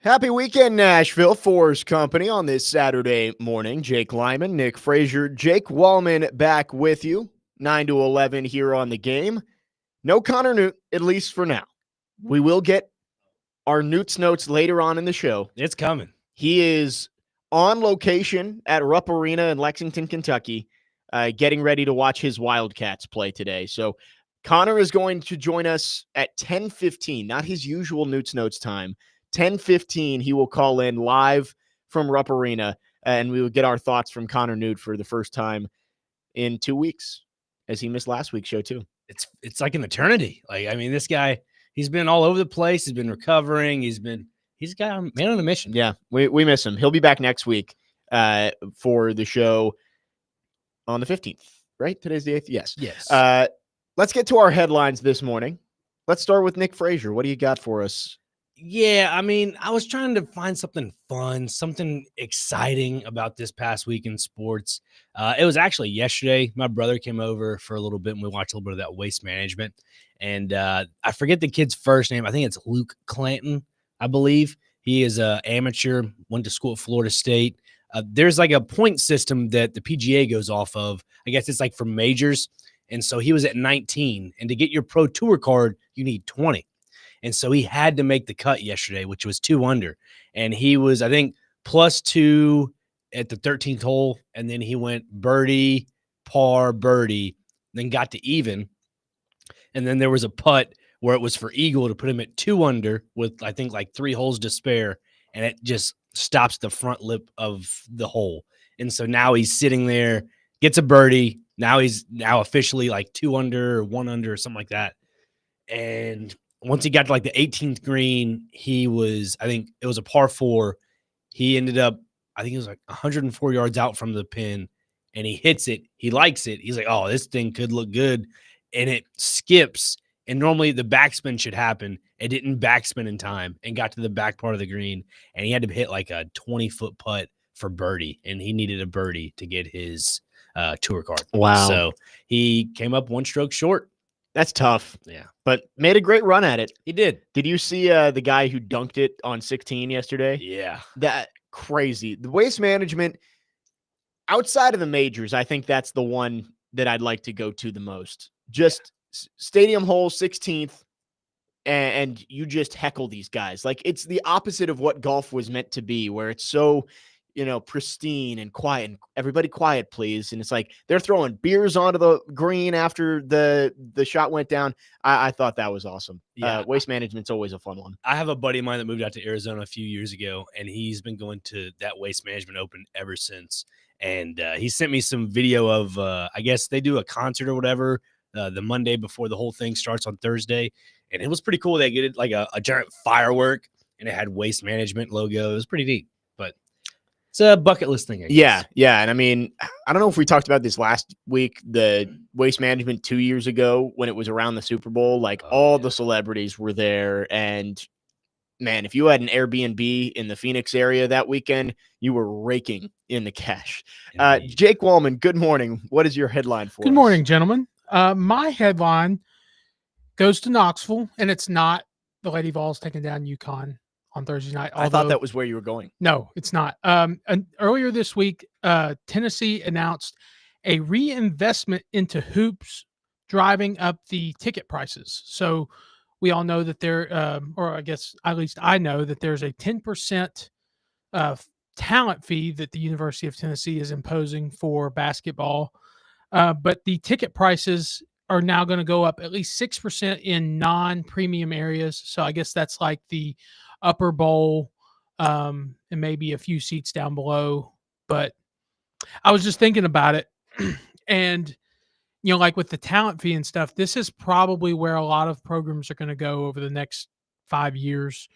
Happy weekend, Nashville. 4's company on this Saturday morning. Jake Lyman, Nick Frazier, Jake Wallman back with you. 9 to 11 here on the game. No Connor Newt, at least for now. We will get our Newt's notes later on in the show. It's coming. He is on location at Rupp Arena in Lexington, Kentucky, getting ready to watch his Wildcats play today. So Connor is going to join us at 10:15, not his usual Newt's notes time. 10:15, he will call in live from Rupp Arena, and we will get our thoughts from Connor Newt for the first time in 2 weeks, as he missed last week's show too. It's like an eternity. This guy, he's been all over the place. He's been recovering. He's got a man on a mission. Yeah, we miss him. He'll be back next week for the show on the 15th, right? Today's the 8th? Yes. Let's get to our headlines this morning. Let's start with Nick Frazier. What do you got for us? Yeah, I was trying to find something fun, something exciting about this past week in sports. It was actually yesterday. My brother came over for a little bit, and we watched a little bit of that Waste Management. And I forget the kid's first name. I think it's Luke Clanton, I believe. He is an amateur, went to school at Florida State. There's like a point system that the PGA goes off of. I guess it's like for majors. And so he was at 19. And to get your Pro Tour card, you need 20. And so he had to make the cut yesterday, which was 2 under. And he was, I think, +2 at the 13th hole. And then he went birdie, par, birdie, then got to even. And then there was a putt where it was for eagle to put him at 2 under with, I think, like 3 holes to spare. And it just stops the front lip of the hole. And so now he's sitting there, gets a birdie. Now he's officially like 2 under or 1 under or something like that. And once he got to like the 18th green, he was, I think it was a par 4. He ended up, I think it was like 104 yards out from the pin, and he hits it. He likes it. He's like, oh, this thing could look good. And it skips. And normally the backspin should happen. It didn't backspin in time and got to the back part of the green. And he had to hit like a 20-foot putt for birdie. And he needed a birdie to get his tour card. Wow. So he came up 1 stroke short. That's tough. Yeah. But made a great run at it. He did. Did you see the guy who dunked it on 16 yesterday? Yeah. That crazy. The Waste Management, outside of the majors, I think that's the one that I'd like to go to the most. Just stadium hole 16th, and you just heckle these guys. Like, it's the opposite of what golf was meant to be, where it's so, pristine and quiet, and everybody quiet, please. And it's like they're throwing beers onto the green after the shot went down. I thought that was awesome. Yeah. Waste Management's always a fun one. I have a buddy of mine that moved out to Arizona a few years ago, and he's been going to that Waste Management Open ever since. And he sent me some video of, I guess they do a concert or whatever the Monday before the whole thing starts on Thursday. And it was pretty cool. They get like a giant firework, and it had Waste Management logo. It was pretty neat. But it's a bucket list thing, I guess. Yeah. And I mean, I don't know if we talked about this last week, the Waste Management 2 years ago when it was around the Super Bowl, like the celebrities were there. And man, if you had an Airbnb in the Phoenix area that weekend, you were raking in the cash. Jake Wallman, good morning. What is your headline for us? Good morning, gentlemen. My headline goes to Knoxville, and it's not the Lady Vols taking down UConn on Thursday night. I thought that was where you were going. No, it's not. And earlier this week, Tennessee announced a reinvestment into hoops, driving up the ticket prices. So we all know that there, or I guess at least I know that there's a 10% talent fee that the University of Tennessee is imposing for basketball. But the ticket prices are now going to go up at least 6% in non-premium areas. So I guess that's like the upper bowl, and maybe a few seats down below. But I was just thinking about it, and like with the talent fee and stuff, this is probably where a lot of programs are going to go over the next 5 years,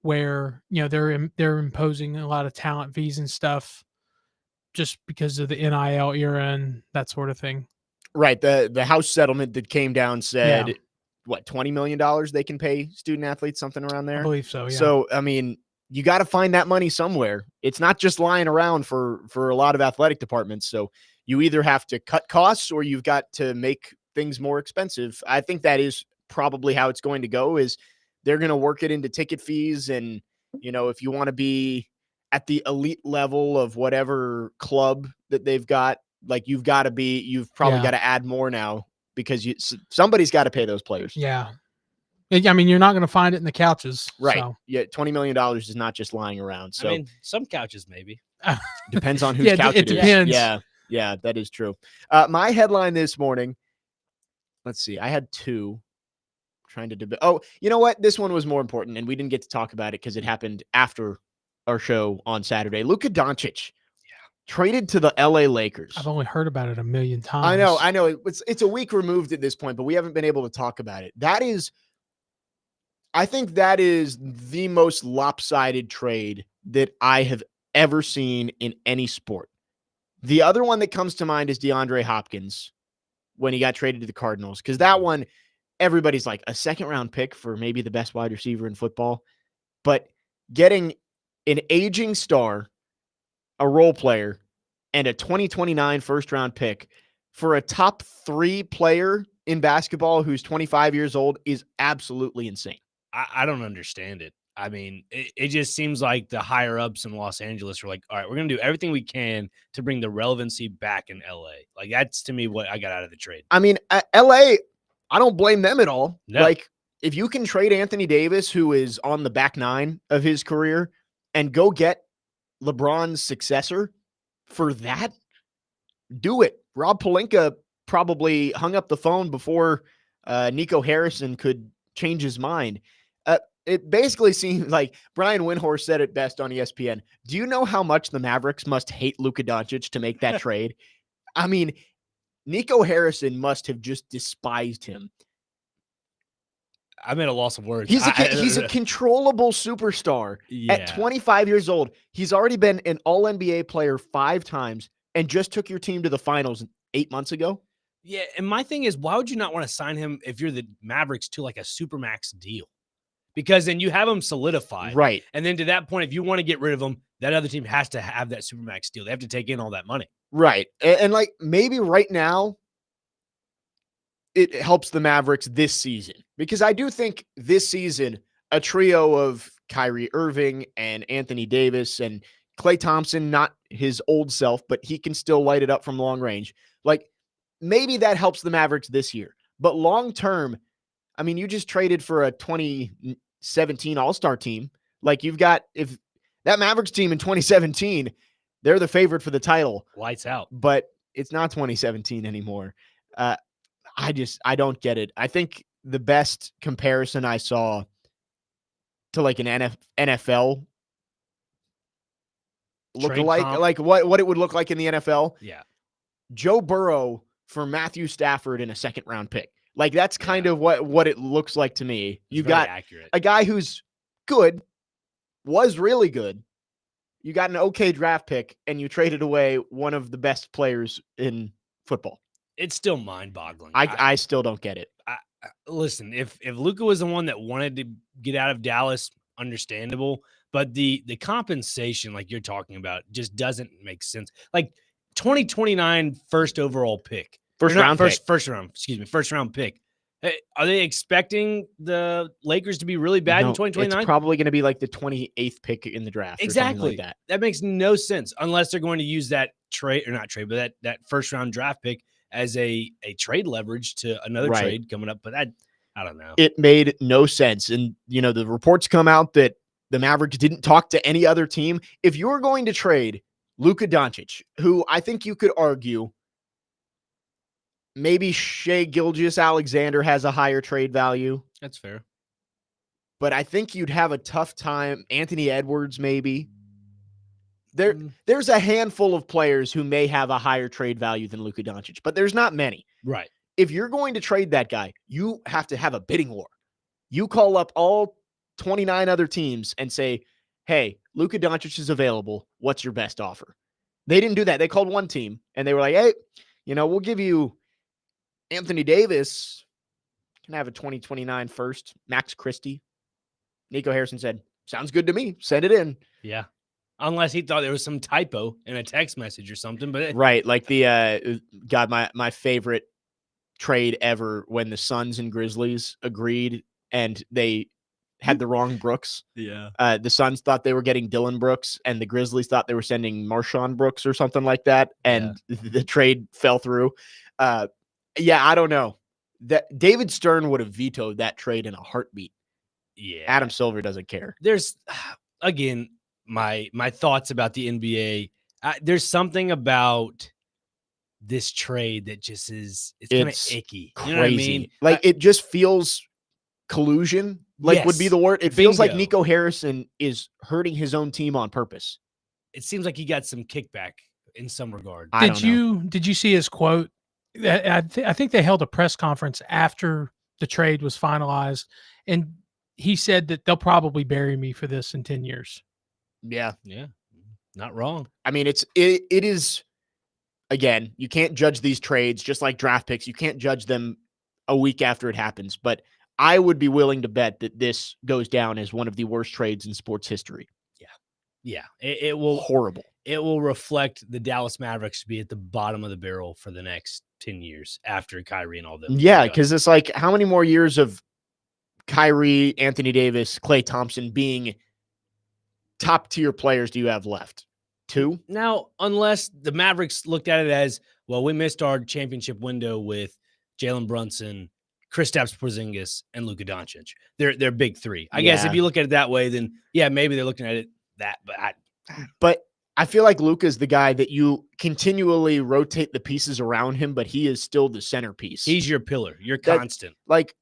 where they're imposing a lot of talent fees and stuff just because of the NIL era and that sort of thing. Right. The House settlement that came down said, what, $20 million they can pay student athletes, something around there? I believe so, yeah. So, I mean, you got to find that money somewhere. It's not just lying around for a lot of athletic departments. So you either have to cut costs or you've got to make things more expensive. I think that is probably how it's going to go, is they're going to work it into ticket fees and if you want to be at the elite level of whatever club that they've got, like you've probably got to add more now because somebody's got to pay those players. Yeah. I mean, you're not going to find it in the couches. Right. So. Yeah. $20 million is not just lying around. So I mean, some couches maybe. depends on whose couch it is. Depends. Yeah, that is true. My headline this morning, let's see. I had two. Trying to debate. Oh, you know what? This one was more important, and we didn't get to talk about it because it happened after our show on Saturday. Luka Doncic traded to the LA Lakers. I've only heard about it a million times. I know. It's a week removed at this point, but we haven't been able to talk about it. I think that is the most lopsided trade that I have ever seen in any sport. The other one that comes to mind is DeAndre Hopkins when he got traded to the Cardinals, because that one, everybody's like, a second-round pick for maybe the best wide receiver in football. But getting an aging star, a role player, and a 2029 first-round pick for a top 3 player in basketball who's 25 years old is absolutely insane. I don't understand it. I mean, it just seems like the higher-ups in Los Angeles are like, all right, we're going to do everything we can to bring the relevancy back in L.A. Like, that's, to me, what I got out of the trade. I mean, L.A., I don't blame them at all. No. Like, if you can trade Anthony Davis, who is on the back 9 of his career, and go get LeBron's successor for that, do it. Rob Pelinka probably hung up the phone before Nico Harrison could change his mind. It basically seems like Brian Windhorst said it best on ESPN. Do you know how much the Mavericks must hate Luka Doncic to make that trade? I mean, Nico Harrison must have just despised him. I'm at a loss of words. He's a controllable superstar. Yeah. At 25 years old, he's already been an All-NBA player 5 times and just took your team to the finals 8 months ago. Yeah, and my thing is, why would you not want to sign him if you're the Mavericks to like a supermax deal? Because then you have him solidified. Right. And then to that point, if you want to get rid of him, that other team has to have that supermax deal. They have to take in all that money. Right. And like maybe right now, it helps the Mavericks this season. Because I do think this season, a trio of Kyrie Irving and Anthony Davis and Klay Thompson, not his old self, but he can still light it up from long range. Like maybe that helps the Mavericks this year. But long term, I mean, you just traded for a 2017 All-Star team. Like if that Mavericks team in 2017, they're the favorite for the title. Lights out. But it's not 2017 anymore. I don't get it. I think the best comparison I saw to like an NFL lookalike, like what it would look like in the NFL. Yeah. Joe Burrow for Matthew Stafford in a second-round pick. Like that's kind of what it looks like to me. You got a guy who's good, was really good. You got an okay draft pick, and you traded away one of the best players in football. It's still mind-boggling. I still don't get it. Listen, if Luka was the one that wanted to get out of Dallas, understandable. But the compensation, like you're talking about, just doesn't make sense. Like 2029 first overall pick. First round pick. Hey, are they expecting the Lakers to be really bad in 2029? It's probably going to be like the 28th pick in the draft. Exactly. Like that makes no sense unless they're going to use that that first round draft pick as a trade leverage to another trade coming up. But I don't know. It made no sense. And, the reports come out that the Mavericks didn't talk to any other team. If you're going to trade Luka Doncic, who I think you could argue maybe Shai Gilgeous-Alexander has a higher trade value. That's fair. But I think you'd have a tough time. Anthony Edwards, maybe. There's a handful of players who may have a higher trade value than Luka Doncic, but there's not many. Right. If you're going to trade that guy, you have to have a bidding war. You call up all 29 other teams and say, hey, Luka Doncic is available. What's your best offer? They didn't do that. They called one team, and they were like, hey, we'll give you Anthony Davis. Can have a 2029 first. Max Christie. Nico Harrison said, sounds good to me. Send it in. Yeah. Unless he thought there was some typo in a text message or something. But right. Like my favorite trade ever when the Suns and Grizzlies agreed and they had the wrong Brooks. Yeah. The Suns thought they were getting Dylan Brooks, and the Grizzlies thought they were sending Marshawn Brooks or something like that, and the trade fell through. Yeah, I don't know. That David Stern would have vetoed that trade in a heartbeat. Yeah. Adam Silver doesn't care. There's, again, my thoughts about the NBA. There's something about this trade that just it's kind of icky. Crazy. You know what I mean? Like it just feels collusion. Like would be the word. It feels like Bingo. Nico Harrison is hurting his own team on purpose. It seems like he got some kickback in some regard. Did you see his quote? I think they held a press conference after the trade was finalized, and he said that they'll probably bury me for this in 10 years. Yeah. Yeah. Not wrong. I mean, it is, again, you can't judge these trades just like draft picks. You can't judge them a week after it happens, but I would be willing to bet that this goes down as one of the worst trades in sports history. Yeah. It will horrible. It will reflect the Dallas Mavericks to be at the bottom of the barrel for the next 10 years after Kyrie and all them. Yeah, because it's like, how many more years of Kyrie, Anthony Davis, Klay Thompson being top tier players do you have left? 2? Now, unless the Mavericks looked at it as, well, we missed our championship window with Jalen Brunson, Kristaps Porzingis, and Luka Doncic. They're big 3. I guess if you look at it that way, then yeah, maybe they're looking at it that. But I feel like Luka is the guy that you continually rotate the pieces around him, but he is still the centerpiece. He's your pillar. You're constant. Like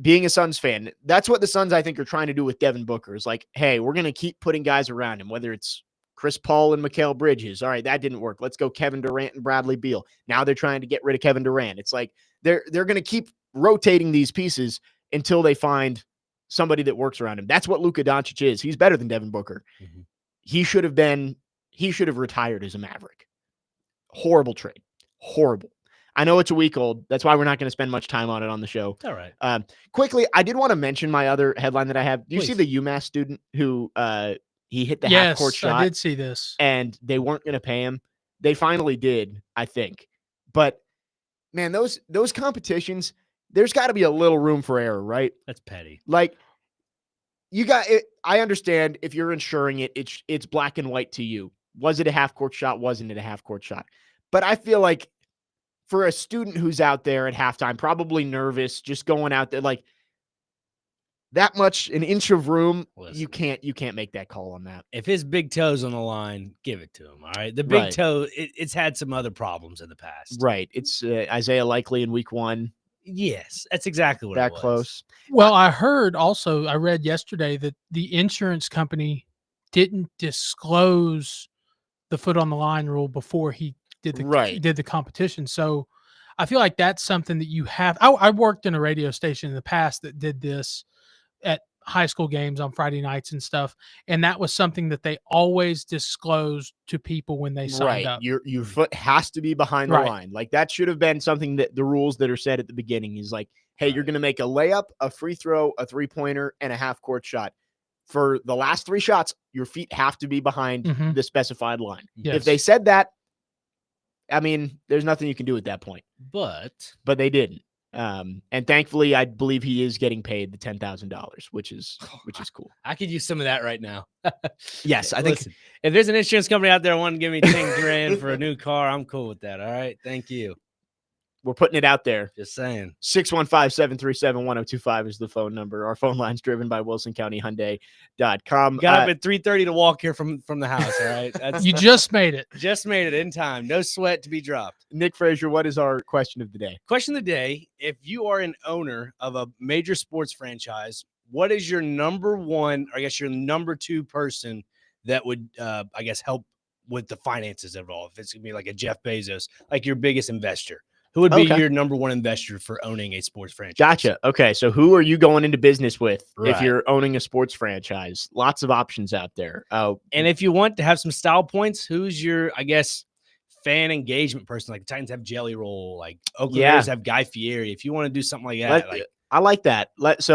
being a Suns fan, that's what the Suns, I think, are trying to do with Devin Booker. Is like, hey, we're going to keep putting guys around him, whether it's Chris Paul and Mikal Bridges. All right, that didn't work. Let's go Kevin Durant and Bradley Beal. Now they're trying to get rid of Kevin Durant. It's like they're going to keep rotating these pieces until they find somebody that works around him. That's what Luka Doncic is. He's better than Devin Booker. Mm-hmm. He should have retired as a Maverick. Horrible trade. Horrible. I know it's a week old. That's why we're not going to spend much time on it on the show. All right. Quickly, I did want to mention my other headline that I have. Do you see the UMass student who he hit the half-court shot? I did see this. And they weren't going to pay him. They finally did, I think. But, man, those competitions, there's got to be a little room for error, right? That's petty. Like, you got it. I understand if you're insuring it, it's black and white to you. Was it a half-court shot? Wasn't it a half-court shot? But I feel like for a student who's out there at halftime, probably nervous, just going out there, like that much, an inch of room, you can't make that call on that. If his big toe's on the line, give it to him. All right. The big toe, it's had some other problems in the past. Right. It's Isaiah Likely in week 1. Yes, that's exactly what that it was. Close. Well, I read yesterday that the insurance company didn't disclose the foot on the line rule before he did the competition. So I feel like that's something that you have. I worked in a radio station in the past that did this at high school games on Friday nights and stuff. And that was something that they always disclosed to people when they signed up. Your foot has to be behind the line. Like that should have been something that the rules that are said at the beginning is like, hey, you're going to make a layup, a free throw, a 3-pointer, and a half-court shot. For the last 3 shots, your feet have to be behind the specified line. Yes. If they said that, I mean, there's nothing you can do at that point. But they didn't. And thankfully, I believe he is getting paid the $10,000, which is cool. I could use some of that right now. Yes, I think. Listen, if there's an insurance company out there wanting to give me 10 grand for a new car, I'm cool with that. All right, thank you. We're putting it out there. Just saying. 615-737-1025 is the phone number. Our phone line's driven by WilsonCountyHyundai.com. Got up at 3:30 to walk here from the house. All right. You just made it. Just made it in time. No sweat to be dropped. Nick Frazier, what is our question of the day? Question of the day. If you are an owner of a major sports franchise, what is your number one, or I guess your number 2 person that would, help with the finances involved? If it's going to be like a Jeff Bezos, like your biggest investor. Who would be your number 1 investor for owning a sports franchise? Gotcha. Okay, so who are you going into business with if you're owning a sports franchise? Lots of options out there. And if you want to have some style points, who's your, fan engagement person? Like the Titans have Jelly Roll, like Oakland Raiders have Guy Fieri. If you want to do something like that, I like that. Let's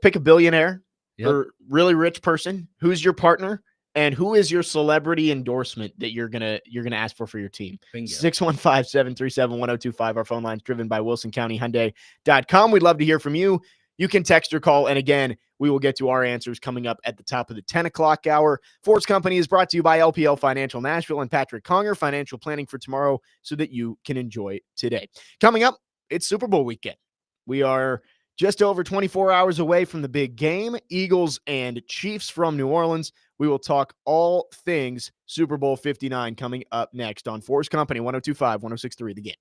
pick a billionaire or really rich person. Who's your partner? And who is your celebrity endorsement that you're gonna ask for your team? 615-737-1025. Our phone line's driven by WilsonCountyHyundai.com. We'd love to hear from you. You can text or call. And again, We will get to our answers coming up at the top of the 10 o'clock hour. 4's Company is brought to you by LPL Financial Nashville and Patrick Conger, financial planning for tomorrow so that you can enjoy today. Coming up, it's Super Bowl weekend. We are just over 24 hours away from the big game, Eagles and Chiefs from New Orleans. We will talk all things Super Bowl 59 coming up next on 4's Company, 102.5, 106.3 The Game.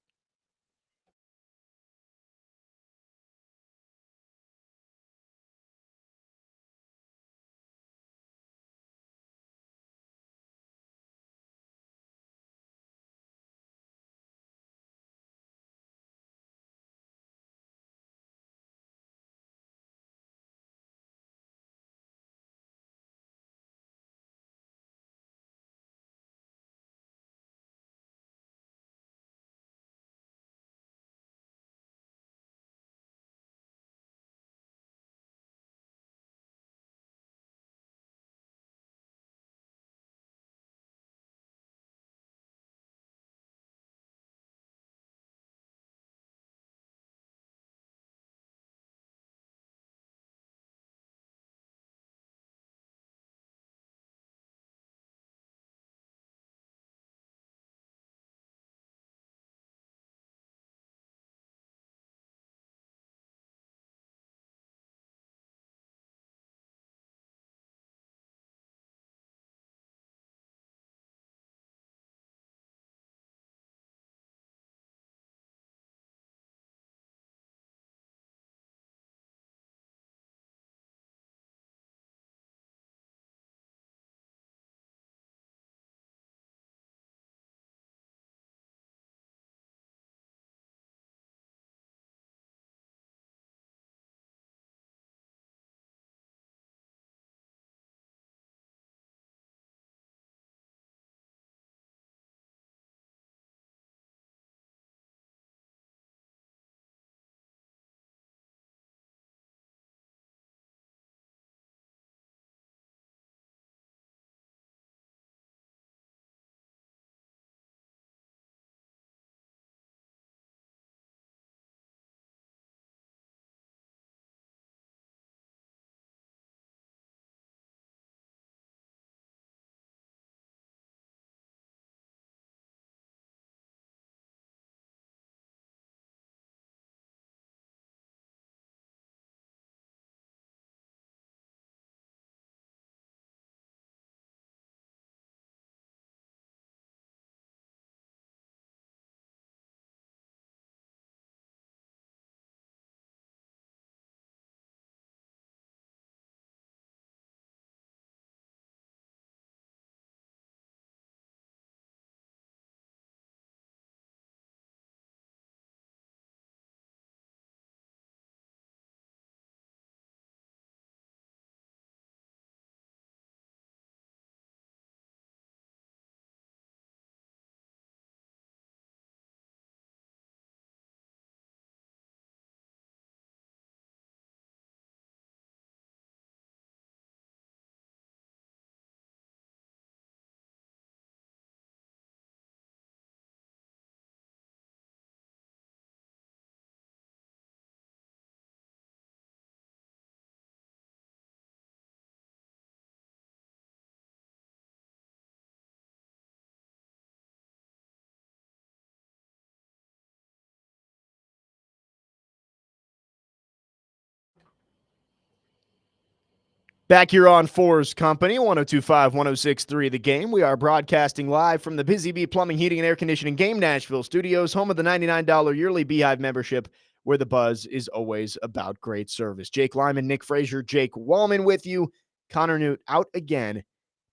Back here on 4's Company, 102.5, 106.3 The Game. We are broadcasting live from the Busy Bee Plumbing, Heating, and Air Conditioning Game Nashville studios, home of the $99 yearly Beehive membership, where the buzz is always about great service. Jake Lyman, Nick Frazier, Jake Wallman with you. Connor Newt out again,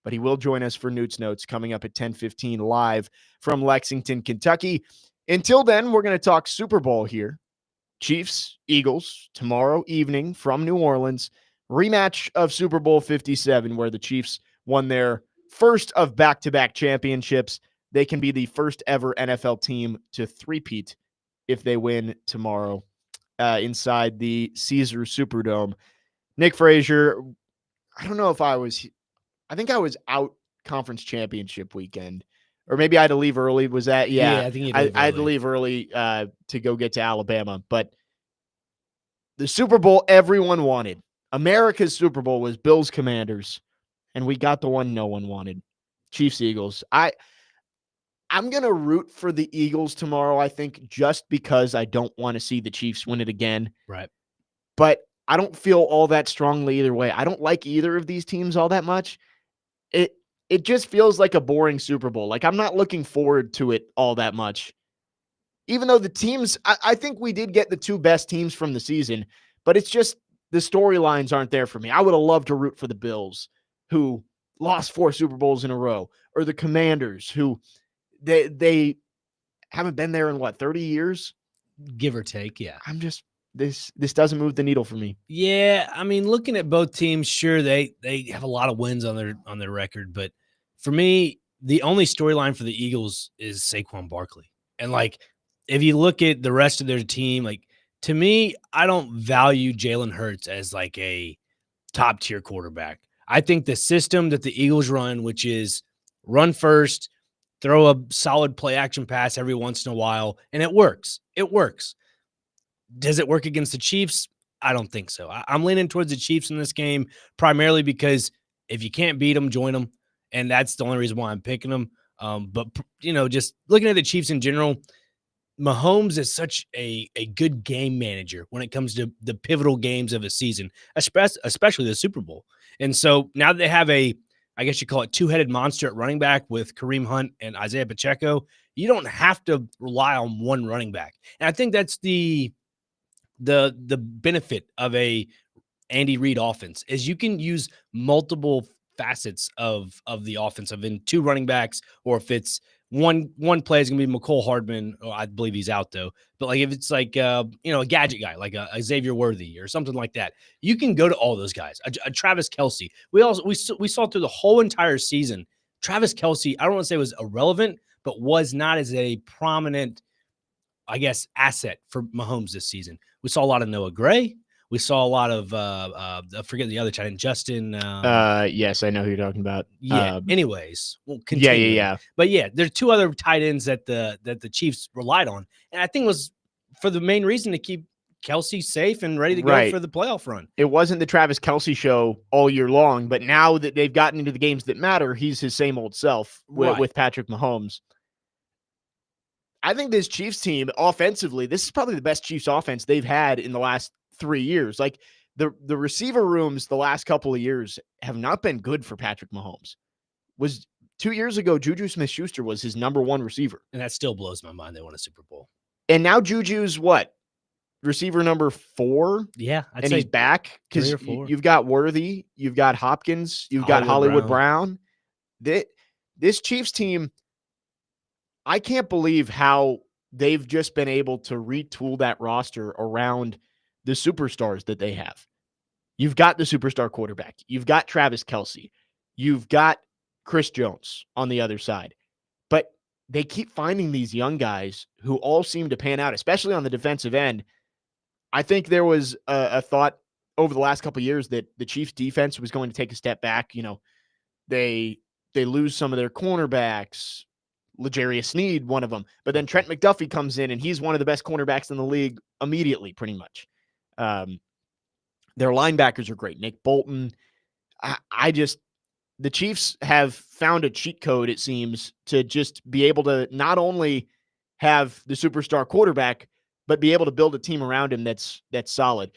but he will join us for Newt's Notes coming up at 10:15 live from Lexington, Kentucky. Until then, we're going to talk Super Bowl here. Chiefs, Eagles, tomorrow evening from New Orleans. Rematch of Super Bowl 57, where the Chiefs won their first of back-to-back championships. They can be the first ever NFL team to three-peat if they win tomorrow inside the Caesars Superdome. Nick Frazier, I don't know if I think I was out conference championship weekend, or maybe I had to leave early. Was that? Yeah, I think I had to leave early to go get to Alabama, but the Super Bowl everyone wanted. America's Super Bowl was Bills Commanders, and we got the one no one wanted. Chiefs Eagles. I'm going to root for the Eagles tomorrow, I think, just because I don't want to see the Chiefs win it again. Right. But I don't feel all that strongly either way. I don't like either of these teams all that much. It just feels like a boring Super Bowl. Like, I'm not looking forward to it all that much. Even though the teams, I think we did get the two best teams from the season, but it's just the storylines aren't there for me. I would have loved to root for the Bills, who lost 4 Super Bowls in a row, or the Commanders, who they haven't been there in 30 years? Give or take, yeah. I'm just this doesn't move the needle for me. Yeah, I mean, looking at both teams, sure they have a lot of wins on their record, but for me, the only storyline for the Eagles is Saquon Barkley. And like, if you look at the rest of their team, like, to me, I don't value Jalen Hurts as like a top tier quarterback. I think the system that the Eagles run, which is run first, throw a solid play action pass every once in a while, and it works. It works. Does it work against the Chiefs? I don't think so. I'm leaning towards the Chiefs in this game, primarily because if you can't beat them, join them. And that's the only reason why I'm picking them. But, just looking at the Chiefs in general, Mahomes is such a good game manager when it comes to the pivotal games of a season, especially the Super Bowl. And so now that they have I guess you call it two-headed monster at running back with Kareem Hunt and Isaiah Pacheco, you don't have to rely on one running back. And I think that's the benefit of a Andy Reid offense is you can use multiple facets of the offensive in 2 running backs, or if it's one play is going to be McCole Hardman. Oh, I believe he's out though. But like if it's like a gadget guy like a Xavier Worthy or something like that, you can go to all those guys. A Travis Kelce. We saw through the whole entire season. Travis Kelce, I don't want to say was irrelevant, but was not as a prominent, I guess, asset for Mahomes this season. We saw a lot of Noah Gray. We saw a lot of I forget the other tight end, Justin. Yes, I know who you're talking about. Yeah. Anyways, we'll Yeah. continue. But yeah, there's 2 other tight ends that the Chiefs relied on, and I think it was for the main reason to keep Kelce safe and ready to go for the playoff run. It wasn't the Travis Kelce show all year long, but now that they've gotten into the games that matter, he's his same old self with Patrick Mahomes. I think this Chiefs team offensively, this is probably the best Chiefs offense they've had in the last 3 years. Like the receiver rooms the last couple of years have not been good for Patrick Mahomes. Was 2 years ago, Juju Smith-Schuster was his number 1 receiver. And that still blows my mind. They won a Super Bowl. And now Juju's what? Receiver number 4? Yeah. And he's back because you've got Worthy, you've got Hopkins, you've got Hollywood Brown. This Chiefs team, I can't believe how they've just been able to retool that roster around the superstars that they have. You've got the superstar quarterback. You've got Travis Kelce. You've got Chris Jones on the other side. But they keep finding these young guys who all seem to pan out, especially on the defensive end. I think there was a thought over the last couple of years that the Chiefs defense was going to take a step back. They lose some of their cornerbacks. L'Jarius Sneed, one of them. But then Trent McDuffie comes in, and he's one of the best cornerbacks in the league immediately, pretty much. Their linebackers are great. Nick Bolton. The Chiefs have found a cheat code, it seems, to just be able to not only have the superstar quarterback, but be able to build a team around him that's solid.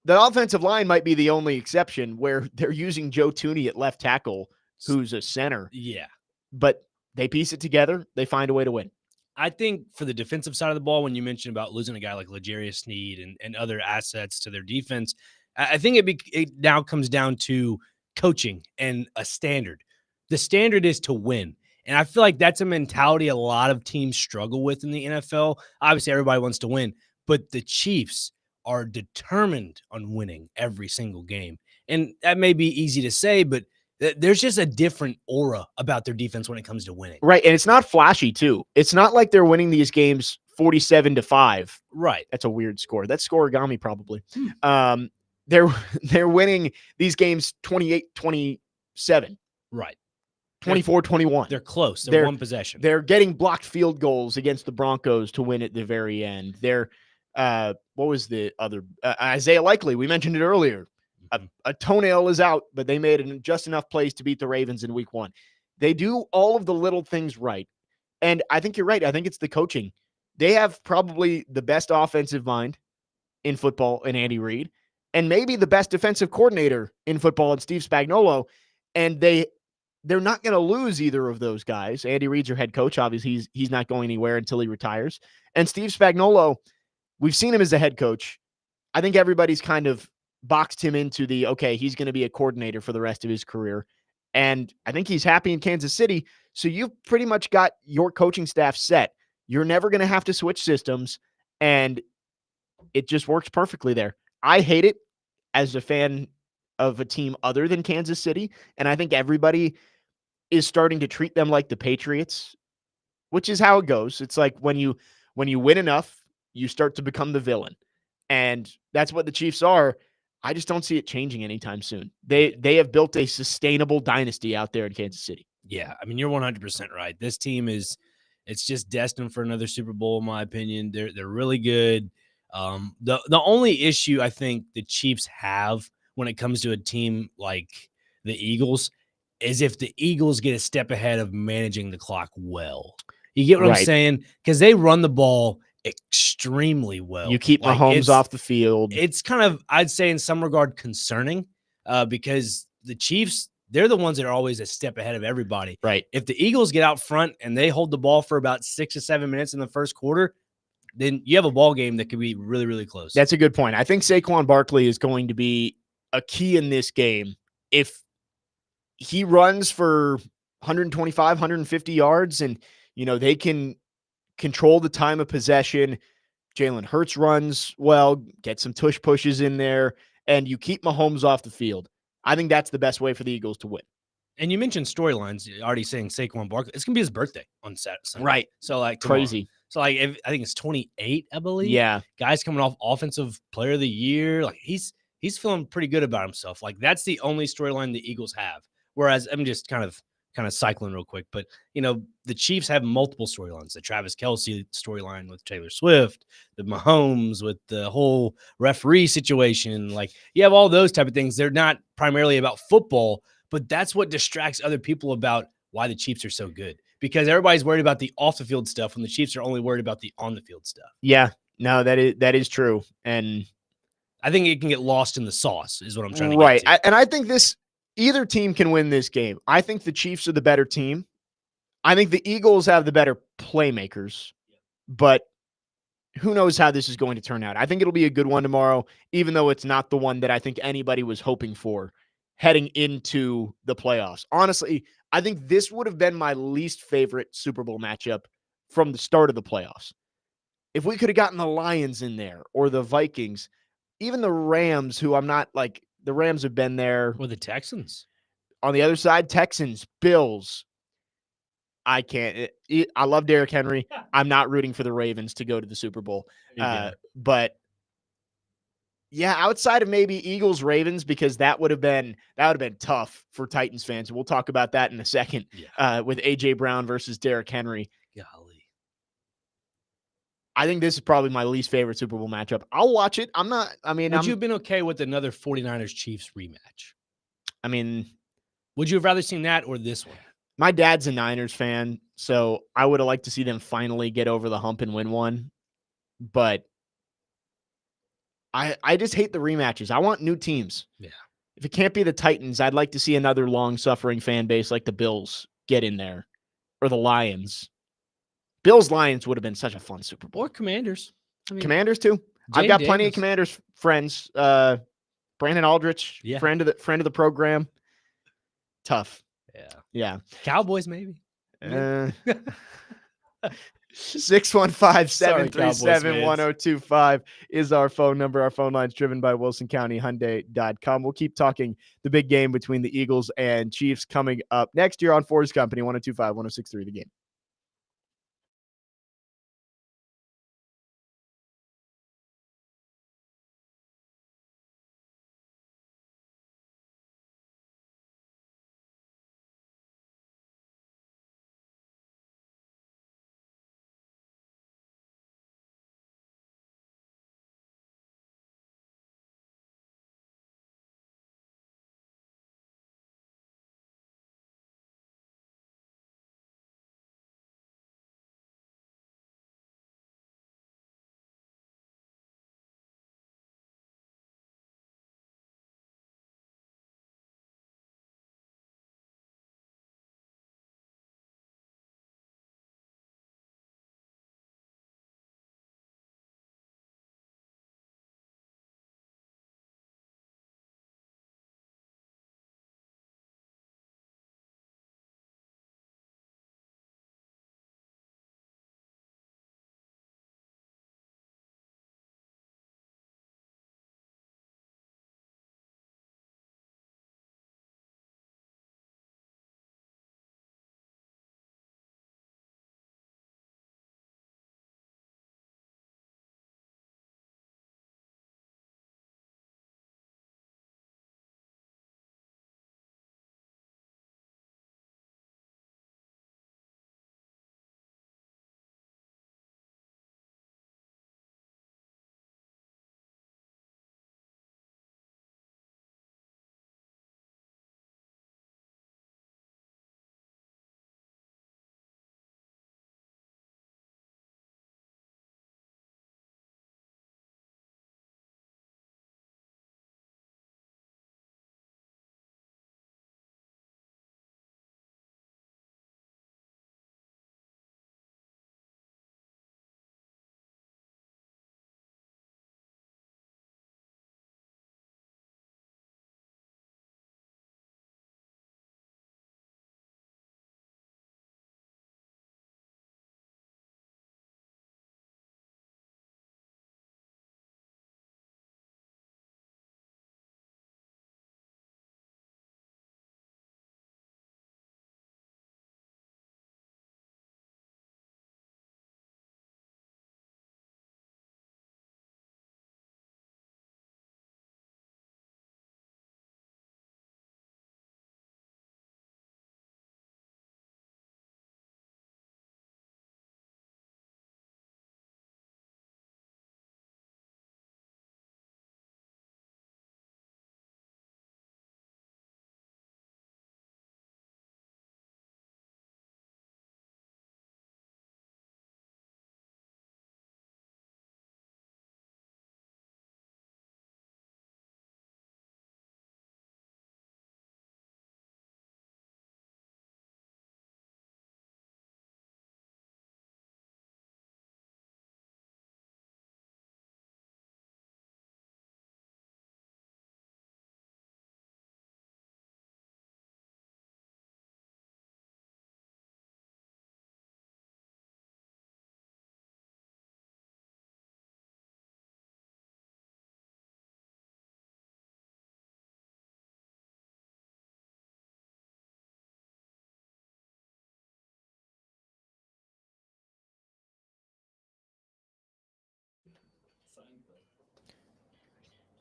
The offensive line might be the only exception where they're using Joe Thuney at left tackle, who's a center. Yeah. But they piece it together. They find a way to win. I think for the defensive side of the ball, when you mentioned about losing a guy like L'Jarius Sneed and other assets to their defense, I think it now comes down to coaching and a standard. The standard is to win. And I feel like that's a mentality a lot of teams struggle with in the NFL. Obviously, everybody wants to win, but the Chiefs are determined on winning every single game. And that may be easy to say, but there's just a different aura about their defense when it comes to winning. Right. And it's not flashy, too. It's not like they're winning these games 47-5. Right. That's a weird score. That's scoregami, probably. They're winning these games 28-27. Right. 24-21. They're close. They're one possession. They're getting blocked field goals against the Broncos to win at the very end. They're what was the other? Isaiah Likely. We mentioned it earlier. a toenail is out, but they made just enough plays to beat the Ravens in week 1. They do all of the little things right. And I think you're right. I think it's the coaching. They have probably the best offensive mind in football in Andy Reid, and maybe the best defensive coordinator in football in Steve Spagnuolo. And they're not going to lose either of those guys. Andy Reid's your head coach. Obviously, he's not going anywhere until he retires. And Steve Spagnuolo, we've seen him as a head coach. I think everybody's kind of boxed him into okay, he's going to be a coordinator for the rest of his career. And I think he's happy in Kansas City. So you've pretty much got your coaching staff set. You're never going to have to switch systems. And it just works perfectly there. I hate it as a fan of a team other than Kansas City. And I think everybody is starting to treat them like the Patriots, which is how it goes. It's like when you win enough, you start to become the villain. And that's what the Chiefs are. I just don't see it changing anytime soon. They have built a sustainable dynasty out there in Kansas City. Yeah, I mean, you're 100% right. This team it's just destined for another Super Bowl, in my opinion. They're really good. The only issue I think the Chiefs have when it comes to a team like the Eagles is if the Eagles get a step ahead of managing the clock well. You get what I'm saying? Because they run the ball extremely well. You keep Mahomes off the field. It's kind of, I'd say in some regard, concerning because the Chiefs, they're the ones that are always a step ahead of everybody. Right. If the Eagles get out front and they hold the ball for about 6 to 7 minutes in the first quarter, then you have a ball game that could be really, really close. That's a good point. I think Saquon Barkley is going to be a key in this game. If he runs for 125, 150 yards and, they can control the time of possession, Jalen Hurts runs well, get some tush pushes in there, and you keep Mahomes off the field. I think that's the best way for the Eagles to win. And you mentioned storylines, already saying Saquon Barkley. It's going to be his birthday on Saturday. Right. So, crazy. So, I think it's 28, I believe. Yeah. Guys coming off Offensive Player of the Year. He's feeling pretty good about himself. That's the only storyline the Eagles have. Whereas I'm just kind of cycling real quick. But, the Chiefs have multiple storylines. The Travis Kelce storyline with Taylor Swift, the Mahomes with the whole referee situation. You have all those type of things. They're not primarily about football, but that's what distracts other people about why the Chiefs are so good. Because everybody's worried about the off the field stuff when the Chiefs are only worried about the on the field stuff. Yeah, no, that is true. And I think it can get lost in the sauce is what I'm trying to get to. And I think either team can win this game. I think the Chiefs are the better team. I think the Eagles have the better playmakers, but who knows how this is going to turn out. I think it'll be a good one tomorrow, even though it's not the one that I think anybody was hoping for heading into the playoffs. Honestly, I think this would have been my least favorite Super Bowl matchup from the start of the playoffs. If we could have gotten the Lions in there or the Vikings, even the Rams, who I'm not the Rams have been there. Or the Texans. On the other side, Texans, Bills. I can't. I love Derrick Henry. I'm not rooting for the Ravens to go to the Super Bowl. But yeah, outside of maybe Eagles, Ravens, because that would have been tough for Titans fans. We'll talk about that in a second. With AJ Brown versus Derrick Henry. Golly. I think this is probably my least favorite Super Bowl matchup. I'll watch it. Would you have been okay with another 49ers Chiefs rematch? Would you have rather seen that or this one? My dad's a Niners fan, so I would have liked to see them finally get over the hump and win one. But I just hate the rematches. I want new teams. Yeah. If it can't be the Titans, I'd like to see another long-suffering fan base like the Bills get in there, or the Lions. Bills-Lions would have been such a fun Super Bowl. Or Commanders. Commanders too. I've got plenty of Commanders friends. Brandon Aldrich, friend of the program. Tough. Yeah. Cowboys, maybe. 615-737-1025 is our phone number. Our phone line's driven by WilsonCountyHyundai.com. We'll keep talking the big game between the Eagles and Chiefs coming up next year on 4's Company, 102.5, 106.3 The Game.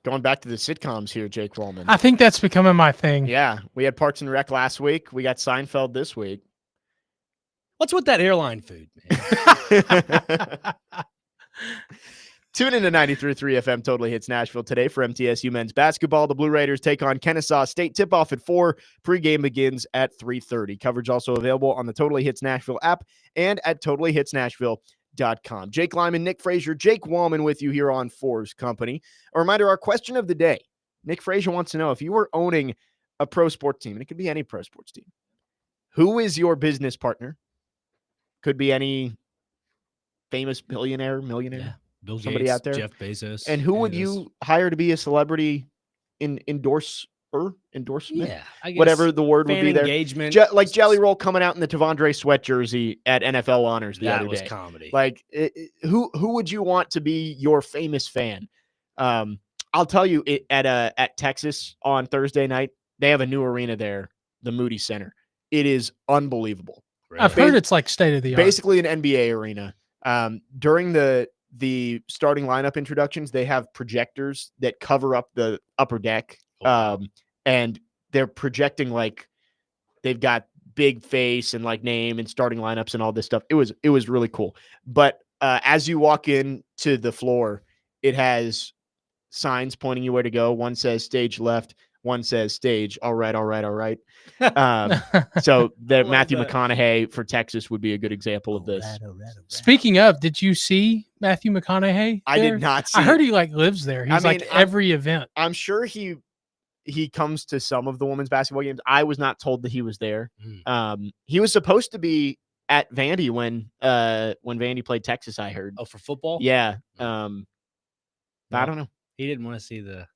Going back to the sitcoms here, Jake Wallman. I think that's becoming my thing. Yeah, we had Parks and Rec last week. We got Seinfeld this week. What's with that airline food, man? Tune in to 93.3 FM Totally Hits Nashville today for MTSU men's basketball. The Blue Raiders take on Kennesaw State. Tip-off at 4. Pre-game begins at 3:30. Coverage also available on the Totally Hits Nashville app and at totallyhitsnashville.com. Jake Lyman, Nick Frazier, Jake Wallman with you here on 4's Company. A reminder, our question of the day. Nick Frazier wants to know, if you were owning a pro sports team, and it could be any pro sports team, who is your business partner? Could be any famous billionaire, millionaire. Yeah. Bill Somebody Gates, out there. Jeff Bezos. And who would you hire to be a celebrity endorsement? Yeah, I guess Whatever the word would fan be there. engagement. Like Jelly Roll coming out in the Tavondre Sweat jersey at NFL Honors the that other was day. comedy. Like, who would you want to be your famous fan? I'll tell you, at Texas on Thursday night, they have a new arena there, the Moody Center. It is unbelievable. I've heard it's like state of the art. Basically an NBA arena. During the starting lineup introductions, they have projectors that cover up the upper deck. And they're projecting like they've got big face and like name and starting lineups and all this stuff. It was really cool. But as you walk in to the floor, it has signs pointing you where to go. One says stage left, one says stage. All right. So that Matthew McConaughey for Texas would be a good example of this. Speaking of, did you see Matthew McConaughey? I there? did not see. I heard he like lives there. He's every event. I'm sure he comes to some of the women's basketball games. I was not told that he was there. He was supposed to be at Vandy when Vandy played Texas, I heard. Oh, for football? Yeah. I don't know. He didn't want to see the.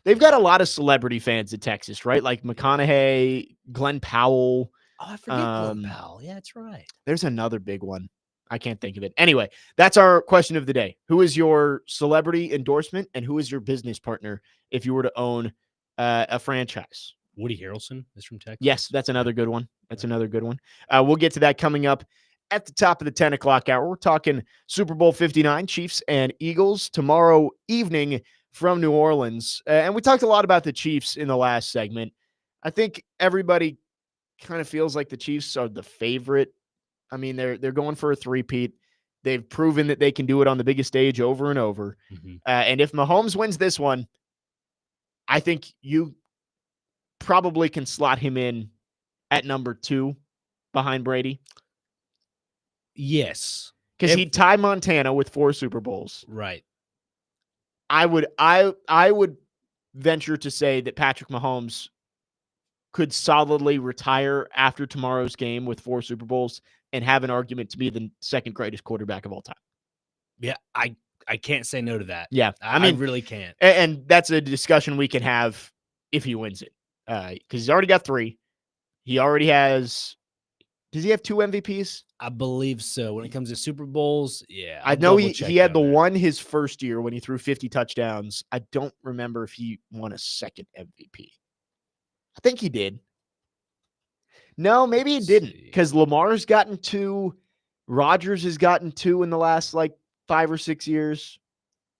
They've got a lot of celebrity fans at Texas, right? Like McConaughey, Glenn Powell. Oh, I forget Glenn Powell. Yeah, that's right. There's another big one. I can't think of it. Anyway, that's our question of the day. Who is your celebrity endorsement and who is your business partner if you were to own a franchise? Woody Harrelson is from Texas. Yes, that's another good one. We'll get to that coming up at the top of the 10 o'clock hour. We're talking Super Bowl 59, Chiefs and Eagles tomorrow evening from New Orleans. And we talked a lot about the Chiefs in the last segment. I think everybody kind of feels like the Chiefs are the favorite. I mean, they're going for a three-peat. They've proven that they can do it on the biggest stage over and over. And if Mahomes wins this one, I think you probably can slot him in at number 2 behind Brady. Yes. Because he'd tie Montana with 4 Super Bowls. Right. I would venture to say that Patrick Mahomes could solidly retire after tomorrow's game with 4 Super Bowls and have an argument to be the second greatest quarterback of all time. Yeah, I can't say no to that. Yeah, I mean, really can't. And that's a discussion we can have if he wins it. Because he's already got 3. He already has. Does he have 2 MVPs? I believe so. When it comes to Super Bowls, yeah. I know he had the one his first year when he threw 50 touchdowns. I don't remember if he won a second MVP. I think he did. No, maybe he didn't, because Lamar's gotten 2. Rodgers has gotten 2 in the last 5 or 6 years.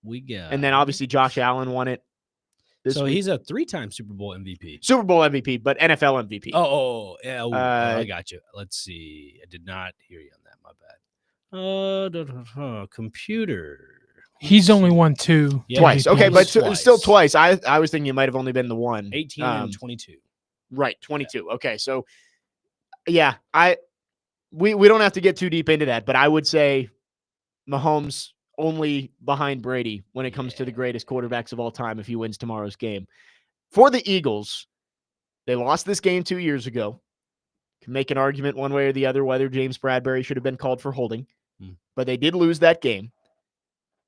And then obviously Josh Allen won it. So he's a 3-time Super Bowl MVP. Super Bowl MVP, but NFL MVP. Yeah. I got you. Let's see. I did not hear you on that. My bad. Computer. He's only won 2. Yeah, twice. Okay, but twice. Still twice. I was thinking it might have only been the one. 18 and 22. Right, 22. Yeah. Okay, so yeah, we don't have to get too deep into that, but I would say Mahomes only behind Brady when it comes to the greatest quarterbacks of all time if he wins tomorrow's game. For the Eagles, they lost this game 2 years ago. Can make an argument one way or the other whether James Bradbury should have been called for holding, but they did lose that game.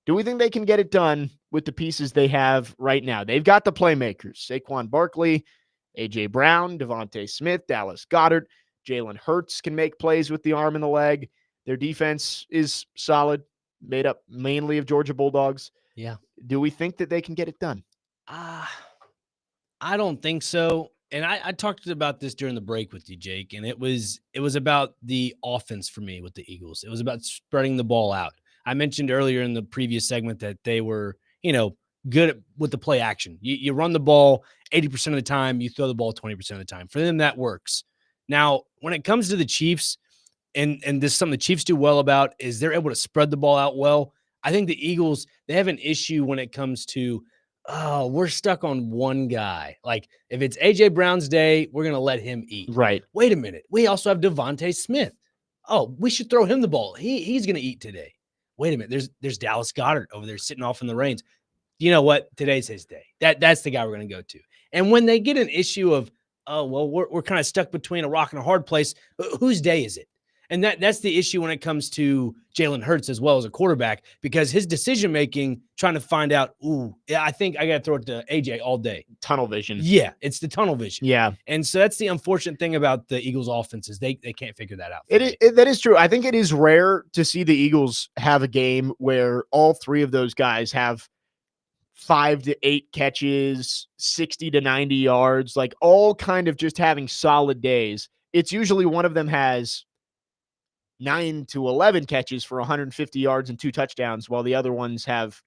Do we think they can get it done with the pieces they have right now? They've got the playmakers: Saquon Barkley, A.J. Brown, Devontae Smith, Dallas Goedert. Jalen Hurts can make plays with the arm and the leg. Their defense is solid, made up mainly of Georgia Bulldogs. Yeah. Do we think that they can get it done? I don't think so. And I talked about this during the break with you, Jake, and it was about the offense for me with the Eagles. It was about spreading the ball out. I mentioned earlier in the previous segment that they were, good with the play action. You run the ball 80% of the time, you throw the ball 20% of the time. For them, that works. Now, when it comes to the Chiefs, and this is something the Chiefs do well about, is they're able to spread the ball out well. I think the Eagles, they have an issue when it comes to, oh, we're stuck on one guy. Like, if it's A.J. Brown's day, we're going to let him eat. Right. Wait a minute. We also have Devontae Smith. Oh, we should throw him the ball. He's going to eat today. Wait a minute. There's Dallas Goedert over there sitting off in the reins. You know what? Today's his day. That's the guy we're going to go to. And when they get an issue of, oh, well, we're kind of stuck between a rock and a hard place, whose day is it? And that's the issue when it comes to Jalen Hurts as well as a quarterback, because his decision-making, trying to find out, I think I got to throw it to AJ all day. Tunnel vision. Yeah, it's the tunnel vision. Yeah. And so that's the unfortunate thing about the Eagles offense is they can't figure that out. That is true. I think it is rare to see the Eagles have a game where all three of those guys have 5 to 8 catches, 60 to 90 yards, like all kind of just having solid days. It's usually one of them has 9 to 11 catches for 150 yards and 2 touchdowns, while the other ones have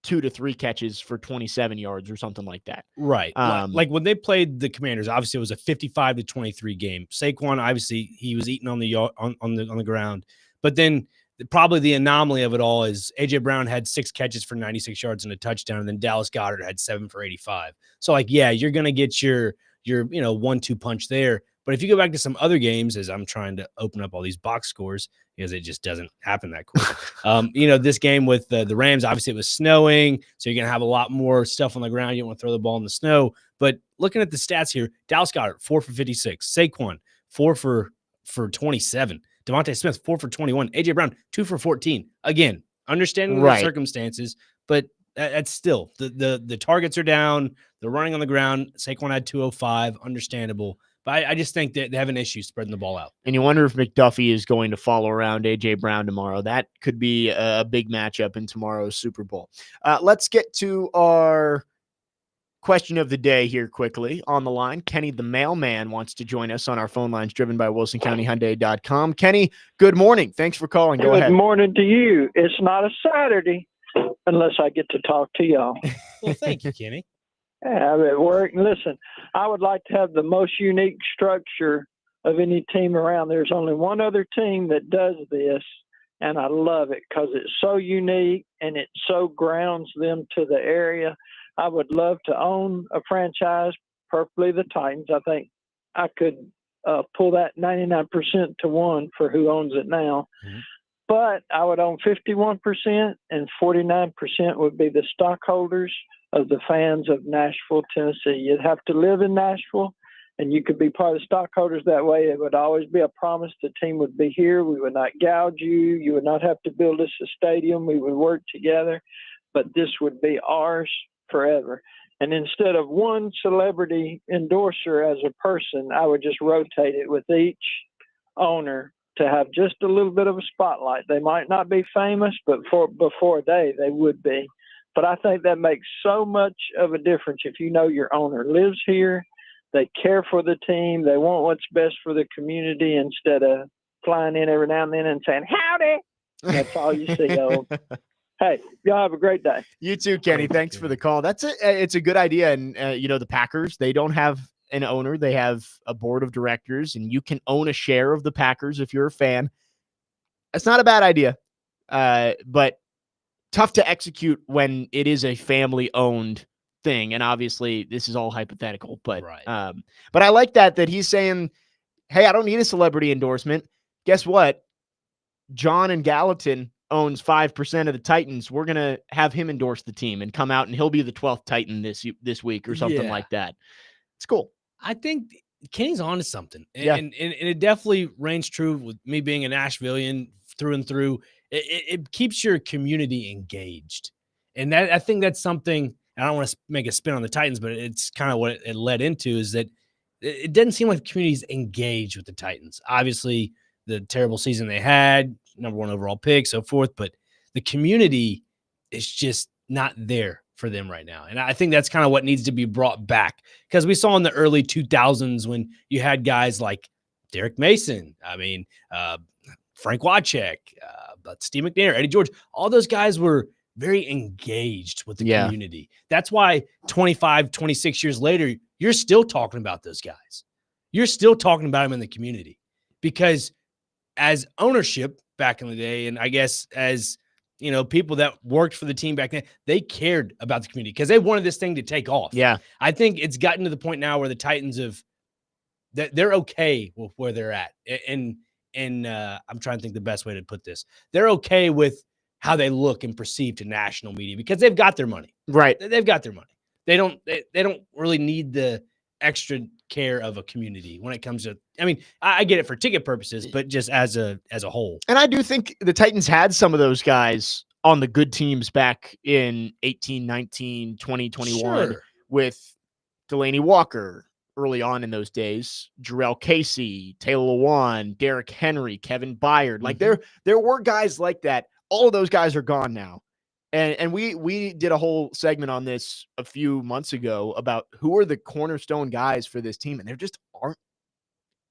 2 to 3 catches for 27 yards or something like that. Right. Like when they played the Commanders, obviously it was a 55 to 23 game. Saquon, obviously he was eating on the ground, but then probably the anomaly of it all is AJ Brown had 6 catches for 96 yards and a touchdown, and then Dallas Goedert had 7 for 85. So like, yeah, you're going to get your 1-2 punch there. But if you go back to some other games, as I'm trying to open up all these box scores, because it just doesn't happen that quick. This game with the Rams, obviously it was snowing, so you're going to have a lot more stuff on the ground. You don't want to throw the ball in the snow. But looking at the stats here, Dallas Goedert, 4 for 56. Saquon, 4 for 27. Devontae Smith, 4 for 21. A.J. Brown, 2 for 14. Again, understanding the circumstances, but that's still the targets are down. They're running on the ground. Saquon had 205, understandable. But I just think that they have an issue spreading the ball out. And you wonder if McDuffie is going to follow around A.J. Brown tomorrow. That could be a big matchup in tomorrow's Super Bowl. Let's get to our question of the day here quickly. On the line, Kenny the mailman wants to join us on our phone lines driven by WilsonCountyHyundai.com. Kenny, good morning. Thanks for calling. Go ahead. Good morning to you. It's not a Saturday unless I get to talk to y'all. Well, thank you, Kenny. Yeah, I'm at work. And listen, I would like to have the most unique structure of any team around. There's only one other team that does this, and I love it because it's so unique and it so grounds them to the area. I would love to own a franchise, preferably the Titans. I think I could pull that 99% to 1 for who owns it now. Mm-hmm. But I would own 51%, and 49% would be the stockholders of the fans of Nashville, Tennessee. You'd have to live in Nashville, and you could be part of the stockholders that way. It would always be a promise the team would be here. We would not gouge you. You would not have to build us a stadium. We would work together, but this would be ours forever. And instead of one celebrity endorser as a person, I would just rotate it with each owner to have just a little bit of a spotlight. They might not be famous, but before a day, they would be. But I think that makes so much of a difference if you know your owner lives here, they care for the team, they want what's best for the community instead of flying in every now and then and saying, howdy. That's all you see, though. Hey, y'all have a great day. You too, Kenny. Thanks for the call. It's a good idea. And, the Packers, they don't have an owner. They have a board of directors, and you can own a share of the Packers if you're a fan. It's not a bad idea, but tough to execute when it is a family-owned thing. And obviously, this is all hypothetical. But right. But I like that he's saying, hey, I don't need a celebrity endorsement. Guess what? John and Gallatin owns 5% of the Titans. We're going to have him endorse the team and come out, and he'll be the 12th Titan this week or something like that. It's cool. I think Kenny's on to something. And it definitely reigns true with me being a Nashvilleian through and through. It keeps your community engaged. And that I think that's something, I don't want to make a spin on the Titans, but it's kind of what it led into, is that it doesn't seem like the community's engaged with the Titans. Obviously, the terrible season they had, number 1 overall pick, so forth, but the community is just not there for them right now. And I think that's kind of what needs to be brought back, because we saw in the early 2000s when you had guys like Derek Mason, Frank Wachek, Steve McNair, Eddie George, all those guys were very engaged with the Yeah. community. That's why 25, 26 years later, you're still talking about those guys. You're still talking about them in the community because as ownership back in the day, and I guess as people that worked for the team back then, they cared about the community because they wanted this thing to take off. Yeah. I think it's gotten to the point now where the Titans they're okay with where they're at. And I'm trying to think the best way to put this. They're okay with how they look and perceive to national media because they've got their money. Right. They've got their money. They don't really need the extra care of a community when it comes to, I mean, I get it for ticket purposes, but just as a whole. And I do think the Titans had some of those guys on the good teams back in 18, 19, 20, 21 Sure. with Delaney Walker early on in those days, Jarrell Casey, Taylor Lewan, Derrick Henry, Kevin Byard. Like there were guys like that. All of those guys are gone now. And we did a whole segment on this a few months ago about who are the cornerstone guys for this team, and there just aren't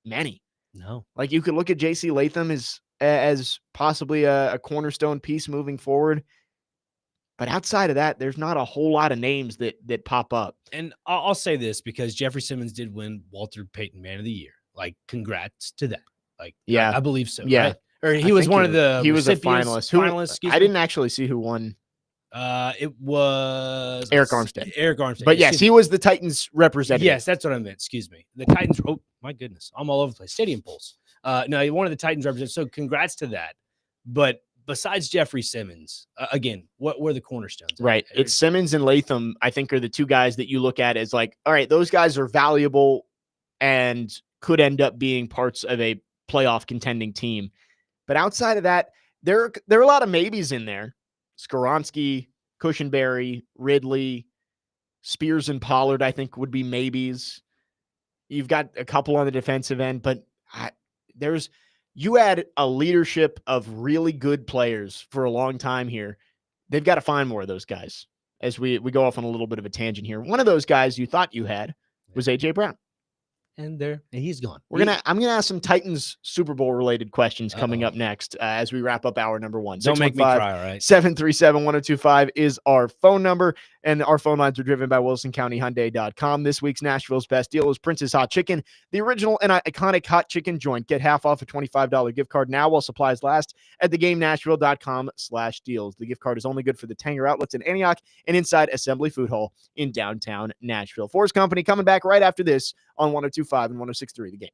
many. No. Like you could look at JC Latham as possibly a cornerstone piece moving forward. But outside of that, there's not a whole lot of names that pop up. And I'll say this because Jeffrey Simmons did win Walter Payton Man of the Year. Like, congrats to that. Like, Yeah. I believe so. Yeah. Right? Or he was one of the he was a recipients- finalist. finalists. Excuse I me. didn't actually see who won. It was Eric Armstead. Eric Armstead. But yes, Excuse he me. was the Titans representative. Yes, that's what I meant. Excuse me. The Titans. Oh my goodness, I'm all over the place. Stadium polls. No, one of the Titans representatives. So congrats to that. But besides Jeffrey Simmons, again, what were the cornerstones? Right. It's Simmons and Latham, I think, are the two guys that you look at as like, all right, those guys are valuable and could end up being parts of a playoff contending team. But outside of that, there are a lot of maybes in there. Skoronski, Cushenberry, Ridley, Spears and Pollard, I think, would be maybes. You've got a couple on the defensive end, but you had a leadership of really good players for a long time here. They've got to find more of those guys as we go off on a little bit of a tangent here. One of those guys you thought you had was A.J. Brown. And he's gone. I'm gonna ask some Titans Super Bowl related questions coming up next as we wrap up hour number one. Don't make me cry, all right? 737-1025 is our phone number, and our phone lines are driven by WilsonCountyHyundai.com. This week's Nashville's best deal is Prince's Hot Chicken, the original and iconic hot chicken joint. Get half off a $25 gift card now while supplies last at thegamenashville.com/deals. The gift card is only good for the Tanger outlets in Antioch and inside Assembly Food Hall in downtown Nashville. 4's Company coming back right after this on 102.5 and 106.3 The Game.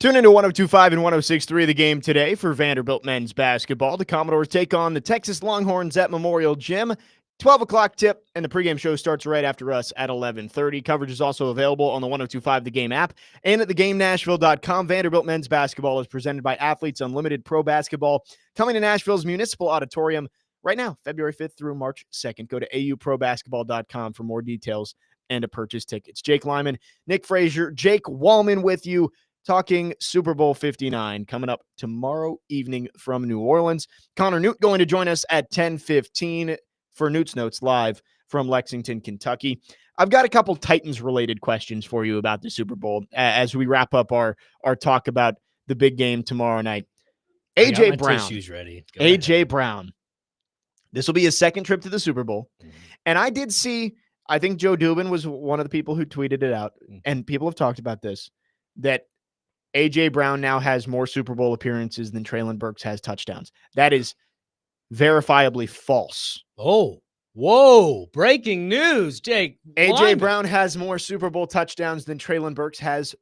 Tune into 102.5 and 106.3 The Game today for Vanderbilt men's basketball. The Commodores take on the Texas Longhorns at Memorial Gym. 12 o'clock tip, and the pregame show starts right after us at 11:30. Coverage is also available on the 102.5 The Game app and at thegamenashville.com. Vanderbilt men's basketball is presented by Athletes Unlimited Pro Basketball, coming to Nashville's Municipal Auditorium right now, February 5th through March 2nd. Go to auprobasketball.com for more details and to purchase tickets. Jake Lyman, Nick Frazier, Jake Wallman with you, talking Super Bowl 59 coming up tomorrow evening from New Orleans. Connor Newt going to join us at 10:15 for Newt's Notes live from Lexington, Kentucky. I've got a couple Titans-related questions for you about the Super Bowl as we wrap up our talk about the big game tomorrow night. A.J. Brown. Tissues ready. A.J. Brown. This will be his second trip to the Super Bowl. And I did see, I think Joe Dubin was one of the people who tweeted it out, and people have talked about this, that A.J. Brown now has more Super Bowl appearances than Treylon Burks has touchdowns. That is verifiably false. Oh, whoa. Breaking news, Jake. A.J. Brown has more Super Bowl touchdowns than Treylon Burks has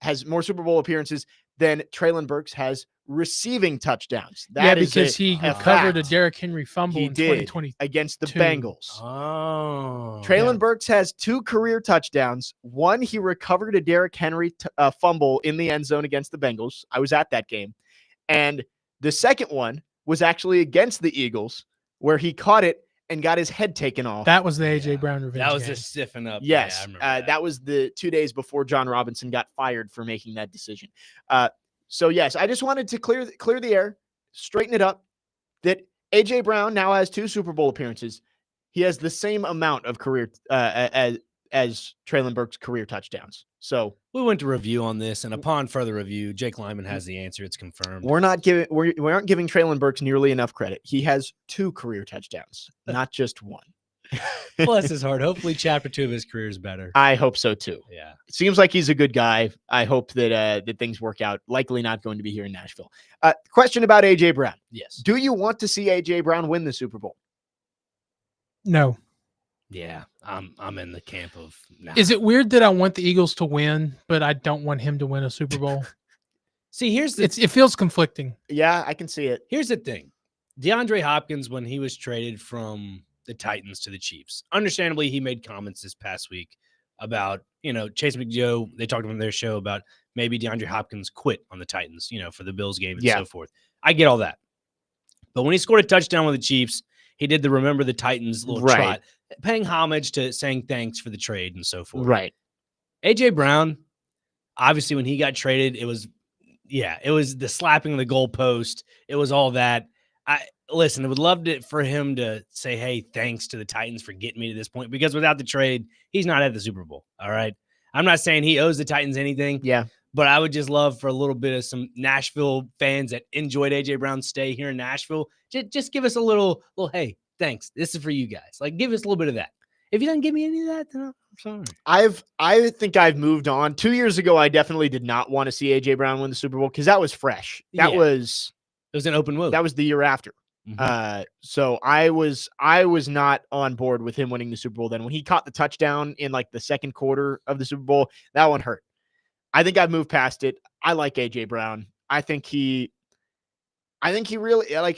has more Super Bowl appearances than Treylon Burks has receiving touchdowns. That is because he recovered a Derrick Henry fumble in 2020 against the Bengals. Oh. Treylon Burks has 2 career touchdowns. One, he recovered a Derrick Henry fumble in the end zone against the Bengals. I was at that game. And the second one was actually against the Eagles, where he caught it and got his head taken off. That was the A.J. Brown revenge That was game. just stiffen up. Yes. Yeah, I remember that was the 2 days before John Robinson got fired for making that decision. So, yes, I just wanted to clear the air, straighten it up, that A.J. Brown now has 2 Super Bowl appearances. He has the same amount of career as Treylon Burks' career touchdowns. So we went to review on this, and upon further review, Jake Lyman has the answer. It's confirmed. we aren't giving Treylon Burks nearly enough credit. He has 2 career touchdowns, not just 1. Bless his heart. Hopefully, chapter 2 of his career is better. I hope so too. Yeah, it seems like he's a good guy. I hope that that things work out. Likely not going to be here in Nashville. Question about A.J. Brown. Yes. Do you want to see A.J. Brown win the Super Bowl? No. Yeah, I'm in the camp of. Nah. Is it weird that I want the Eagles to win, but I don't want him to win a Super Bowl? See, it feels conflicting. Yeah, I can see it. Here's the thing. DeAndre Hopkins, when he was traded from the Titans to the Chiefs, understandably, he made comments this past week about, Chase McJoe. They talked on their show about maybe DeAndre Hopkins quit on the Titans, for the Bills game and so forth. I get all that. But when he scored a touchdown with the Chiefs, he did the Remember the Titans little trot, paying homage to saying thanks for the trade and so forth. Right. A.J. Brown, obviously, when he got traded, it was the slapping of the goalpost. It was all that. I would love for him to say, hey, thanks to the Titans for getting me to this point, because without the trade, he's not at the Super Bowl. All right. I'm not saying he owes the Titans anything. Yeah. But I would just love for a little bit of some Nashville fans that enjoyed A.J. Brown's stay here in Nashville. Just give us a little, hey, thanks. This is for you guys. Like, give us a little bit of that. If you don't give me any of that, then I'm sorry. I think I've moved on. 2 years ago, I definitely did not want to see A.J. Brown win the Super Bowl because that was fresh. It was an open wound. That was the year after. Mm-hmm. So I was not on board with him winning the Super Bowl then. When he caught the touchdown in like the second quarter of the Super Bowl, that one hurt. I think I've moved past it. I like A.J. Brown. I think he really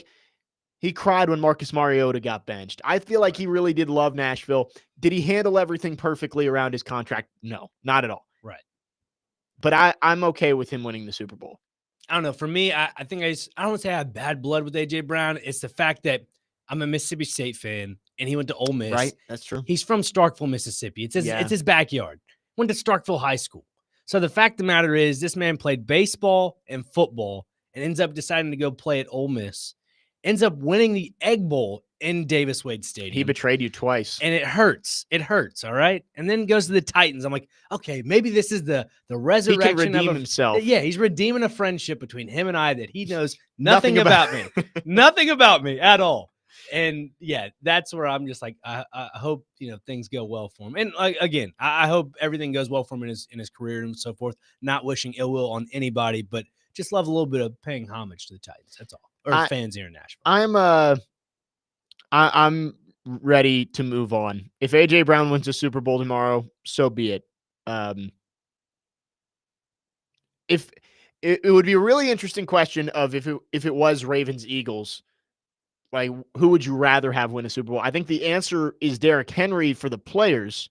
he cried when Marcus Mariota got benched. I feel like he really did love Nashville. Did he handle everything perfectly around his contract? No, not at all. Right. But I'm okay with him winning the Super Bowl. I don't know. For me, I think I don't want to say I have bad blood with A.J. Brown. It's the fact that I'm a Mississippi State fan, and he went to Ole Miss. Right, that's true. He's from Starkville, Mississippi. It's his backyard. Went to Starkville High School. So the fact of the matter is, this man played baseball and football and ends up deciding to go play at Ole Miss. Ends up winning the Egg Bowl in Davis Wade Stadium. He betrayed you twice. And it hurts. It hurts, all right? And then goes to the Titans. I'm like, okay, maybe this is the resurrection. He can redeem himself. Yeah, he's readiming a friendship between him and I that he knows nothing about me. Nothing about me at all. And yeah, that's where I'm just like, I hope things go well for him. And again, I hope everything goes well for him in his career and so forth. Not wishing ill will on anybody, but just love a little bit of paying homage to the Titans. That's all. Or fans here in Nashville. I'm ready to move on. If A.J. Brown wins the Super Bowl tomorrow, so be it. if it would be a really interesting question of if it was Ravens Eagles, like who would you rather have win a Super Bowl? I think the answer is Derrick Henry for the players.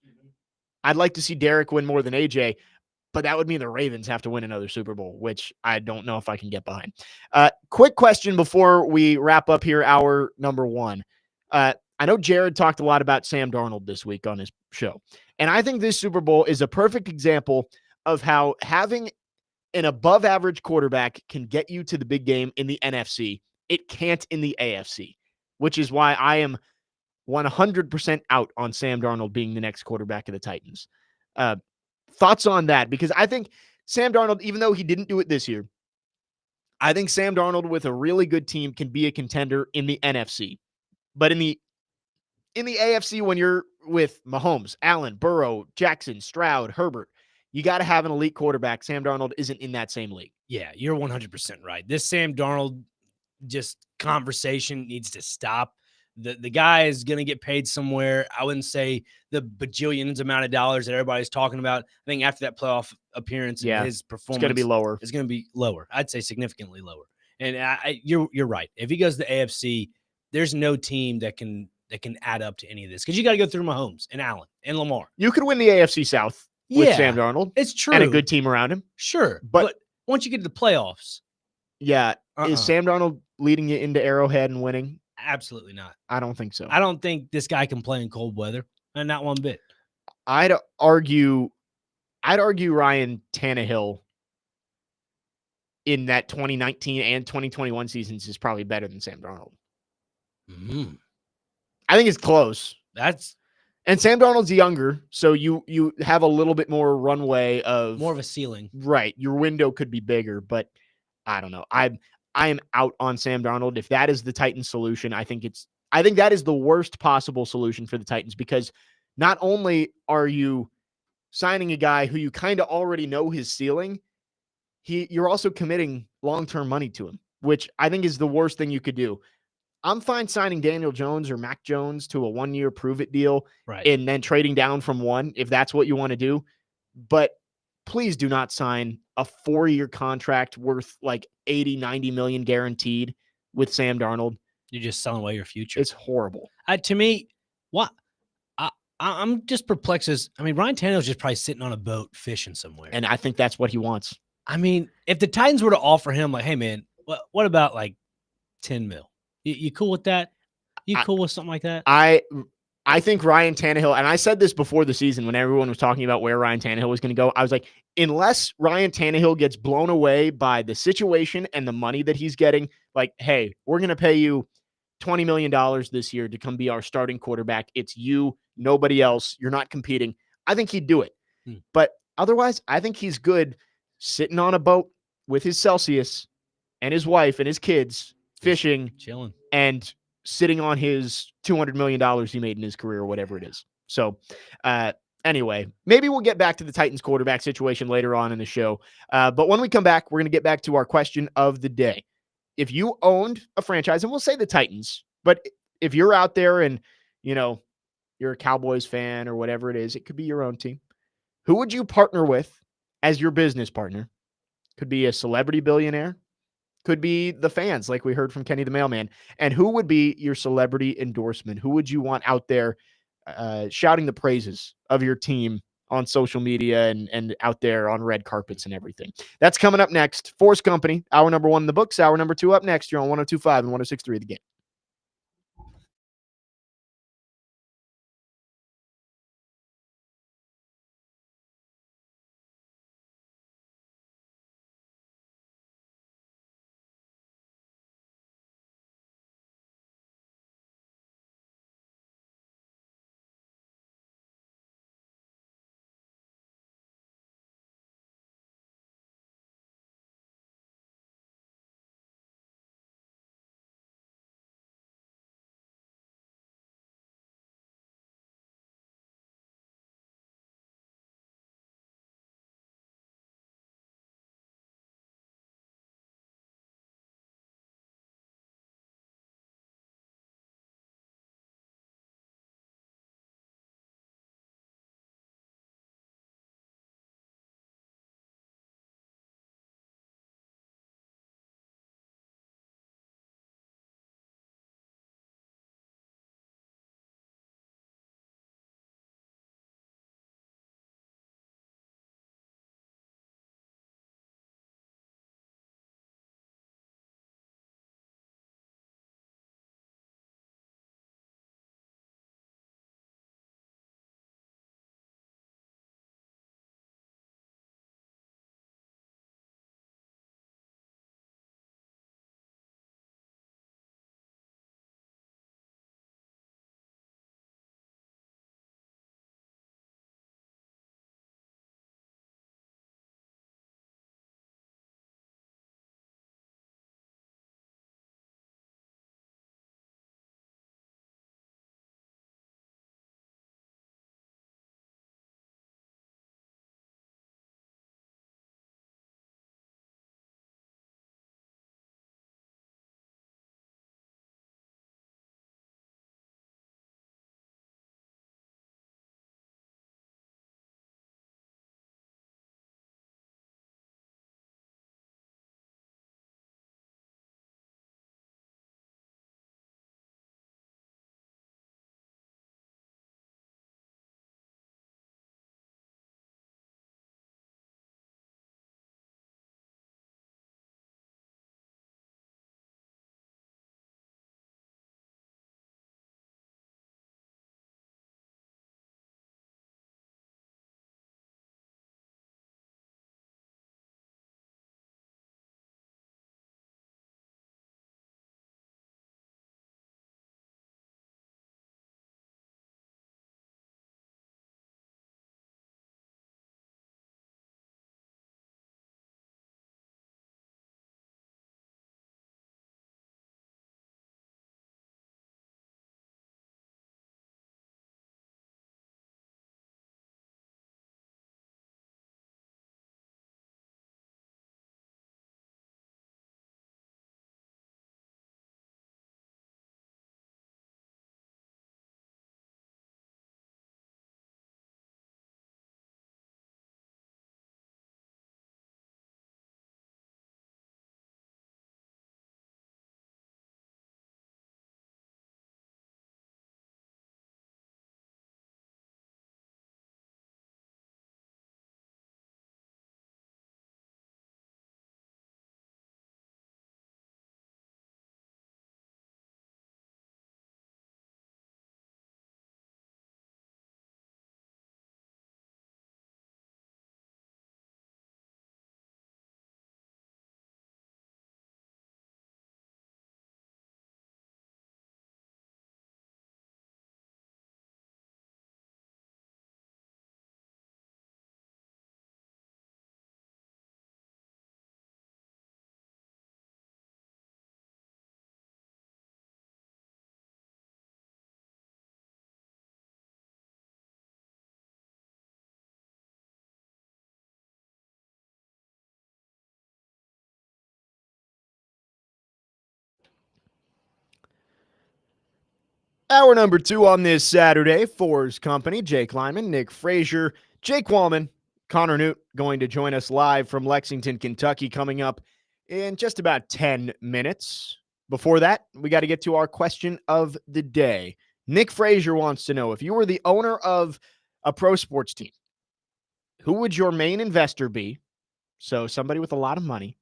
I'd like to see Derrick win more than AJ, but that would mean the Ravens have to win another Super Bowl, which I don't know if I can get behind. Quick question before we wrap up here, hour number one. I know Jared talked a lot about Sam Darnold this week on his show, and I think this Super Bowl is a perfect example of how having an above average quarterback can get you to the big game in the NFC. It can't in the AFC, which is why I am 100% out on Sam Darnold being the next quarterback of the Titans. Thoughts on that? Because I think Sam Darnold, even though he didn't do it this year, I think Sam Darnold with a really good team can be a contender in the NFC. But in the AFC, when you're with Mahomes, Allen, Burrow, Jackson, Stroud, Herbert, you got to have an elite quarterback. Sam Darnold isn't in that same league. Yeah, you're 100% right. This Sam Darnold conversation needs to stop. The guy is going to get paid somewhere. I wouldn't say the bajillions amount of dollars that everybody's talking about. I think after that playoff appearance and his performance, it's going to be lower. It's going to be lower. I'd say significantly lower. And you're right. If he goes to the AFC, there's no team that can add up to any of this because you got to go through Mahomes and Allen and Lamar. You could win the AFC South with Sam Darnold. It's true. And a good team around him. Sure. But once you get to the playoffs. Yeah. Is Sam Darnold leading you into Arrowhead and winning? Absolutely not. I don't think so. I don't think this guy can play in cold weather, and not one bit. I'd argue Ryan Tannehill in that 2019 and 2021 seasons is probably better than Sam Darnold. Mm-hmm. I think it's close. And Sam Darnold's younger, so you have a little bit more runway of more of a ceiling. Right. Your window could be bigger, but I don't know. I am out on Sam Darnold. If that is the Titans solution, I think that is the worst possible solution for the Titans because not only are you signing a guy who you kind of already know his ceiling, you're also committing long-term money to him, which I think is the worst thing you could do. I'm fine signing Daniel Jones or Mac Jones to a 1-year prove-it deal and then trading down from one if that's what you want to do. But please do not sign a 4-year contract worth like 80, 90 million guaranteed with Sam Darnold. You're just selling away your future. It's horrible. To me, what I'm just perplexed. Ryan Tannehill's just probably sitting on a boat fishing somewhere. And I think that's what he wants. If the Titans were to offer him like, hey man, what about like 10 mil? You cool with that? You cool with something like that? I think Ryan Tannehill, and I said this before the season when everyone was talking about where Ryan Tannehill was going to go. I was like, unless Ryan Tannehill gets blown away by the situation and the money that he's getting, like, hey, we're going to pay you $20 million this year to come be our starting quarterback. It's you, nobody else. You're not competing. I think he'd do it. But otherwise, I think he's good sitting on a boat with his Celsius and his wife and his kids, fishing, chilling, and sitting on his $200 million he made in his career or whatever it is. So anyway, maybe we'll get back to the Titans quarterback situation later on in the show. But when we come back, we're going to get back to our question of the day. If you owned a franchise, and we'll say the Titans, but if you're out there and, you're a Cowboys fan or whatever it is, it could be your own team. Who would you partner with as your business partner? Could be a celebrity billionaire. Could be the fans, like we heard from Kenny the Mailman. And who would be your celebrity endorsement? Who would you want out there shouting the praises of your team on social media and out there on red carpets and everything? That's coming up next. 4's Company, hour number 1 in the books, hour number 2 up next. You're on 102.5 and 106.3 The Game. Hour number 2 on this Saturday. 4's company, Jake Lyman, Nick Frazier, Jake Wallman, Connor Newt going to join us live from Lexington, Kentucky, coming up in just about 10 minutes. Before that, we got to get to our question of the day. Nick Frazier wants to know, if you were the owner of a pro sports team, who would your main investor be? So somebody with a lot of money.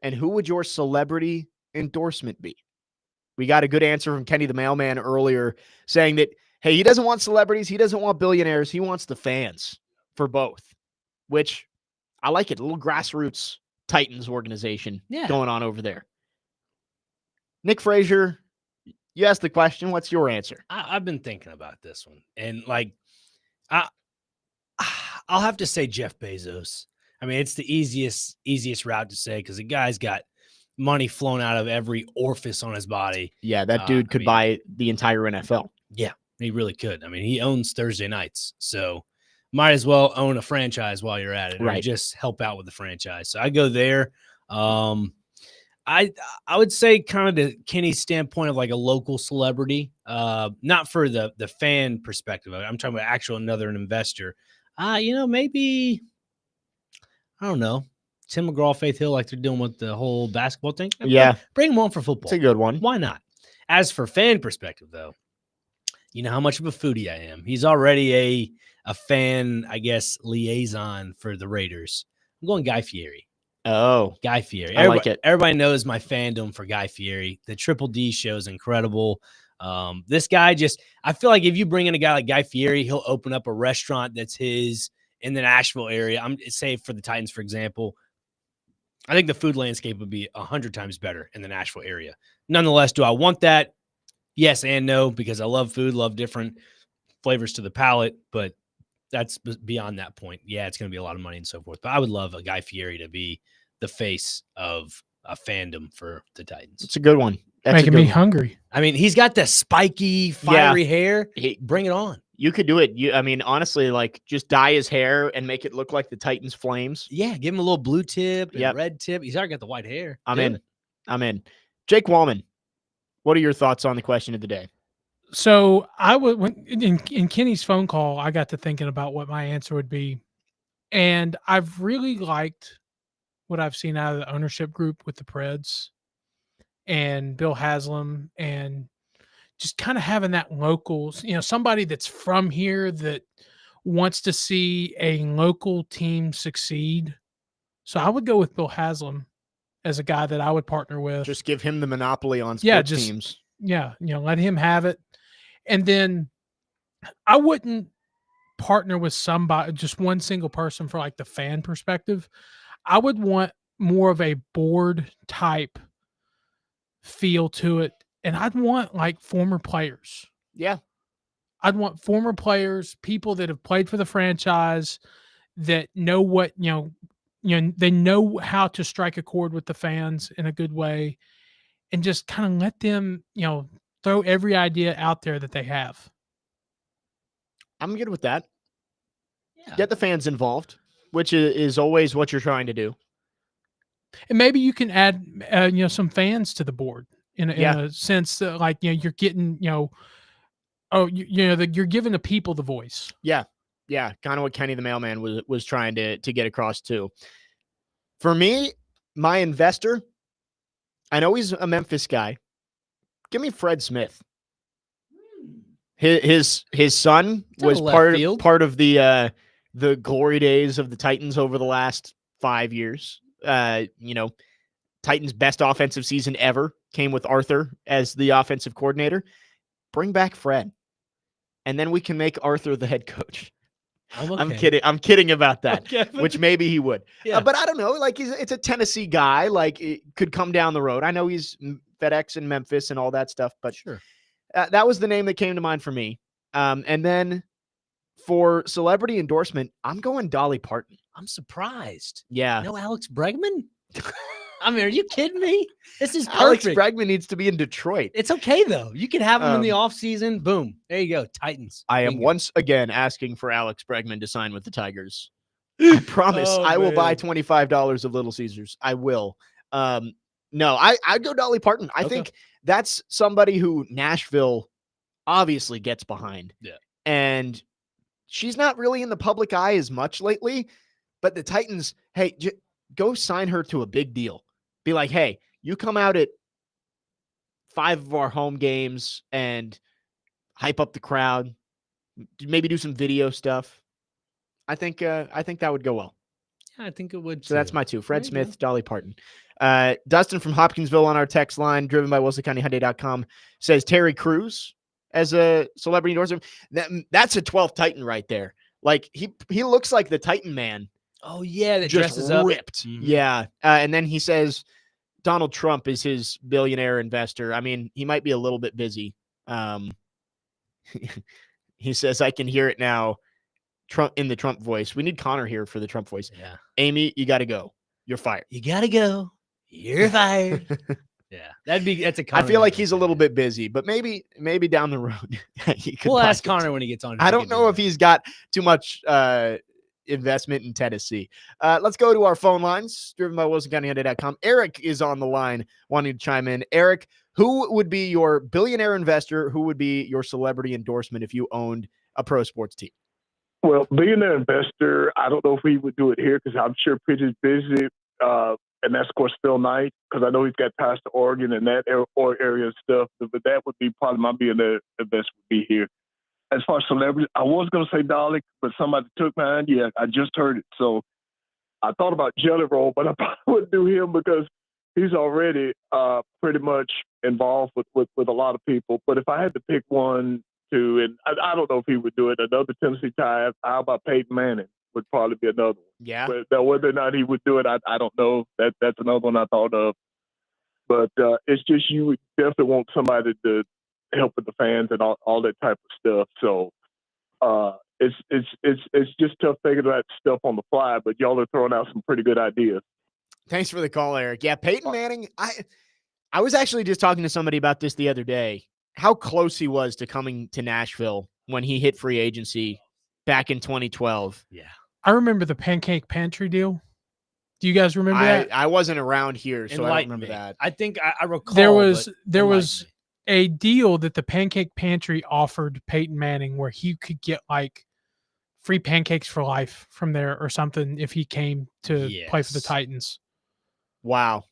And who would your celebrity endorsement be? We got a good answer from Kenny the Mailman earlier saying that, hey, he doesn't want celebrities. He doesn't want billionaires. He wants the fans for both, which I like it. A little grassroots Titans organization going on over there. Nick Frazier, you asked the question. What's your answer? I've been thinking about this one. And, I'll have to say Jeff Bezos. I mean, it's the easiest route to say because the guy's got money flown out of every orifice on his body. Yeah, that dude could buy the entire NFL. Yeah, he really could. I mean, he owns Thursday nights, so might as well own a franchise while you're at it, right? Or just help out with the franchise. So I go there. I would say kind of the Kenny's standpoint of like a local celebrity, not for the fan perspective of it. I'm talking about another investor. Maybe I don't know. Tim McGraw, Faith Hill, like they're doing with the whole basketball thing. Yeah. Bring them on for football. It's a good one. Why not? As for fan perspective, though, you know how much of a foodie I am. He's already a fan, I guess, liaison for the Raiders. I'm going Guy Fieri. Oh. Guy Fieri. I like it. Everybody knows my fandom for Guy Fieri. The Triple D show is incredible. This guy I feel like if you bring in a guy like Guy Fieri, he'll open up a restaurant that's his in the Nashville area. I'm say for the Titans, for example. I think the food landscape would be 100 times better in the Nashville area. Nonetheless, do I want that? Yes and no, because I love food, love different flavors to the palate, but that's beyond that point. Yeah, it's going to be a lot of money and so forth, but I would love a Guy Fieri to be the face of a fandom for the Titans. It's a good one. That's making me hungry. I mean, he's got the spiky, fiery hair. Bring it on. You could do it. Honestly, like just dye his hair and make it look like the Titans flames. Yeah, give him a little blue tip and red tip. He's already got the white hair. I'm in. Jake Wallman, what are your thoughts on the question of the day? So in Kenny's phone call, I got to thinking about what my answer would be. And I've really liked what I've seen out of the ownership group with the Preds and Bill Haslam, and just kind of having that locals, somebody that's from here that wants to see a local team succeed. So I would go with Bill Haslam as a guy that I would partner with. Just give him the monopoly on sports teams. Yeah, let him have it. And then I wouldn't partner with somebody, just one single person for like the fan perspective. I would want more of a board type feel to it. And I'd want like former players. Yeah. I'd want former players, people that have played for the franchise, that know what, they know how to strike a chord with the fans in a good way, and just kind of let them, throw every idea out there that they have. I'm good with that. Yeah. Get the fans involved, which is always what you're trying to do. And maybe you can add, some fans to the board. In a sense that, like, you're getting, you're giving the people the voice. Yeah. Yeah. Kind of what Kenny the Mailman was trying to get across too. For me, my investor, I know he's a Memphis guy. Give me Fred Smith. His son was part of the glory days of the Titans over the last 5 years. Titans' best offensive season ever came with Arthur as the offensive coordinator. Bring back Fred, and then we can make Arthur the head coach. I'm kidding. I'm kidding about that, which maybe he would. Yeah. But I don't know. Like, it's a Tennessee guy. Like, it could come down the road. I know he's FedEx in Memphis and all that stuff, but sure. That was the name that came to mind for me. And then for celebrity endorsement, I'm going Dolly Parton. I'm surprised. Yeah. No Alex Bregman? I mean, are you kidding me? This is perfect. Alex Bregman needs to be in Detroit. It's okay, though. You can have him in the offseason. Boom. There you go. Titans. I am once again asking for Alex Bregman to sign with the Tigers. I promise. I will buy $25 of Little Caesars. I will. No, I'd go Dolly Parton. I think that's somebody who Nashville obviously gets behind. Yeah. And she's not really in the public eye as much lately, but the Titans, hey, go sign her to a big deal. Be like, hey, you come out at 5 of our home games and hype up the crowd, maybe do some video stuff. I think that would go well. Yeah, I think it would. So that's my 2. Fred There you Smith, Dolly Parton. Dustin from Hopkinsville on our text line, driven by WilsonCountyHyundai.com, says Terry Crews as a celebrity endorsement. That's a 12th Titan right there. Like he looks like the Titan man. Oh yeah, that Just dresses up. ripped. Mhm. Yeah. And then he says Donald Trump is his billionaire investor. I mean, he might be a little bit busy. He says, I can hear it now. Trump in the Trump voice. We need Connor here for the Trump voice. Yeah. Amy, you got to go. You're fired. You gotta go. You're fired. Yeah. That's a I Connor feel like thing. he's a little bit busy, but maybe down the road. he could We'll ask pocket. Connor when he gets on. I don't know if he's got too much investment in Tennessee. Let's go to our phone lines, driven by WilsonCountyHyundai.com. Eric is on the line wanting to chime in. Eric, who would be your billionaire investor? Who would be your celebrity endorsement if you owned a pro sports team? Well, being an investor, I don't know if he would do it here because I'm sure Pidge's busy. And that's, of course, Phil Knight, because I know he's got ties to Oregon and that area and stuff. But that would be probably my billionaire investment would be here. As far as celebrities, I was going to say Dolly, but somebody took mine. Yeah, I just heard it. So I thought about Jelly Roll, but I probably wouldn't do him because he's already pretty much involved with a lot of people. But if I had to pick one, and I don't know if he would do it. Another Tennessee tie. How about Peyton Manning would probably be another one. Yeah. But whether or not he would do it, I don't know. That's another one I thought of. But it's just you would definitely want somebody to help with the fans and all that type of stuff. So it's just tough thinking that stuff on the fly. But y'all are throwing out some pretty good ideas. Thanks for the call, Eric. Yeah, Peyton Manning. I was actually just talking to somebody about this the other day. How close he was to coming to Nashville when he hit free agency back in 2012. Yeah. I remember the Pancake Pantry deal. Do you guys remember that? I wasn't around here, so I don't Enlighten remember me. that. I think I recall. There was enlighten me. a deal that the Pancake Pantry offered Peyton Manning where he could get like free pancakes for life from there or something if he came to play for the Yes. Titans. Wow.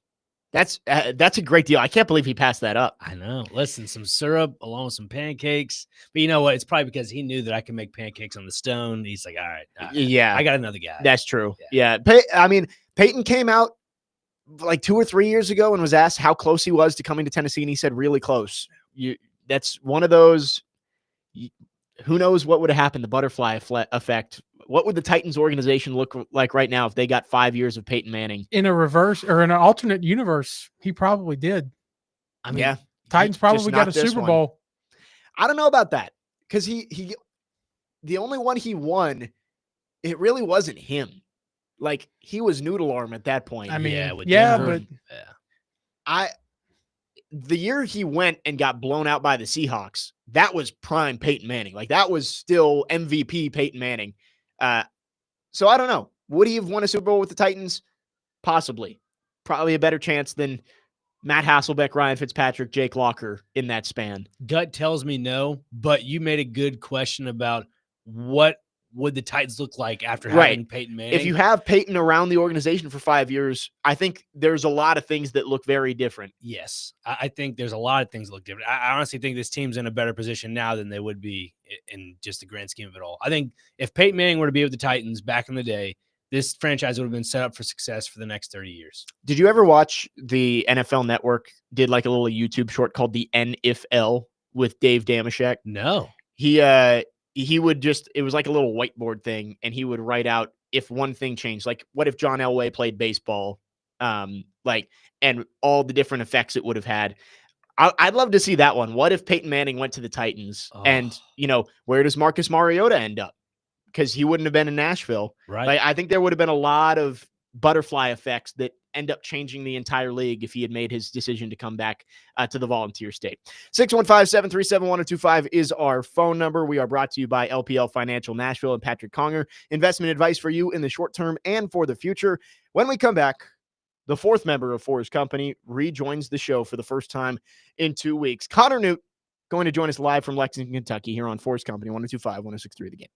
That's a great deal. I can't believe he passed that up. I know. Listen, some syrup along with some pancakes. But you know what? It's probably because he knew that I could make pancakes on the stone. He's like, all right, Yeah, I got another guy. that's true. Yeah. I mean, Peyton came out like 2 or 3 years ago and was asked how close he was to coming to Tennessee, and he said really close. That's one of those. Who knows what would have happened? The butterfly effect. What would the Titans organization look like right now if they got 5 years of Peyton Manning? In a reverse or in an alternate universe, he probably did. I mean, Yeah, Titans probably got a this Super one. Bowl. I don't know about that because he the only one he won, it really wasn't him. Like he was noodle arm at that point. I mean, Yeah, with yeah, Denver. but The year he went and got blown out by the Seahawks, that was prime Peyton Manning. Like that was still MVP Peyton Manning. So I don't know. Would he have won a Super Bowl with the Titans? Possibly. Probably a better chance than Matt Hasselbeck, Ryan Fitzpatrick, Jake Locker in that span. gut tells me no, but you made a good question about what would the Titans look like after having Peyton Manning. If you have Peyton around the organization for 5 years, I think there's a lot of things that look very different. Yes, I think there's a lot of things that look different. I honestly think this team's in a better position now than they would be in just the grand scheme of it all. I think if Peyton Manning were to be with the Titans back in the day, this franchise would have been set up for success for the next 30 years. Did you ever watch the NFL Network did like a little YouTube short called the NFL with Dave Damashek? No. He would just, it was like a little whiteboard thing, and he would write out if one thing changed, like what if John Elway played baseball, and all the different effects it would have had. I'd love to see that one. What if Peyton Manning went to the Titans, and where does Marcus Mariota end up? Because he wouldn't have been in Nashville. Right. Like, I think there would have been a lot of butterfly effects that end up changing the entire league if he had made his decision to come back to the Volunteer State. 615-737-1025 is our phone number. We are brought to you by LPL Financial Nashville and Patrick Conger. Investment advice for you in the short term and for the future. When we come back, the fourth member of 4's company rejoins the show for the first time in 2 weeks. Connor Newt going to join us live from Lexington, Kentucky here on 4's Company, 102.5, 106.3 The Game.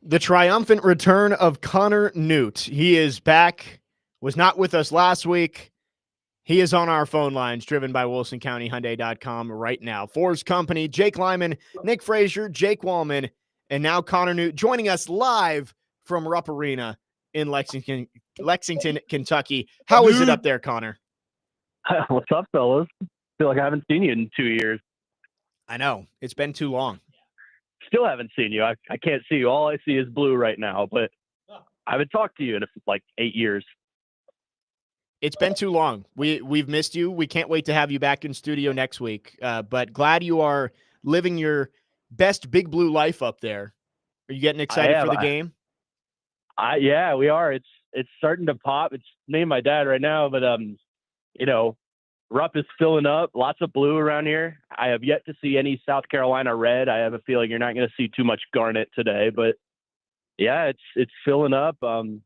The triumphant return of Connor Newt. He is back, was not with us last week. He is on our phone lines, driven by WilsonCountyHyundai.com right now. 4's company, Jake Lyman, Nick Frazier, Jake Wallman, and now Connor Newt joining us live from Rupp Arena in Lexington, Kentucky. How is it up there, Connor? What's up, fellas? Feel like I haven't seen you in 2 years. I know. It's been too long. Still haven't seen you. I can't see you. All I see is blue right now, but I haven't talked to you in like 8 years. It's been too long. We've missed you. We can't wait to have you back in studio next week. But glad you are living your best Big Blue life up there. Are you getting excited for the game? Yeah, we are. It's starting to pop. It's me and my dad right now, but Rupp is filling up. Lots of blue around here. I have yet to see any South Carolina red. I have a feeling you're not going to see too much garnet today, but yeah, it's filling up. I'm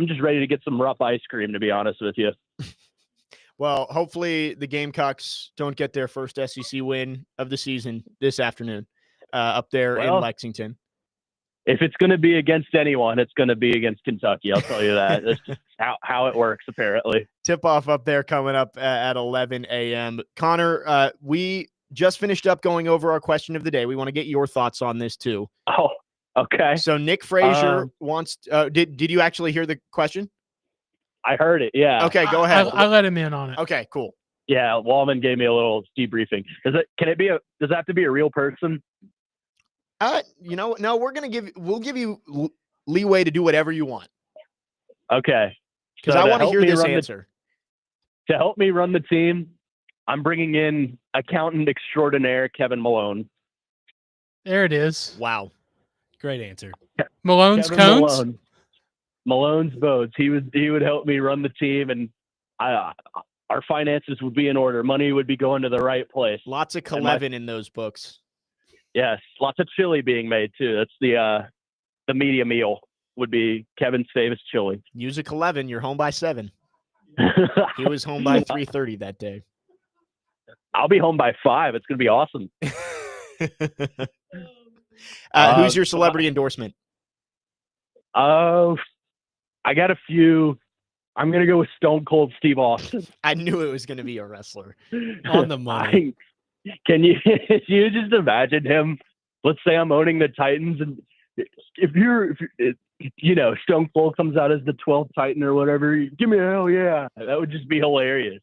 just ready to get some Rupp ice cream, to be honest with you. Well, hopefully the Gamecocks don't get their first SEC win of the season this afternoon up there in Lexington. If it's going to be against anyone, it's going to be against Kentucky. I'll tell you that. That's just how it works, apparently. Tip-off up there coming up at 11 a.m. Connor, we just finished up going over our question of the day. We want to get your thoughts on this, too. Oh, okay. So Nick Frazier wants did you actually hear the question? I heard it, yeah. Okay, go ahead. I let him in on it. Okay, cool. Yeah, Wallman gave me a little debriefing. Does it have to be a real person? No, we'll give you leeway to do whatever you want. Okay. Because I want to hear this answer. To help me run the team, I'm bringing in accountant extraordinaire Kevin Malone. There it is. Wow. Great answer. Malone's Kevin cones? Malone's boats. He would help me run the team, and our finances would be in order. Money would be going to the right place. Lots of Kalevin in those books. Yes, lots of chili being made too. That's the media meal would be Kevin's famous chili. Use a Kalevin. You're home by 7. He was home by 3:30 that day. I'll be home by 5. It's going to be awesome. Who's your celebrity endorsement? I got a few. I'm going to go with Stone Cold Steve Austin. I knew it was going to be a wrestler. On the money. Can you just imagine him? Let's say I'm owning the Titans, and if Stone Cold comes out as the 12th Titan or whatever, give me a hell yeah. That would just be hilarious.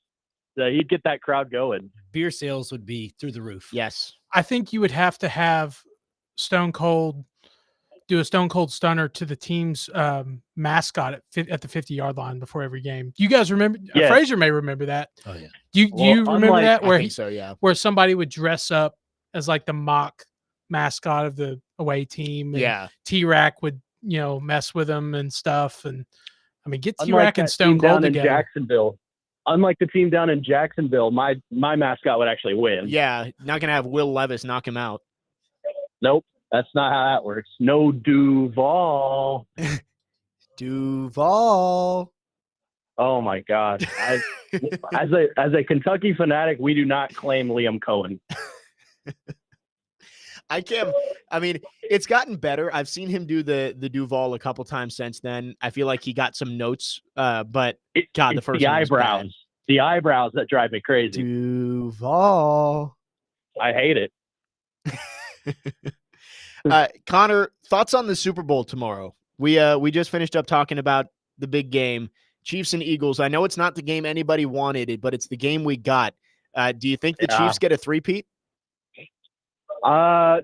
He'd get that crowd going. Beer sales would be through the roof. Yes. I think you would have to have Stone Cold do a Stone Cold Stunner to the team's mascot at the 50-yard line before every game. You guys remember? Yes. Frazier may remember that. Oh yeah. Do you remember that? I think so, yeah. Where somebody would dress up as like the mock mascot of the away team. And yeah. T-Rack would mess with them and stuff. And I mean, get Unlike T-Rack and that Stone team Cold down in together. Jacksonville. Unlike the team down in Jacksonville, my mascot would actually win. Yeah, not gonna have Will Levis knock him out. Nope, that's not how that works. No Duval. Duval. Oh my God! As a Kentucky fanatic, we do not claim Liam Cohen. I mean, it's gotten better. I've seen him do the Duval a couple times since then. I feel like he got some notes, but the first the one was eyebrows. bad. The eyebrows that drive me crazy. Duval. I hate it. Connor, thoughts on the Super Bowl tomorrow? We just finished up talking about the big game, Chiefs and Eagles. I know it's not the game anybody wanted, but it's the game we got. Do you think the Chiefs get a three-peat? Yeah,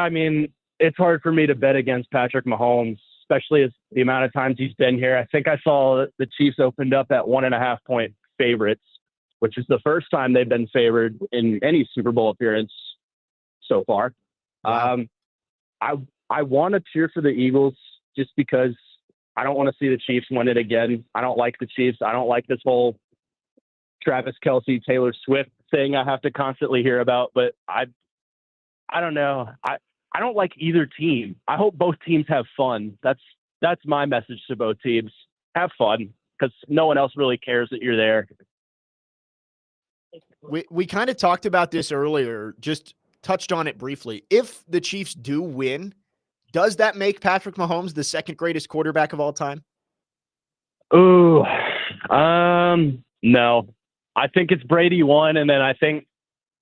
I mean, it's hard for me to bet against Patrick Mahomes, especially as the amount of times he's been here. I think I saw the Chiefs opened up at 1.5-point favorites, which is the first time they've been favored in any Super Bowl appearance so far. Wow. I want to cheer for the Eagles just because I don't want to see the Chiefs win it again. I don't like the Chiefs. I don't like this whole Travis Kelce, Taylor Swift thing I have to constantly hear about, but I don't know. I don't like either team. I hope both teams have fun. That's my message to both teams. Have fun, because no one else really cares that you're there. We kind of talked about this earlier, just touched on it briefly. If the Chiefs do win, does that make Patrick Mahomes the second greatest quarterback of all time? Ooh, No. I think it's Brady 1, and then I think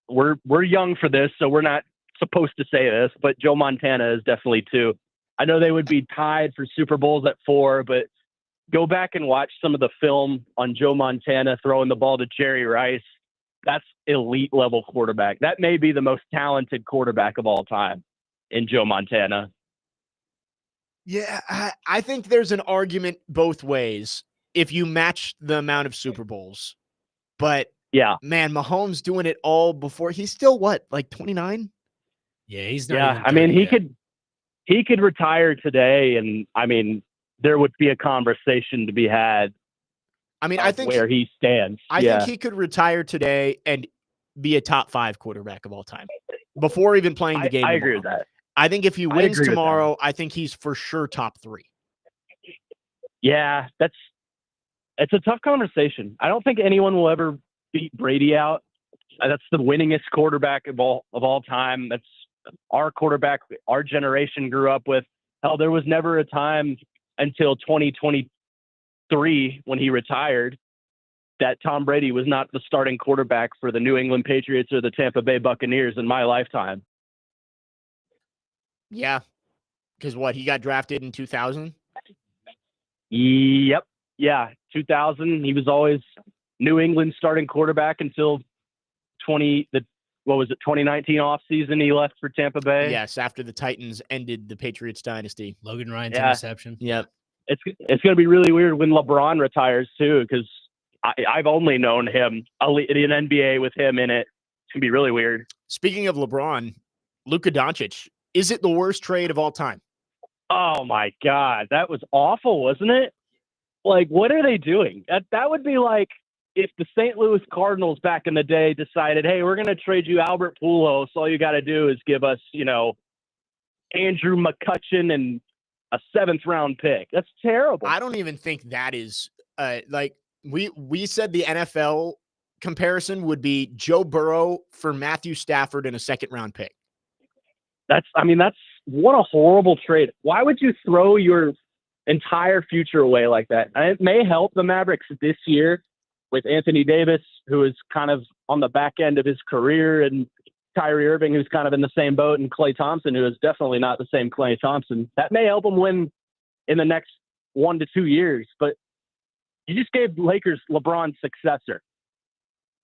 we're young for this, so we're not supposed to say this, but Joe Montana is definitely 2. I know they would be tied for Super Bowls at 4, but go back and watch some of the film on Joe Montana throwing the ball to Jerry Rice. That's elite level quarterback. That may be the most talented quarterback of all time in Joe Montana. Yeah, I think there's an argument both ways if you match the amount of Super Bowls. But Yeah. man, Mahomes doing it all before. He's still what, like 29? Yeah, he's not. Yeah, even I mean, 30 he could retire today, and I mean, there would be a conversation to be had. I mean, I think where he stands. I think he could retire today and be a top 5 quarterback of all time before even playing the game. I agree with that. I think if he wins tomorrow, I think he's for sure top 3. Yeah, it's a tough conversation. I don't think anyone will ever beat Brady out. That's the winningest quarterback of all time. That's our quarterback our generation grew up with. Hell, there was never a time until 2023 when he retired that Tom Brady was not the starting quarterback for the New England Patriots or the Tampa Bay Buccaneers in my lifetime. Yeah. Because what, he got drafted in 2000? Yep. Yeah. 2000. He was always New England starting quarterback until 2019 offseason. He left for Tampa Bay. Yes, after the Titans ended the Patriots dynasty. Logan Ryan's interception. Yep. It's going to be really weird when LeBron retires too, because I've only known him in an NBA with him in it. It's going to be really weird. Speaking of LeBron, Luka Doncic, is it the worst trade of all time? Oh my God. That was awful, wasn't it? Like, what are they doing? That would be like if the St. Louis Cardinals back in the day decided, hey, we're going to trade you Albert Pujols. All you got to do is give us, Andrew McCutchen and a 7th round pick. That's terrible. I don't even think that is we said the NFL comparison would be Joe Burrow for Matthew Stafford and a 2nd round pick. That's what a horrible trade. Why would you throw your entire future away like that? And it may help the Mavericks this year with Anthony Davis, who is kind of on the back end of his career, and Kyrie Irving, who's kind of in the same boat, and Klay Thompson, who is definitely not the same Klay Thompson. That may help him win in the next 1 to 2 years. But you just gave Lakers LeBron's successor.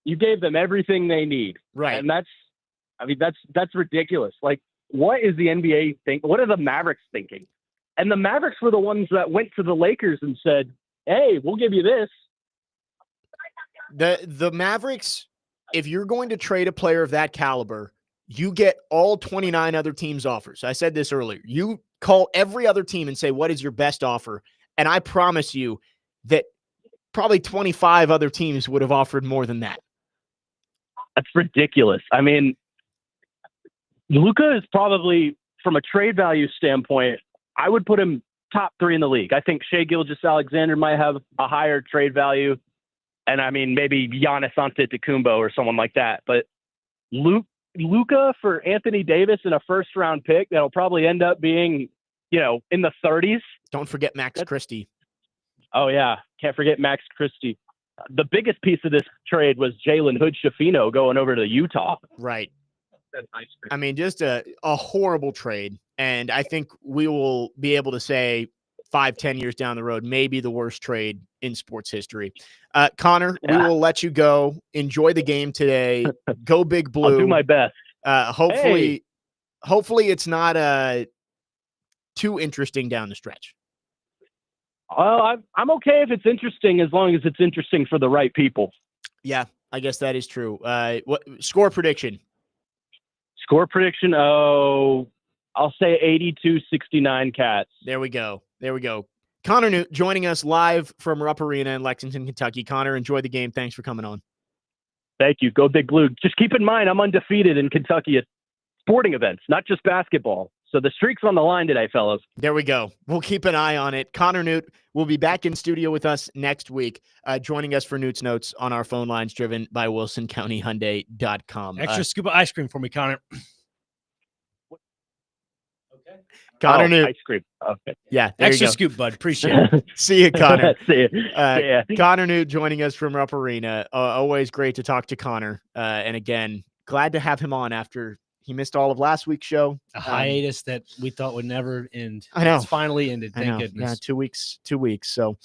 You gave them everything they need. Right. And that's ridiculous. Like, what is the NBA thinking? What are the Mavericks thinking? And the Mavericks were the ones that went to the Lakers and said, hey, we'll give you this. The Mavericks, if you're going to trade a player of that caliber, you get all 29 other teams' offers. I said this earlier. You call every other team and say, what is your best offer? And I promise you that probably 25 other teams would have offered more than that. That's ridiculous. I mean, Luka is probably, from a trade value standpoint, I would put him top 3 in the league. I think Shai Gilgeous-Alexander might have a higher trade value. And I mean, maybe Giannis Antetokounmpo or someone like that. But Luka for Anthony Davis in a 1st round pick that'll probably end up being, in the 30s. Don't forget Max Christie. Oh, yeah. Can't forget Max Christie. The biggest piece of this trade was Jalen Hood-Schifino going over to Utah. Right. I mean, just a horrible trade. And I think we will be able to say 5-10 years down the road, maybe the worst trade in sports history. Connor, we will let you go. Enjoy the game today. Go Big Blue. I'll do my best. Hopefully it's not too interesting down the stretch. Well, I'm okay if it's interesting as long as it's interesting for the right people. Yeah, I guess that is true. What score prediction? Score prediction, I'll say 82-69 Cats. There we go. Connor Newt joining us live from Rupp Arena in Lexington, Kentucky. Connor, enjoy the game. Thanks for coming on. Thank you. Go Big Blue. Just keep in mind, I'm undefeated in Kentucky at sporting events, not just basketball. So the streak's on the line today, fellas. There we go. We'll keep an eye on it. Connor Newt will be back in studio with us next week, joining us for Newt's Notes on our phone lines driven by WilsonCountyHyundai.com. Extra scoop of ice cream for me, Connor. Connor Newt. Ice cream. Okay. Yeah, there Extra you go. scoop, bud. Appreciate it. See you, Connor. See ya. Connor Newt joining us from Rupp Arena. Always great to talk to Connor. And again, glad to have him on after he missed all of last week's show. A hiatus that we thought would never end. I know. It's finally ended. I Thank know. goodness. Yeah, 2 weeks. 2 weeks. So,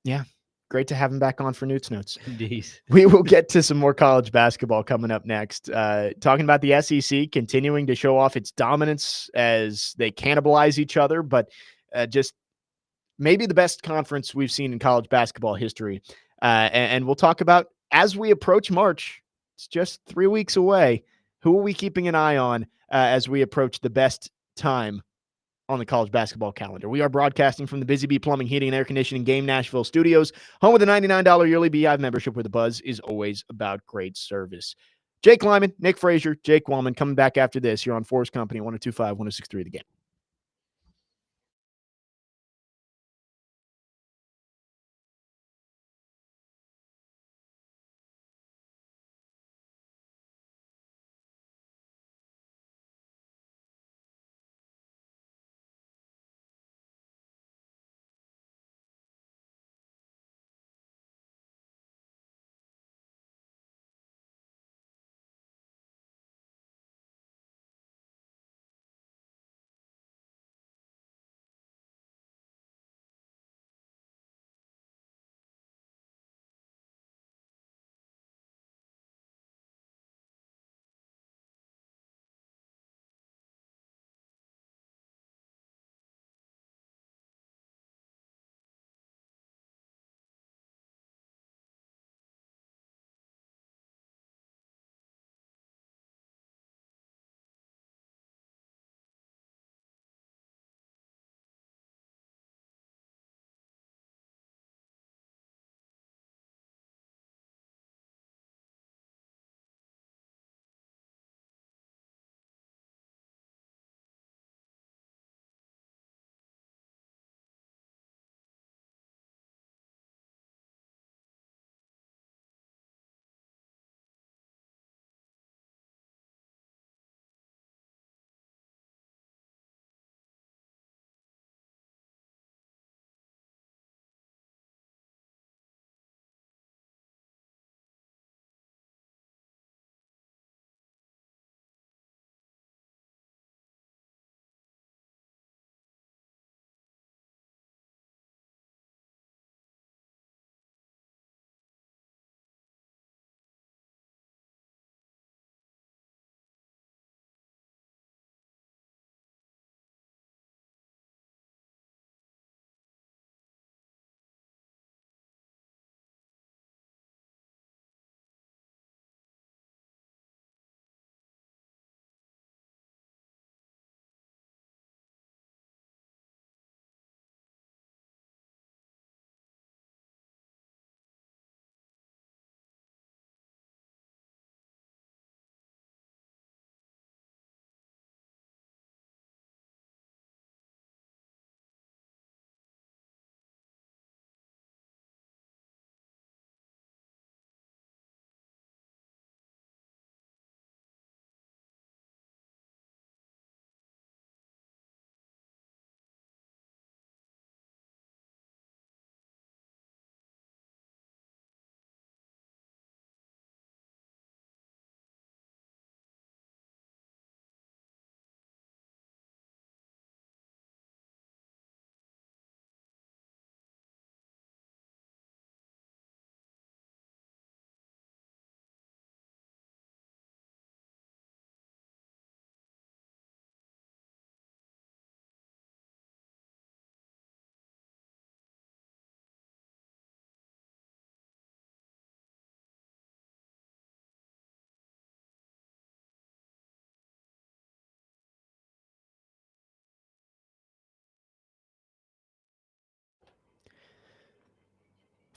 yeah, great to have him back on for Newt's Notes. Indeed. We will get to some more college basketball coming up next. Talking about the SEC continuing to show off its dominance as they cannibalize each other, but just maybe the best conference we've seen in college basketball history. And we'll talk about, as we approach March, it's just 3 weeks away, who are we keeping an eye on as we approach the best time on the college basketball calendar. We are broadcasting from the Busy Bee Plumbing, Heating, and Air Conditioning Game Nashville studios, home with a $99 yearly Beehive membership where the buzz is always about great service. Jake Lyman, Nick Frazier, Jake Wallman coming back after this. You're on 4's Company, 102.5, 106.3 The Game.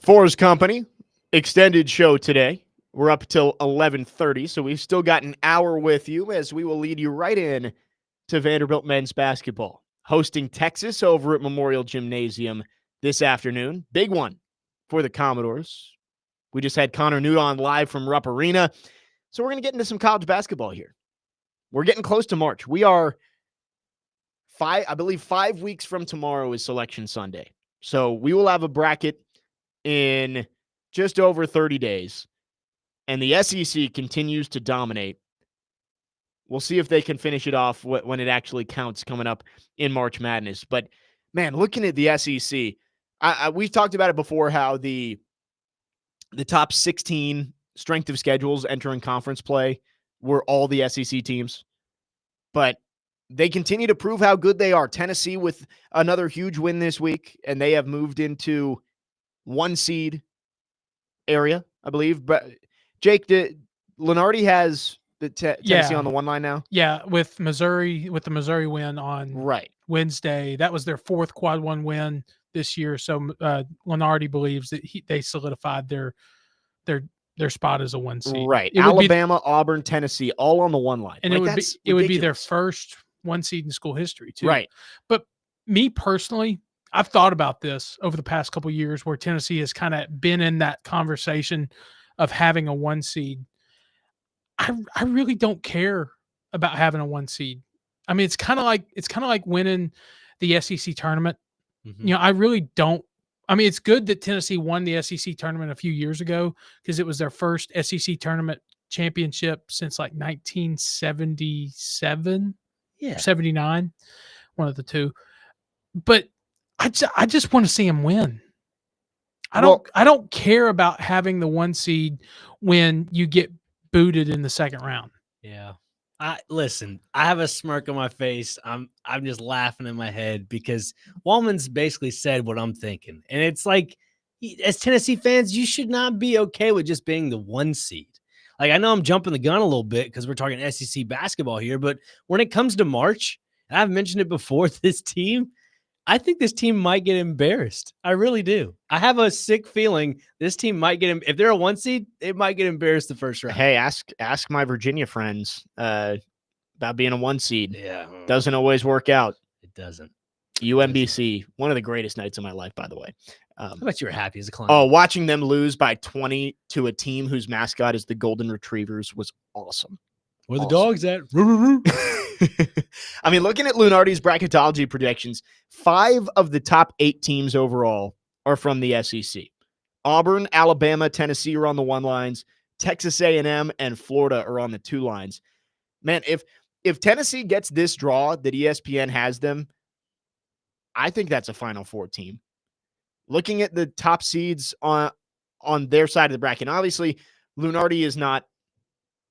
Fours Company, extended show today. We're up till 11:30, so we've still got an hour with you as we will lead you right in to Vanderbilt men's basketball, hosting Texas over at Memorial Gymnasium this afternoon. Big one for the Commodores. We just had Connor Newt on live from Rupp Arena, so we're going to get into some college basketball here. We're getting close to March. We are I believe 5 weeks from tomorrow is Selection Sunday. So we will have a bracket in just over 30 days. And the SEC continues to dominate. We'll see if they can finish it off when it actually counts coming up in March Madness. But, man, looking at the SEC, we've talked about it before, how the top 16 strength of schedules entering conference play were all the SEC teams. But they continue to prove how good they are. Tennessee with another huge win this week, and they have moved into 1 seed area, I believe. But Jake, Lenardi has the Tennessee on the 1 line now? Yeah, with the Missouri win on Wednesday. That was their 4th quad 1 win this year. So Lenardi believes that they solidified their spot as a 1 seed. Right. Alabama, Auburn, Tennessee, all on the 1 line. And it would be their first 1 seed in school history, too. Right. But me personally, I've thought about this over the past couple of years, where Tennessee has kind of been in that conversation of having a 1 seed. I really don't care about having a 1 seed. I mean, it's kind of like winning the SEC tournament. Mm-hmm. You know, I really don't. I mean, it's good that Tennessee won the SEC tournament a few years ago, because it was their first SEC tournament championship since like 1977, 79, one of the two. But I just want to see them win. I don't care about having the 1 seed when you get booted in the second round. Yeah. Listen, I have a smirk on my face. I'm just laughing in my head, because Wallman's basically said what I'm thinking. And it's like, as Tennessee fans, you should not be okay with just being the 1 seed. Like, I know I'm jumping the gun a little bit because we're talking SEC basketball here, but when it comes to March, and I've mentioned it before, I think this team might get embarrassed. I really do. I have a sick feeling this team might if they're a 1 seed, it might get embarrassed the first round. Hey, ask my Virginia friends about being a 1 seed. Yeah. Doesn't always work out. It doesn't. UMBC, one of the greatest nights of my life, by the way. I bet you were happy as a client. Oh, watching them lose by 20 to a team whose mascot is the Golden Retrievers was awesome. Where the dogs at? I mean, looking at Lunardi's bracketology predictions, 5 of the top 8 teams overall are from the SEC. Auburn, Alabama, Tennessee are on the 1 lines. Texas A&M and Florida are on the 2 lines. Man, if Tennessee gets this draw that ESPN has them, I think that's a Final Four team. Looking at the top seeds on their side of the bracket, obviously Lunardi is not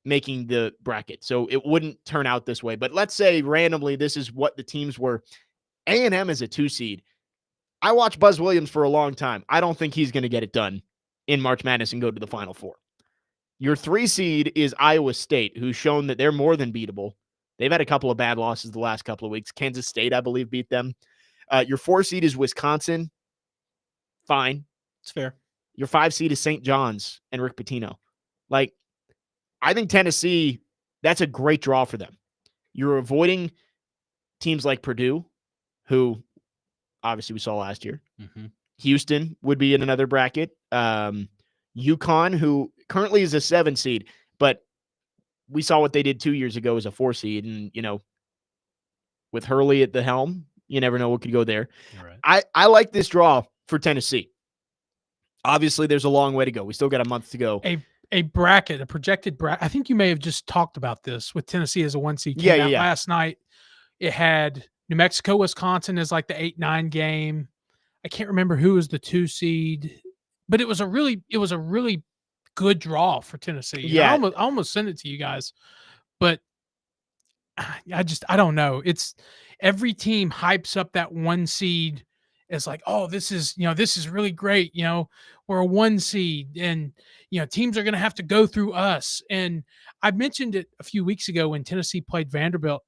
making the bracket, so it wouldn't turn out this way. But let's say randomly this is what the teams were. A&M is a 2 seed. I watched Buzz Williams for a long time. I don't think he's going to get it done in March Madness and go to the Final Four. Your 3 seed is Iowa State, who's shown that they're more than beatable. They've had a couple of bad losses the last couple of weeks. Kansas State, I believe, beat them. Your 4 seed is Wisconsin. Fine. It's fair. Your 5 seed is St. John's and Rick Pitino. Like, I think Tennessee, that's a great draw for them. You're avoiding teams like Purdue, who obviously we saw last year. Mm-hmm. Houston would be in another bracket. UConn, who currently is a 7 seed, but we saw what they did 2 years ago as a 4 seed. And, you know, with Hurley at the helm, you never know what could go there. Right. I like this draw for Tennessee. Obviously, there's a long way to go. We still got a month to go. A projected bracket. I think you may have just talked about this with Tennessee as a 1 seed. Yeah. Last night, it had New Mexico, Wisconsin as like the 8-9 game. I can't remember who was the 2 seed, but it was a really good draw for Tennessee. Yeah, I almost sent it to you guys, but I don't know. It's every team hypes up that 1 seed as like, oh, this is really great. You know, we're a 1 seed, and teams are going to have to go through us. And I mentioned it a few weeks ago when Tennessee played Vanderbilt.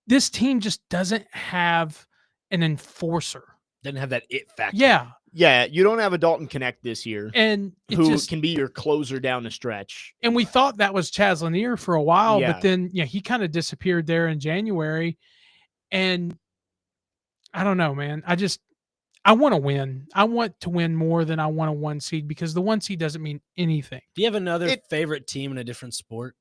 This team just doesn't have an enforcer. Doesn't have that it factor. Yeah, you don't have a Dalton Connect this year, and who can be your closer down the stretch. And we thought that was Chaz Lanier for a while, Yeah. but then he kind of disappeared there in January. And I don't know, man. I want to win. I want to win more than I want a 1 seed, because the 1 seed doesn't mean anything. Do you have another favorite team in a different sport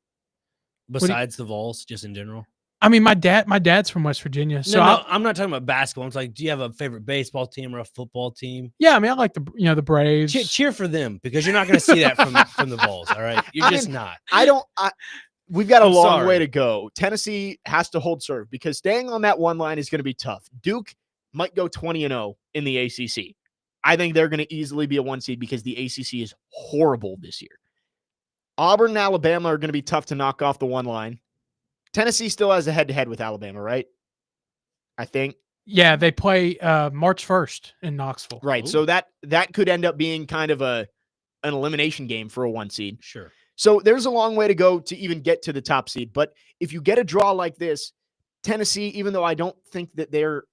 besides the Vols, just in general? I mean, my dad's from West Virginia, so No, I'm not talking about basketball. It's like, do you have a favorite baseball team or a football team? yeah, I mean, I like the Braves. Cheer for them because you're not going to see that from the Vols. All right, you're just not. We've got a I'm long sorry. way to go. Tennessee has to hold serve because staying on that one line is going to be tough. Duke might go 20-0 in the ACC. I think they're going to easily be a 1 seed because the ACC is horrible this year. Auburn and Alabama are going to be tough to knock off the one line. Tennessee still has a head-to-head with Alabama, right? I think. Yeah, they play March 1st in Knoxville. Right. Ooh. So that could end up being kind of an elimination game for a 1 seed. Sure. So there's a long way to go to even get to the top seed. But if you get a draw like this, Tennessee, even though I don't think that they're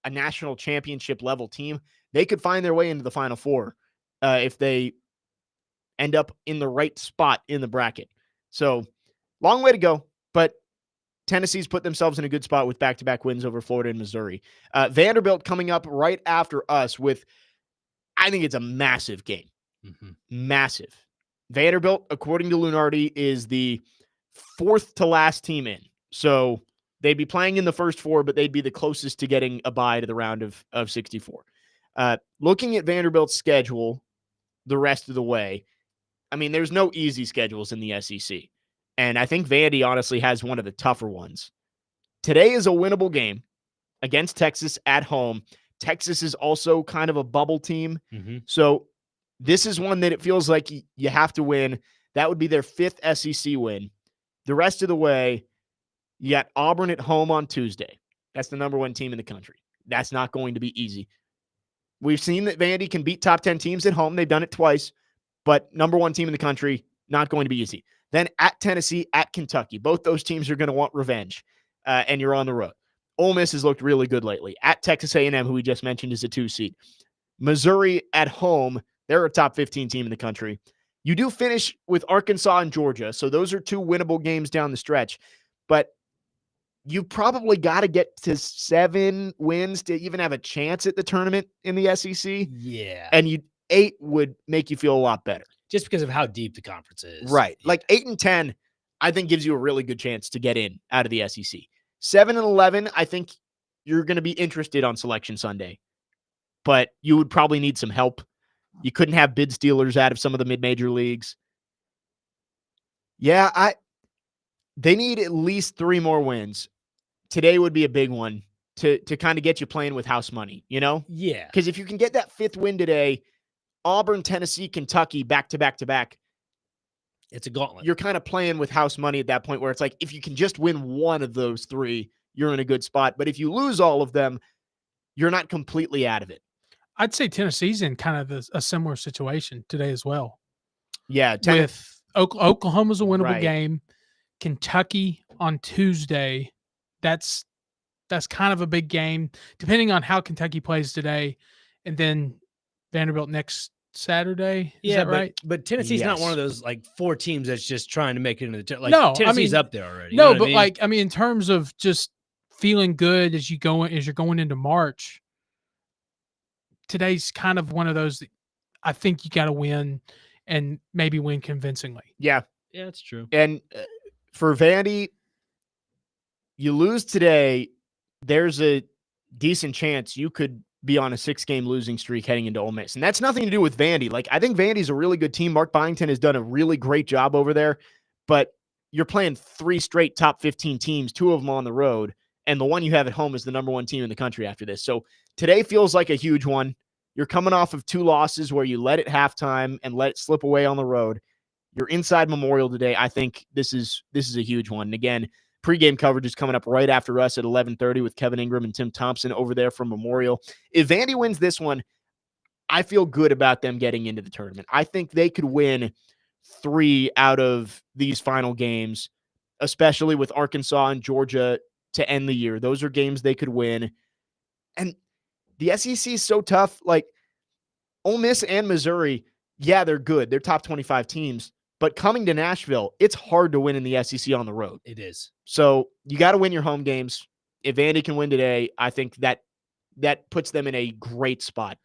a national championship level team, they could find their way into the Final Four if they end up in the right spot in the bracket. So long way to go. But Tennessee's put themselves in a good spot with back-to-back wins over Florida and Missouri. Vanderbilt coming up right after us with, I think it's a massive game. Mm-hmm. Massive. Vanderbilt, according to Lunardi, is the 4th to last team in. So they'd be playing in the first 4, but they'd be the closest to getting a bye to the round of 64. Looking at Vanderbilt's schedule the rest of the way, I mean, there's no easy schedules in the SEC. And I think Vandy honestly has one of the tougher ones. Today is a winnable game against Texas at home. Texas is also kind of a bubble team. Mm-hmm. So this is one that it feels like you have to win. That would be their 5th SEC win. The rest of the way, you got Auburn at home on Tuesday. That's the number 1 team in the country. That's not going to be easy. We've seen that Vandy can beat top 10 teams at home. They've done it twice. But number 1 team in the country, not going to be easy. Then at Tennessee, at Kentucky. Both those teams are going to want revenge, and you're on the road. Ole Miss has looked really good lately. At Texas A&M, who we just mentioned is a 2 seed. Missouri at home, they're a top 15 team in the country. You do finish with Arkansas and Georgia, so those are 2 winnable games down the stretch. But you probably got to get to 7 wins to even have a chance at the tournament in the SEC. Yeah. And 8 would make you feel a lot better. Just because of how deep the conference is. Right. Yeah. Like 8 and 10, I think gives you a really good chance to get in out of the SEC. 7 and 11, I think you're going to be interested on Selection Sunday. But you would probably need some help. You couldn't have bid stealers out of some of the mid-major leagues. Yeah, they need at least 3 more wins. Today would be a big one to kind of get you playing with house money, you know? Yeah. Because if you can get that 5th win today, Auburn, Tennessee, Kentucky, back to back to back, It's a gauntlet. you're kind of playing with house money at that point where it's like, if you can just win one of those 3, you're in a good spot. But if you lose all of them, you're not completely out of it. I'd say Tennessee's in kind of a similar situation today as well. Yeah. With Oklahoma's a winnable Right. game. Kentucky on Tuesday, that's kind of a big game, depending on how Kentucky plays today. And then Vanderbilt next Saturday. Is that right? But Tennessee's not Yes. one of those like 4 teams that's just trying to make it into the like No, I Tennessee's mean, up there already. No, you know what but I mean? like, I mean, in terms of just feeling good as you're going into March, today's kind of one of those that I think you got to win and maybe win convincingly. Yeah. Yeah, that's true. And for Vandy, you lose today, there's a decent chance you could be on a 6-game losing streak heading into Ole Miss. And that's nothing to do with Vandy. Like, I think Vandy's a really good team. Mark Byington has done a really great job over there, but you're playing 3 straight top 15 teams, 2 of them on the road, and the one you have at home is the number 1 team in the country after this. So today feels like a huge one. You're coming off of 2 losses where you led at halftime and let it slip away on the road. You're inside Memorial today. I think this is a huge one. And again, pregame coverage is coming up right after us at 11:30 with Kevin Ingram and Tim Thompson over there from Memorial. If Vandy wins this one, I feel good about them getting into the tournament. I think they could win 3 out of these final games, especially with Arkansas and Georgia to end the year. Those are games they could win. And the SEC is so tough. Like, Ole Miss and Missouri, yeah, they're good. They're top 25 teams. But coming to Nashville, it's hard to win in the SEC on the road. It is. So you got to win your home games. If Vandy can win today, I think that puts them in a great spot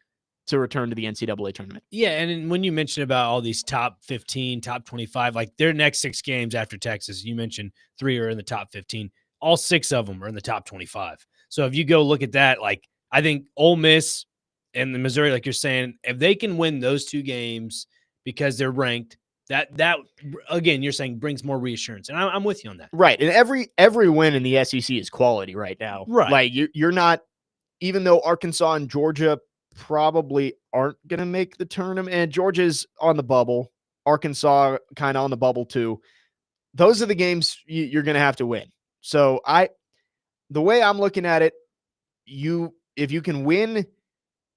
to return to the NCAA tournament. Yeah, and then when you mentioned about all these top 15, top 25, like their next 6 games after Texas, you mentioned 3 are in the top 15. all 6 of them are in the top 25. So if you go look at that, like I think Ole Miss and the Missouri, like you're saying, if they can win those 2 games because they're ranked, that again, you're saying brings more reassurance, and I'm with you on that. Right. And every win in the SEC is quality right now. Right. Like you're not, even though Arkansas and Georgia probably aren't going to make the tournament, and Georgia's on the bubble, Arkansas kind of on the bubble too. Those are the games you're going to have to win. So the way I'm looking at it, if you can win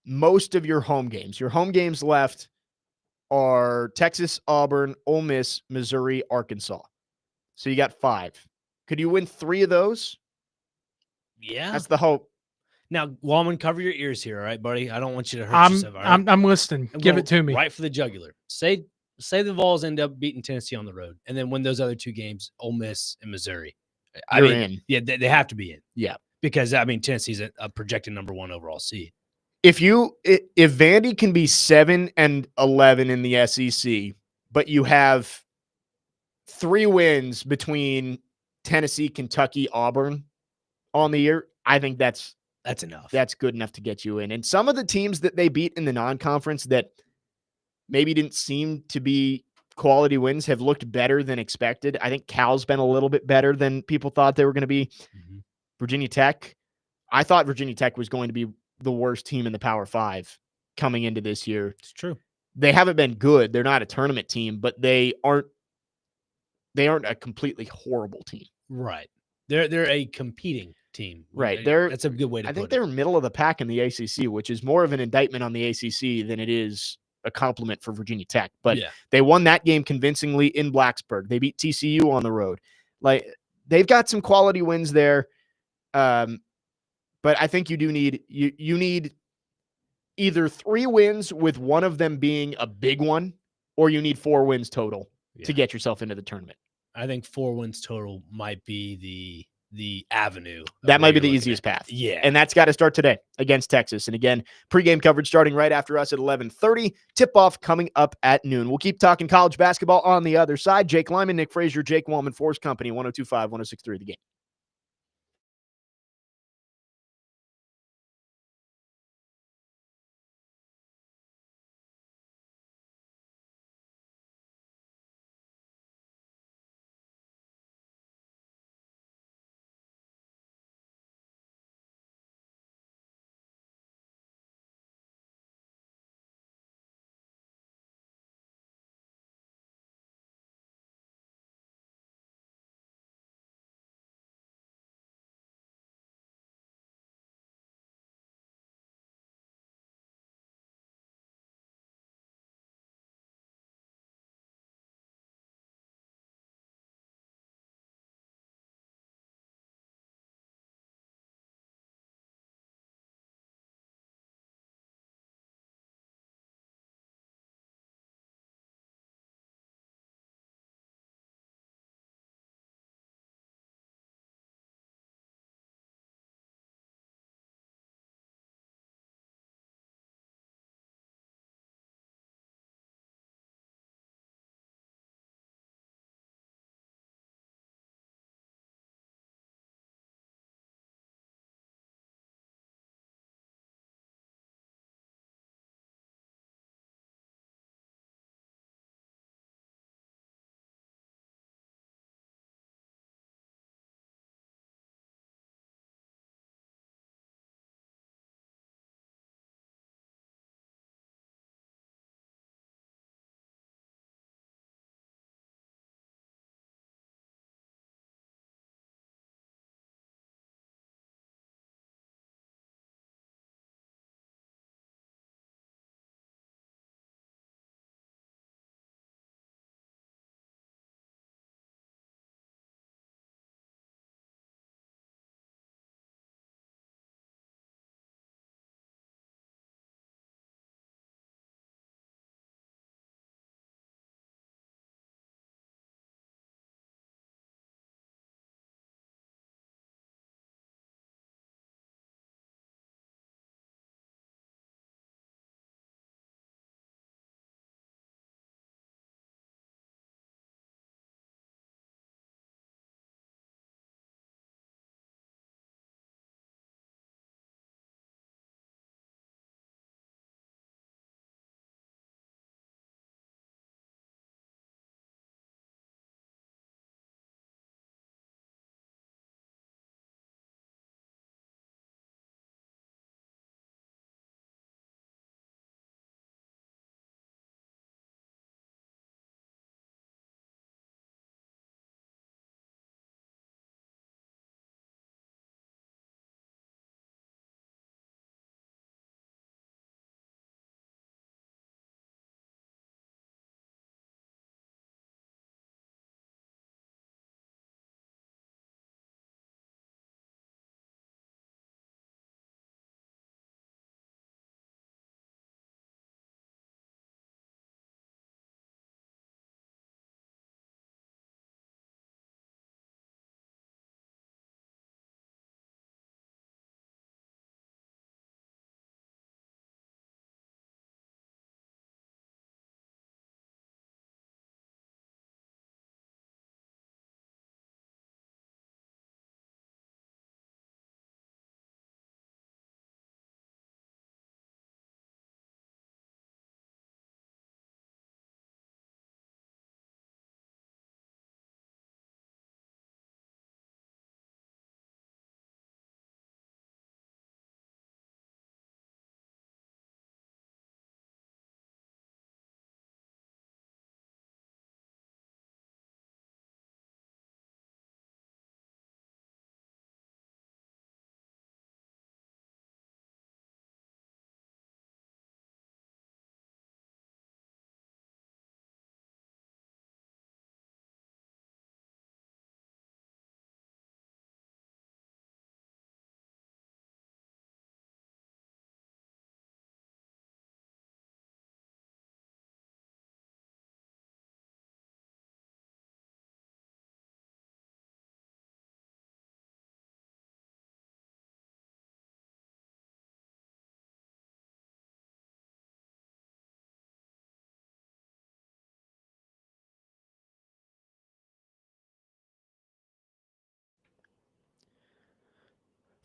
most of your home games left are Texas, Auburn, Ole Miss, Missouri, Arkansas. So you got 5. Could you win 3 of those? Yeah. That's the hope. Now, Wallman, cover your ears here, all right, buddy? I don't want you to hurt yourself. All right? I'm listening. Give going it to me. right for the jugular. Say the Vols end up beating Tennessee on the road, and then win those other 2 games, Ole Miss and Missouri. You're in. Yeah, they have to be in. Yeah. Because, Tennessee's a projected number 1 overall seed. If Vandy can be 7-11 in the SEC, but you have 3 wins between Tennessee, Kentucky, Auburn on the year, I think that's enough. That's good enough to get you in. And some of the teams that they beat in the non-conference that maybe didn't seem to be quality wins have looked better than expected. I think Cal's been a little bit better than people thought they were going to be. Mm-hmm. Virginia Tech. I thought Virginia Tech was going to be the worst team in the Power 5 coming into this year. It's true. They haven't been good. They're not a tournament team, but they aren't a completely horrible team. Right. They're a competing team. Right. That's a good way to put it. I think they're middle of the pack in the ACC, which is more of an indictment on the ACC than it is a compliment for Virginia Tech. But they won that game convincingly in Blacksburg. They beat TCU on the road. Like, they've got some quality wins there. But I think you do need you need either 3 wins with one of them being a big one, or you need 4 wins total to get yourself into the tournament. I think 4 wins total might be the avenue. That might be the easiest path. Yeah. And that's got to start today against Texas. And again, pregame coverage starting right after us at 11:30. Tip-off coming up at noon. We'll keep talking college basketball on the other side. Jake Lyman, Nick Frazier, Jake Wallman, 4's Company, 102.5, 106.3 The Game.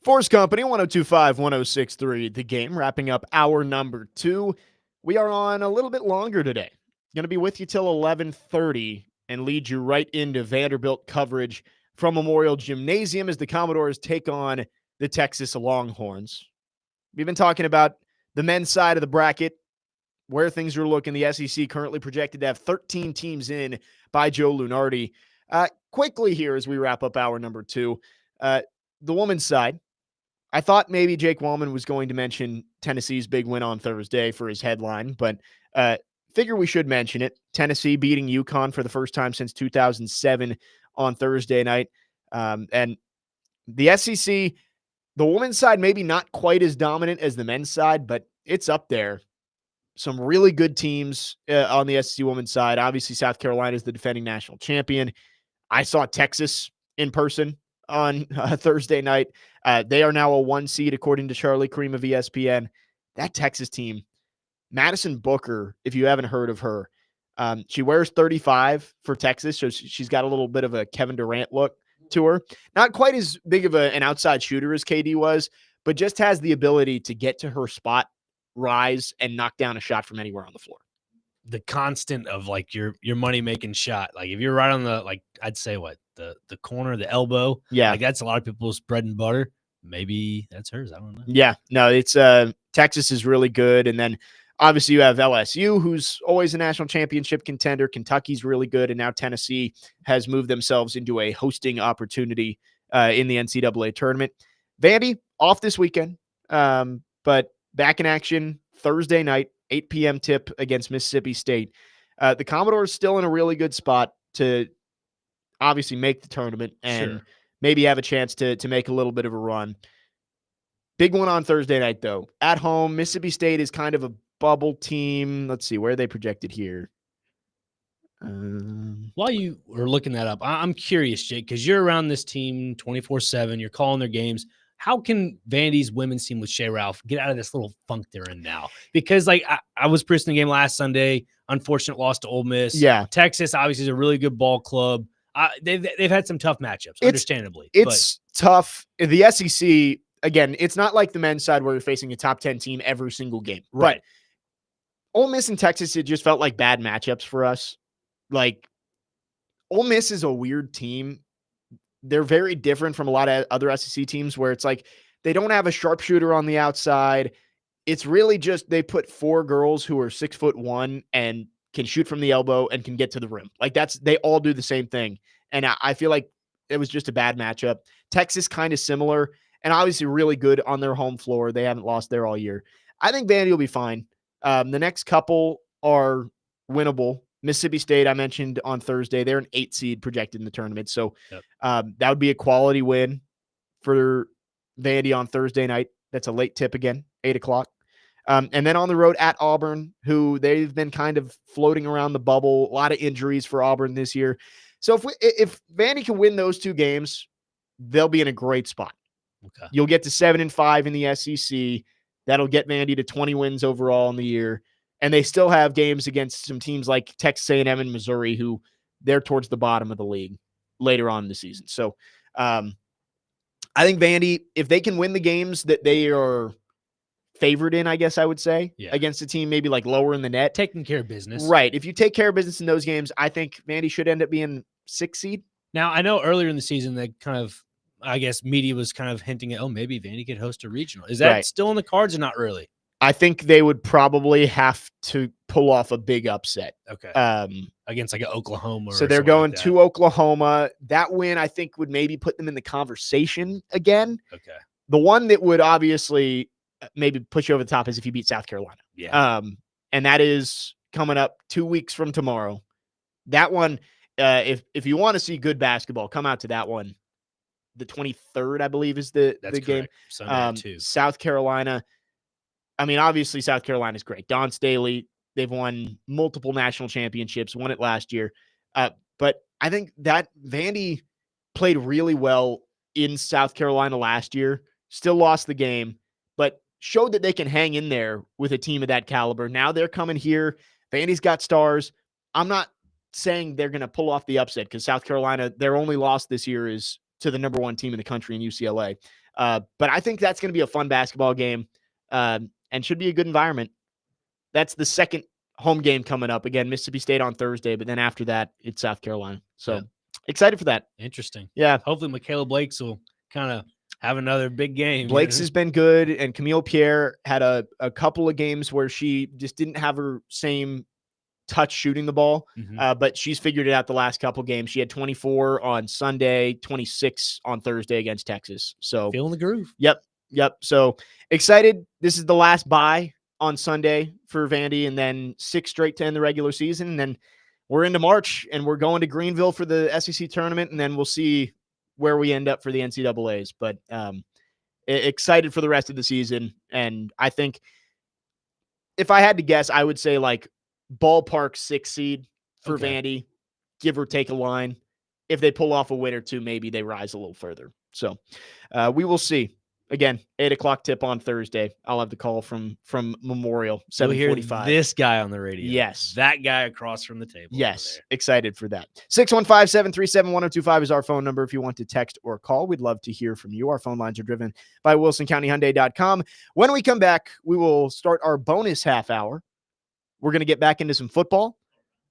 4's Company, 1025, 1063, The Game, wrapping up hour number 2. We are on a little bit longer today. Going to be with you till 11:30 and lead you right into Vanderbilt coverage from Memorial Gymnasium as the Commodores take on the Texas Longhorns. We've been talking about the men's side of the bracket, where things are looking. The SEC currently projected to have 13 teams in by Joe Lunardi. Quickly here as we wrap up hour number 2, the women's side. I thought maybe Jake Wallman was going to mention Tennessee's big win on Thursday for his headline, but figure we should mention it. Tennessee beating UConn for the first time since 2007 on Thursday night. And the SEC, the women's side, maybe not quite as dominant as the men's side, but it's up there. Some really good teams on the SEC women's side. Obviously, South Carolina is the defending national champion. I saw Texas in person on Thursday night. They are now a 1 seed, according to Charlie Cream of ESPN. That Texas team, Madison Booker, if you haven't heard of her, she wears 35 for Texas, so she's got a little bit of a Kevin Durant look to her. Not quite as big of an outside shooter as KD was, but just has the ability to get to her spot, rise, and knock down a shot from anywhere on the floor. The constant of like your money making shot. Like if you're right on the, like, I'd say what, the corner, the elbow. Yeah. Like that's a lot of people's bread and butter. Maybe that's hers. I don't know. Yeah, no, it's Texas is really good. And then obviously you have LSU, who's always a national championship contender. Kentucky's really good. And now Tennessee has moved themselves into a hosting opportunity in the NCAA tournament. Vandy off this weekend, but back in action Thursday night, 8 p.m. tip against Mississippi State. The Commodores still in a really good spot to obviously make the tournament and maybe have a chance to make a little bit of a run. Big one on Thursday night, though. At home, Mississippi State is kind of a bubble team. Let's see, where are they projected here? While you were looking that up, I'm curious, Jake, because you're around this team 24/7. You're calling their games. How can Vandy's women's team with Shea Ralph get out of this little funk they're in now? Because like I was pressing the game last Sunday. Unfortunate loss to Ole Miss. Yeah, Texas obviously is a really good ball club. They've had some tough matchups, understandably. It's tough. The SEC, again, it's not like the men's side where you're facing a top 10 team every single game. Right. But Ole Miss and Texas, it just felt like bad matchups for us. Like, Ole Miss is a weird team. They're very different from a lot of other SEC teams where it's like they don't have a sharpshooter on the outside. It's really just they put 4 girls who are 6'1" and can shoot from the elbow and can get to the rim. Like they all do the same thing. And I feel like it was just a bad matchup. Texas kind of similar and obviously really good on their home floor. They haven't lost there all year. I think Vandy will be fine. The next couple are winnable. Mississippi State, I mentioned on Thursday, they're an 8 seed projected in the tournament. So that would be a quality win for Vandy on Thursday night. That's a late tip again, 8 o'clock. And then on the road at Auburn, who they've been kind of floating around the bubble, a lot of injuries for Auburn this year. So if Vandy can win those 2 games, they'll be in a great spot. Okay. You'll get to 7-5 in the SEC. That'll get Vandy to 20 wins overall in the year. And they still have games against some teams like Texas A&M and Missouri, who they're towards the bottom of the league later on in the season. So I think Vandy, if they can win the games that they are favored in, I guess I would say, against a team maybe like lower in the net. Taking care of business. Right. If you take care of business in those games, I think Vandy should end up being 6 seed. Now, I know earlier in the season they kind of, I guess media was kind of hinting at, maybe Vandy could host a regional. Is that still in the cards or not really? I think they would probably have to pull off a big upset. Okay. Against like an Oklahoma. So they're going to Oklahoma. That win, I think, would maybe put them in the conversation again. Okay. The one that would obviously maybe push you over the top is if you beat South Carolina. Yeah. And that is coming up 2 weeks from tomorrow. That one, if you want to see good basketball, come out to that one. The 23rd, I believe, is the game. Sunday too. South Carolina. I mean, obviously, South Carolina is great. Don Staley, they've won multiple national championships, won it last year. But I think that Vandy played really well in South Carolina last year, still lost the game, but showed that they can hang in there with a team of that caliber. Now they're coming here. Vandy's got stars. I'm not saying they're going to pull off the upset because South Carolina, their only loss this year is to the number 1 team in the country in UCLA. But I think that's going to be a fun basketball game and should be a good environment. That's the second home game coming up. Again, Mississippi State on Thursday, but then after that, it's South Carolina. So excited for that. Interesting. Yeah. Hopefully Michaela Blakes will kind of have another big game. Blake's has been good, and Camille Pierre had a couple of games where she just didn't have her same touch shooting the ball, but she's figured it out the last couple games. She had 24 on Sunday, 26 on Thursday against Texas. So feeling the groove. Yep. So excited. This is the last bye on Sunday for Vandy, and then 6 straight to end the regular season. And then we're into March, and we're going to Greenville for the SEC tournament, and then we'll see where we end up for the NCAAs. But excited for the rest of the season. And I think if I had to guess, I would say like ballpark 6 seed for Vandy, give or take a line. If they pull off a win or two, maybe they rise a little further. So we will see. Again, 8:00 tip on Thursday. I'll have the call from Memorial, 7:45. This guy on the radio. Yes. That guy across from the table. Yes. Excited for that. 615-737-1025 is our phone number if you want to text or call. We'd love to hear from you. Our phone lines are driven by WilsonCountyHyundai.com. When we come back, we will start our bonus half hour. We're going to get back into some football.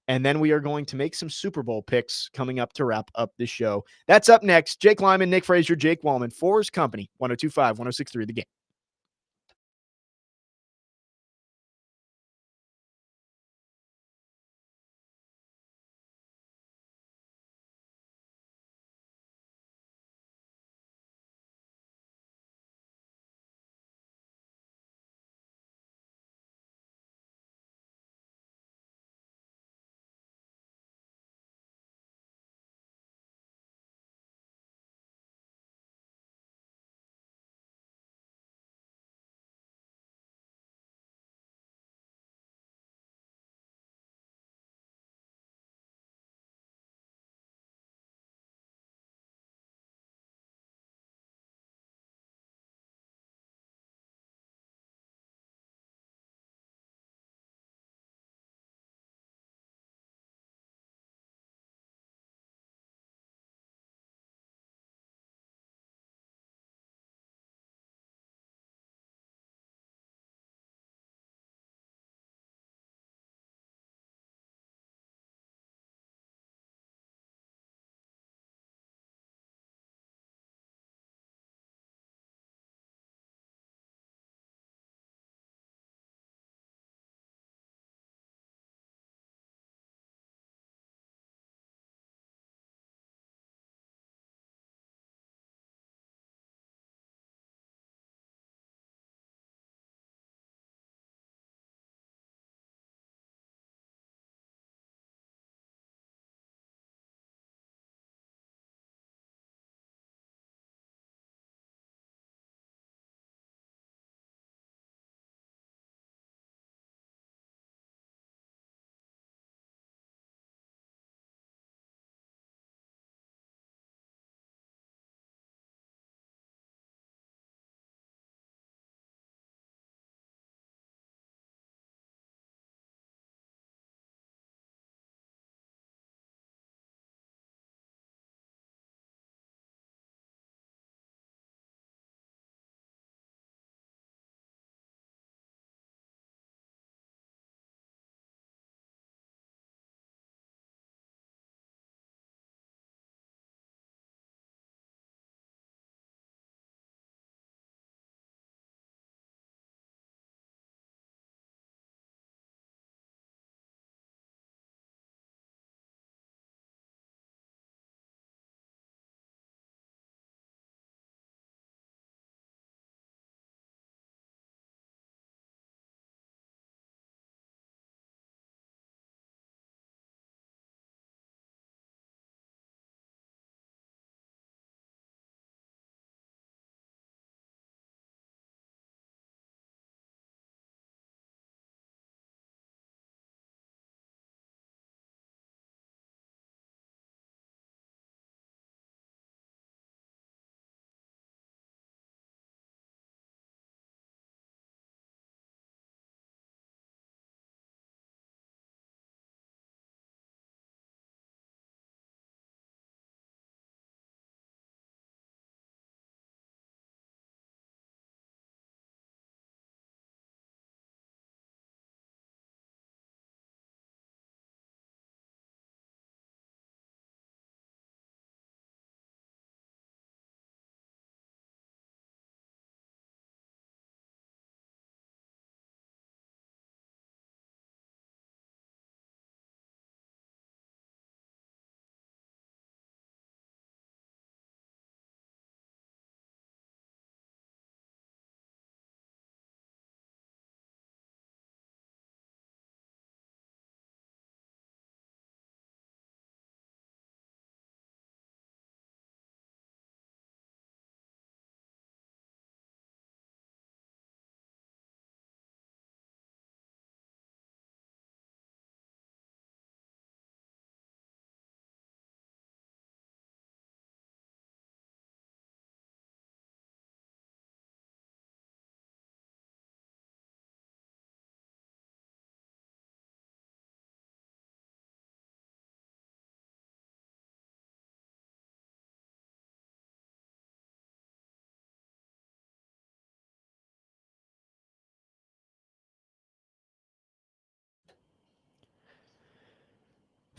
And then we are going to make some Super Bowl picks coming up to wrap up this show. That's up next. Jake Lyman, Nick Frazier, Jake Wallman, 4's Company, 102.5, 106.3 The Game.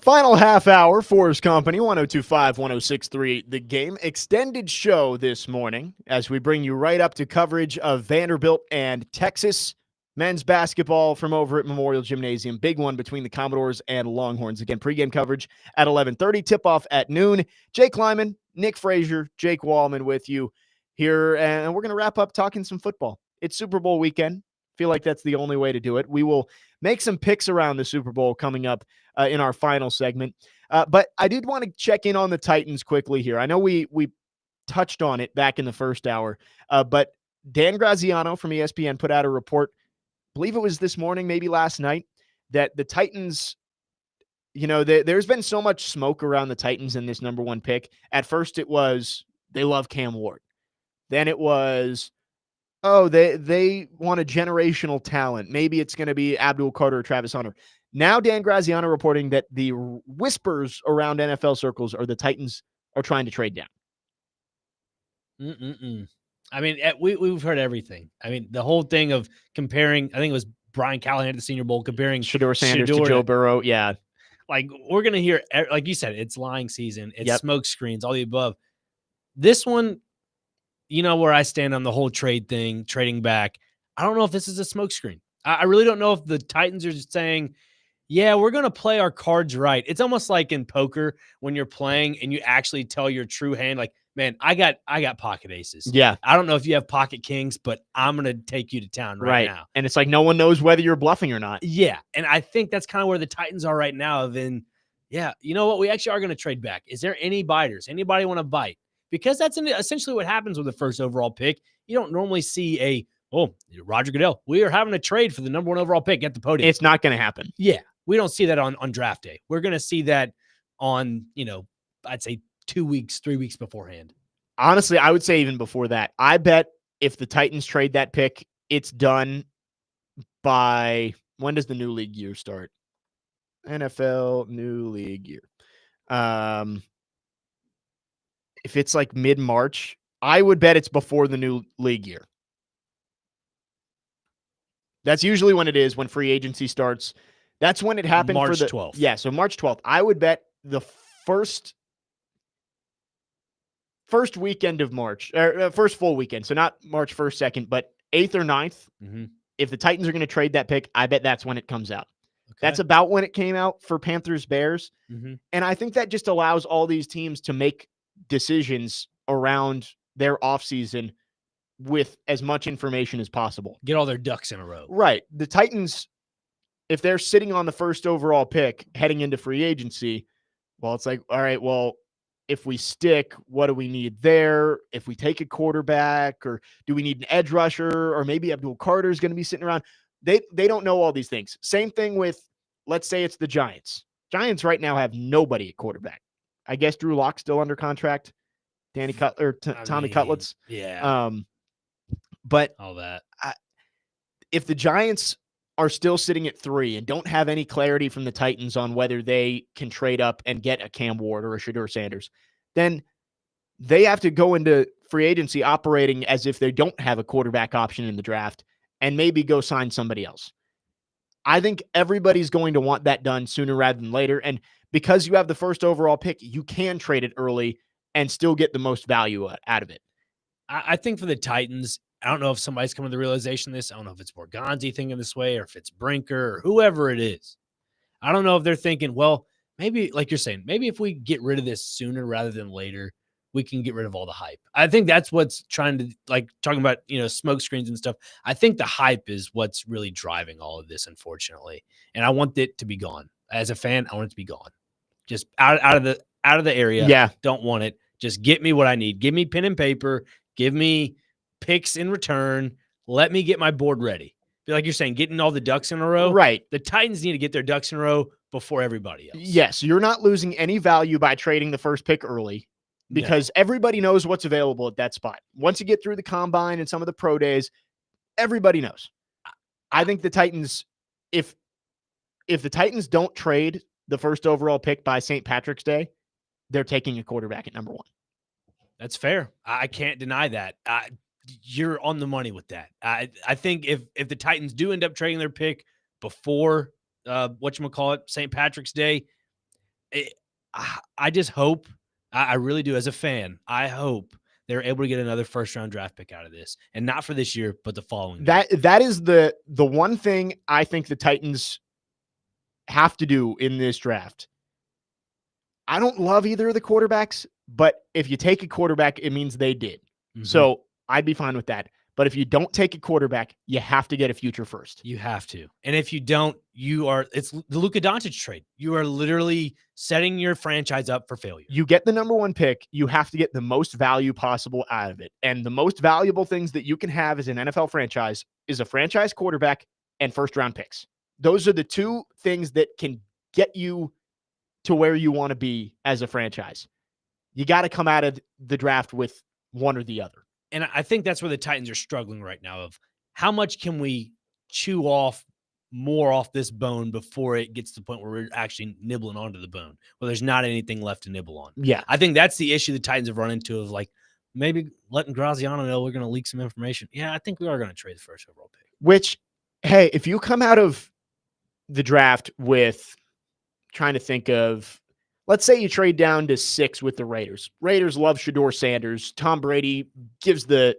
Final half hour, 4's Company, 102.5, 106.3. The Game extended show this morning as we bring you right up to coverage of Vanderbilt and Texas men's basketball from over at Memorial Gymnasium. Big one between the Commodores and Longhorns. Again, pregame coverage at 11:30, tip-off at noon. Jake Lyman, Nick Frazier, Jake Wallman with you here, and we're going to wrap up talking some football. It's Super Bowl weekend. Feel like that's the only way to do it. We will make some picks around the Super Bowl coming up in our final segment. But I did want to check in on the Titans quickly here. I know we touched on it back in the first hour, but Dan Graziano from ESPN put out a report, I believe it was this morning, maybe last night, that the Titans, there's been so much smoke around the Titans in this number one pick. At first it was, they love Cam Ward. Then it was, they want a generational talent. Maybe it's going to be Abdul Carter or Travis Hunter. Now Dan Graziano reporting that the whispers around NFL circles are the Titans are trying to trade down. I mean, we've heard everything. I mean, the whole thing of comparing, I think it was Brian Callahan at the Senior Bowl, comparing Shedeur Sanders to Joe Burrow. Yeah. Like, we're going to hear, like you said, it's lying season. It's smoke screens, all the above. This one, you know where I stand on the whole trade thing, trading back. I don't know if this is a smokescreen. I really don't know if the Titans are just saying, yeah, we're going to play our cards right. It's almost like in poker when you're playing and you actually tell your true hand, like, man, I got pocket aces. Yeah. I don't know if you have pocket kings, but I'm going to take you to town right now. And it's like no one knows whether you're bluffing or not. Yeah. And I think that's kind of where the Titans are right now. Then, yeah, you know what? We actually are going to trade back. Is there any biters? Anybody want to bite? Because that's essentially what happens with the first overall pick. You don't normally see Roger Goodell, we are having a trade for the number one overall pick at the podium. It's not going to happen. Yeah. We don't see that on draft day. We're going to see that on, I'd say 2 weeks, 3 weeks beforehand. Honestly, I would say even before that. I bet if the Titans trade that pick, it's done by, when does the new league year start? NFL new league year. If it's like mid-March, I would bet it's before the new league year. That's usually when it is, when free agency starts. That's when it happened. March for the 12th. Yeah, so March 12th. I would bet the first weekend of March, or first full weekend. So not March 1st, 2nd, but 8th or 9th. Mm-hmm. If the Titans are going to trade that pick, I bet that's when it comes out. Okay. That's about when it came out for Panthers Bears. Mm-hmm. And I think that just allows all these teams to make decisions around their offseason with as much information as possible. Get all their ducks in a row. Right. The Titans, if they're sitting on the first overall pick heading into free agency, well, it's like, all right, well, if we stick, what do we need there? If we take a quarterback, or do we need an edge rusher, or maybe Abdul Carter is going to be sitting around? They don't know all these things. Same thing with, let's say it's the Giants. Giants right now have nobody at quarterback. I guess Drew Lock's still under contract. Tommy Cutlets. Yeah. But all that. If the Giants are still sitting at 3 and don't have any clarity from the Titans on whether they can trade up and get a Cam Ward or a Shedeur Sanders, then they have to go into free agency operating as if they don't have a quarterback option in the draft and maybe go sign somebody else. I think everybody's going to want that done sooner rather than later. And because you have the first overall pick, you can trade it early and still get the most value out of it. I think for the Titans, I don't know if somebody's coming to the realization of this. I don't know if it's Borgonzi thinking this way or if it's Brinker or whoever it is. I don't know if they're thinking, well, maybe, like you're saying, maybe if we get rid of this sooner rather than later, we can get rid of all the hype. I think that's what's trying to, like, talking about, smoke screens and stuff. I think the hype is what's really driving all of this, unfortunately. And I want it to be gone. As a fan, I want it to be gone. Just out of the area. Yeah. Don't want it. Just get me what I need. Give me pen and paper. Give me picks in return. Let me get my board ready. Like you're saying, getting all the ducks in a row. Right. The Titans need to get their ducks in a row before everybody else. Yes, you're not losing any value by trading the first pick early because everybody knows what's available at that spot. Once you get through the combine and some of the pro days, everybody knows. I think the Titans, if the Titans don't trade the first overall pick by St. Patrick's Day, they're taking a quarterback at number 1. That's fair. I can't deny that. You're on the money with that. I think if the Titans do end up trading their pick before St. Patrick's Day, I just hope, I really do, as a fan, I hope they're able to get another first-round draft pick out of this, and not for this year, but the following year. That is the one thing I think the Titans have to do in this draft. I don't love either of the quarterbacks, but if you take a quarterback, it means they did. Mhm. So I'd be fine with that. But if you don't take a quarterback, you have to get a future first. You have to. And if you don't, it's the Luka Doncic trade. You are literally setting your franchise up for failure. You get the number one pick, you have to get the most value possible out of it. And the most valuable things that you can have as an NFL franchise is a franchise quarterback and first-round picks. Those are the two things that can get you to where you want to be as a franchise. You got to come out of the draft with one or the other. And I think that's where the Titans are struggling right now, of how much can we chew off more off this bone before it gets to the point where we're actually nibbling onto the bone, where there's not anything left to nibble on. Yeah. I think that's the issue the Titans have run into, of like maybe letting Graziano know we're going to leak some information. Yeah, I think we are going to trade the first overall pick. Which, hey, if you come out of the draft with, trying to think of, let's say you trade down to 6 with the Raiders. Raiders love Shedeur Sanders. Tom Brady gives the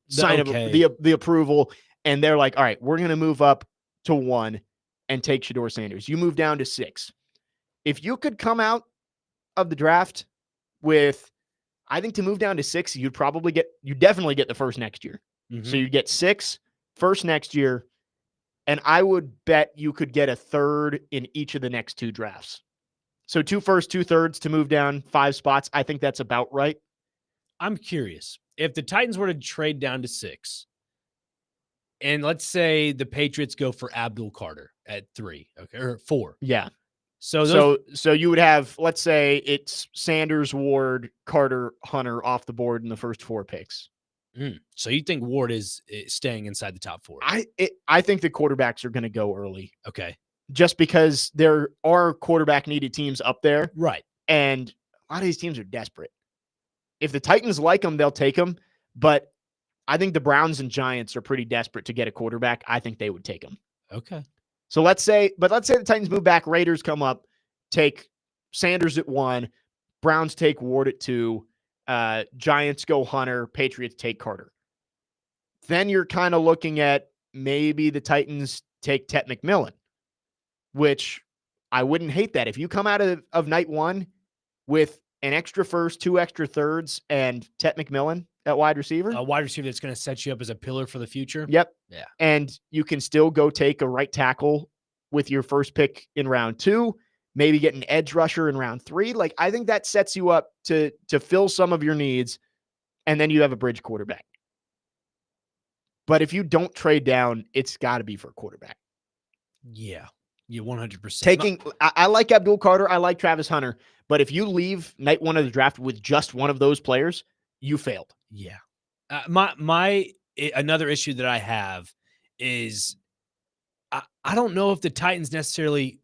sign of the approval, and they're like, all right, we're going to move up to 1 and take Shedeur Sanders. You move down to 6. If you could come out of the draft with, I think to move down to 6, you definitely get the first next year. Mm-hmm. So you get 6 first next year, and I would bet you could get a third in each of the next 2 drafts. So 2 firsts, 2 thirds to move down 5 spots. I think that's about right. I'm curious. If the Titans were to trade down to 6, and let's say the Patriots go for Abdul Carter at 3, okay, or 4. Yeah. So you would have, let's say it's Sanders, Ward, Carter, Hunter off the board in the first 4 picks. So you think Ward is staying inside the top 4? I think the quarterbacks are going to go early. Okay. Just because there are quarterback needed teams up there. Right. And a lot of these teams are desperate. If the Titans like them, they'll take them. But I think the Browns and Giants are pretty desperate to get a quarterback. I think they would take them. Okay. So let's say the Titans move back, Raiders come up, take Sanders at 1, Browns take Ward at 2, Giants go Hunter, Patriots take Carter. Then you're kind of looking at maybe the Titans take Tet McMillan, which I wouldn't hate that. If you come out of night 1 with an extra first, 2 extra thirds, and Tet McMillan at wide receiver. A wide receiver that's going to set you up as a pillar for the future. Yep. Yeah. And you can still go take a right tackle with your first pick in round 2, maybe get an edge rusher in round 3. Like, I think that sets you up to fill some of your needs, and then you have a bridge quarterback. But if you don't trade down, it's got to be for a quarterback. Yeah. Yeah, 100%. I like Abdul Carter. I like Travis Hunter. But if you leave night 1 of the draft with just one of those players, you failed. Yeah. Another issue that I have is I don't know if the Titans necessarily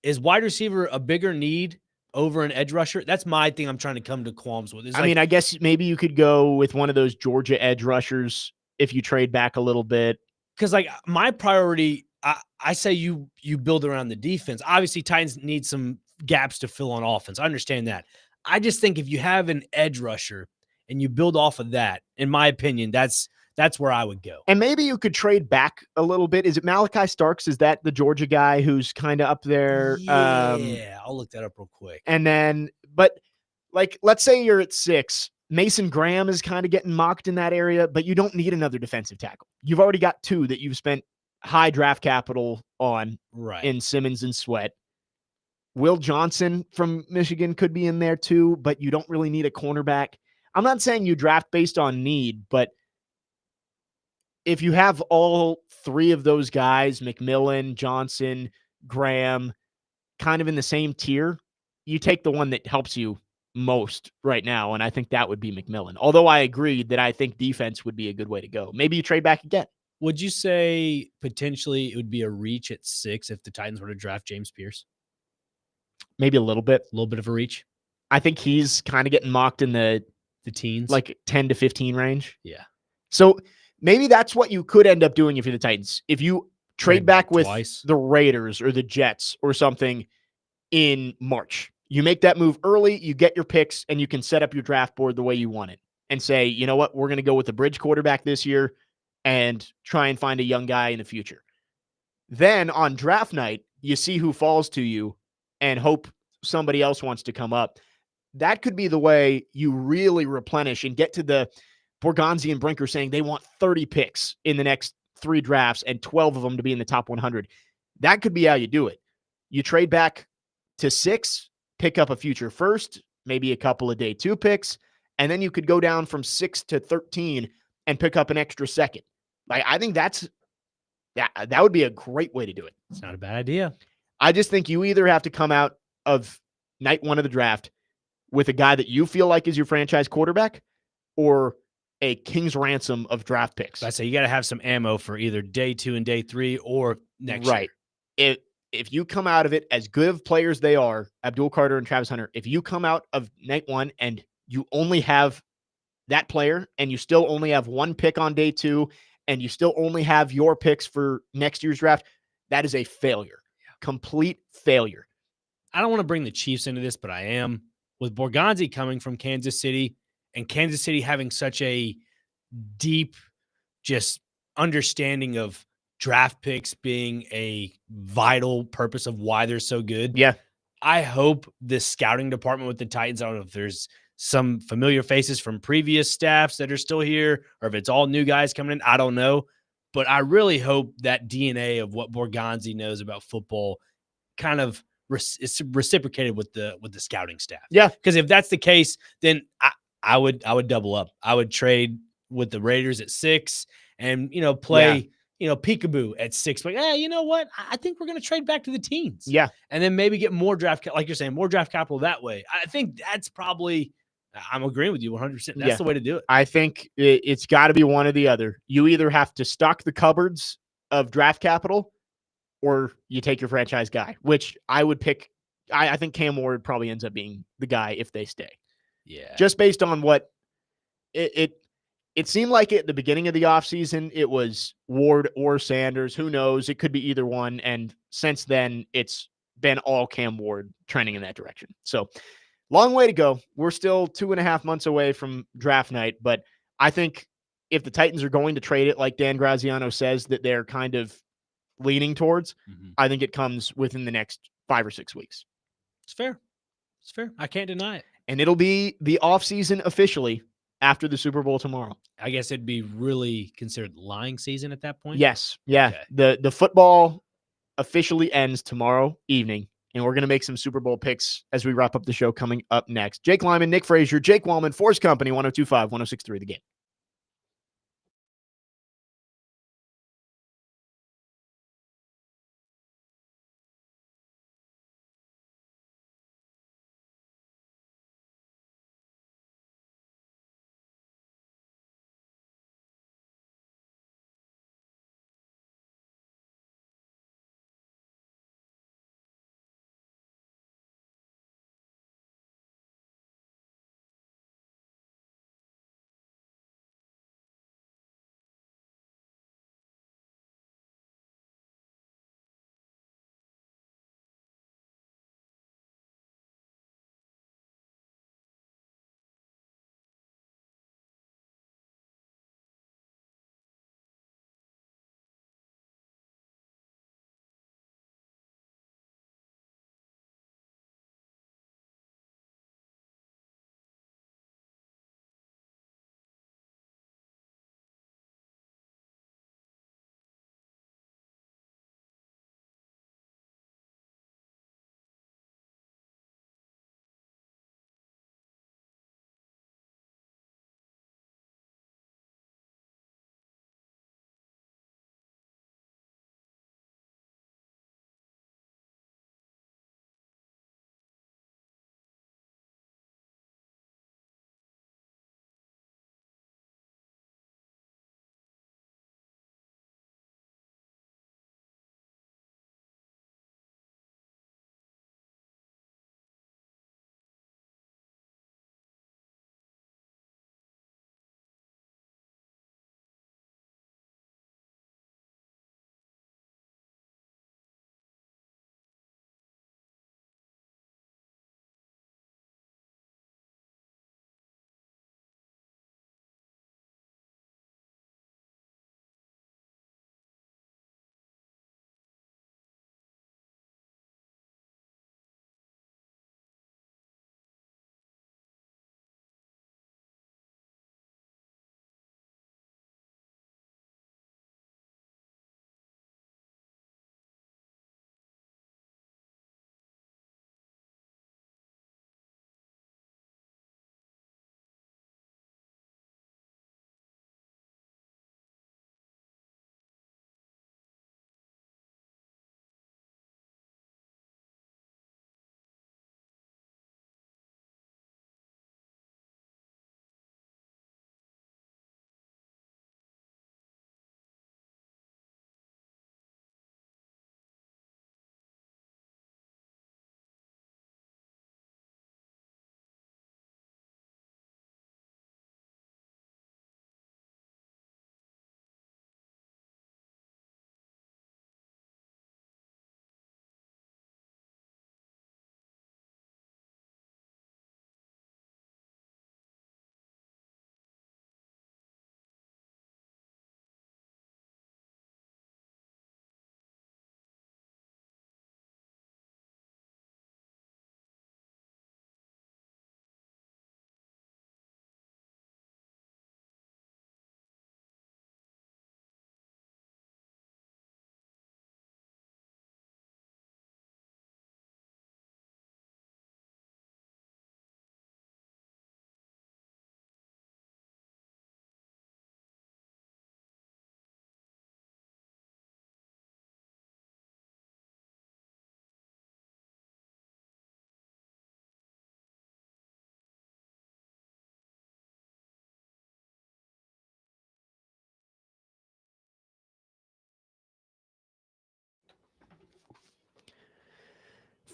is wide receiver a bigger need over an edge rusher? That's my thing I'm trying to come to qualms with. I mean, I guess maybe you could go with one of those Georgia edge rushers if you trade back a little bit. Because like my priority, I say you build around the defense. Obviously, Titans need some gaps to fill on offense. I understand that. I just think if you have an edge rusher and you build off of that, in my opinion, that's where I would go. And maybe you could trade back a little bit. Is it Malachi Starks? Is that the Georgia guy who's kind of up there? Yeah, I'll look that up real quick. And then, but like, let's say you're at 6. Mason Graham is kind of getting mocked in that area, but you don't need another defensive tackle. You've already got 2 that you've spent high draft capital on, right, in Simmons and Sweat. Will Johnson from Michigan could be in there too, but you don't really need a cornerback. I'm not saying you draft based on need, but if you have all 3 of those guys, McMillan, Johnson, Graham, kind of in the same tier, you take the one that helps you most right now, and I think that would be McMillan. Although I agree that I think defense would be a good way to go. Maybe you trade back again. Would you say potentially it would be a reach at 6 if the Titans were to draft James Pierce? Maybe a little bit. A little bit of a reach? I think he's kind of getting mocked in the teens, like 10 to 15 range. Yeah. So maybe that's what you could end up doing if you're the Titans. If you trade back with twice, the Raiders or the Jets or something, in March. You make that move early, you get your picks, and you can set up your draft board the way you want it and say, you know what, we're going to go with a bridge quarterback this year and try and find a young guy in the future. Then on draft night, you see who falls to you and hope somebody else wants to come up. That could be the way you really replenish and get to the Borgonzi and Brinker saying they want 30 picks in the next 3 drafts and 12 of them to be in the top 100. That could be how you do it. You trade back to 6, pick up a future first, maybe a couple of day 2 picks, and then you could go down from 6 to 13 and pick up an extra second. Like, I think that would be a great way to do it. It's not a bad idea. I just think you either have to come out of night 1 of the draft with a guy that you feel like is your franchise quarterback or a king's ransom of draft picks. I say you got to have some ammo for either day 2 and day 3 or next year. If you come out of it as good of players they are, Abdul Carter and Travis Hunter, if you come out of night 1 and you only have that player and you still only have 1 pick on day 2 and you still only have your picks for next year's draft, that is a failure. Complete failure. I don't want to bring the Chiefs into this, but I am. With Borgonzi coming from Kansas City and Kansas City having such a deep just understanding of draft picks being a vital purpose of why they're so good. Yeah. I hope the scouting department with the Titans, I don't know if there's some familiar faces from previous staffs that are still here or if it's all new guys coming in. I don't know. But I really hope that DNA of what Borgonzi knows about football kind of is reciprocated with the scouting staff. Yeah. Because if that's the case, then I would double up. I would trade with the Raiders at 6 and, play, peekaboo at 6. Like, you know what? I think we're going to trade back to the teens. Yeah. And then maybe get more draft, like you're saying, more draft capital that way. I think that's probably, I'm agreeing with you 100%. That's the way to do it. I think it's got to be one or the other. You either have to stock the cupboards of draft capital or you take your franchise guy, which I would pick. I think Cam Ward probably ends up being the guy if they stay. Yeah. Just based on what it seemed like at the beginning of the offseason, it was Ward or Sanders. Who knows? It could be either one. And since then, it's been all Cam Ward trending in that direction. So long way to go. We're still 2.5 months away from draft night, but I think if the Titans are going to trade it, like Dan Graziano says, that they're kind of leaning towards, I think it comes within the next 5 or 6 weeks. It's fair. It's fair. I can't deny it. And it'll be the offseason officially after the Super Bowl tomorrow. I guess it'd be really considered lying season at that point. Yes. Yeah. Okay. The football officially ends tomorrow evening, and we're going to make some Super Bowl picks as we wrap up the show coming up next. Jake Lyman, Nick Frazier, Jake Wallman, 4's Company, 102.5, 106.3 The Game.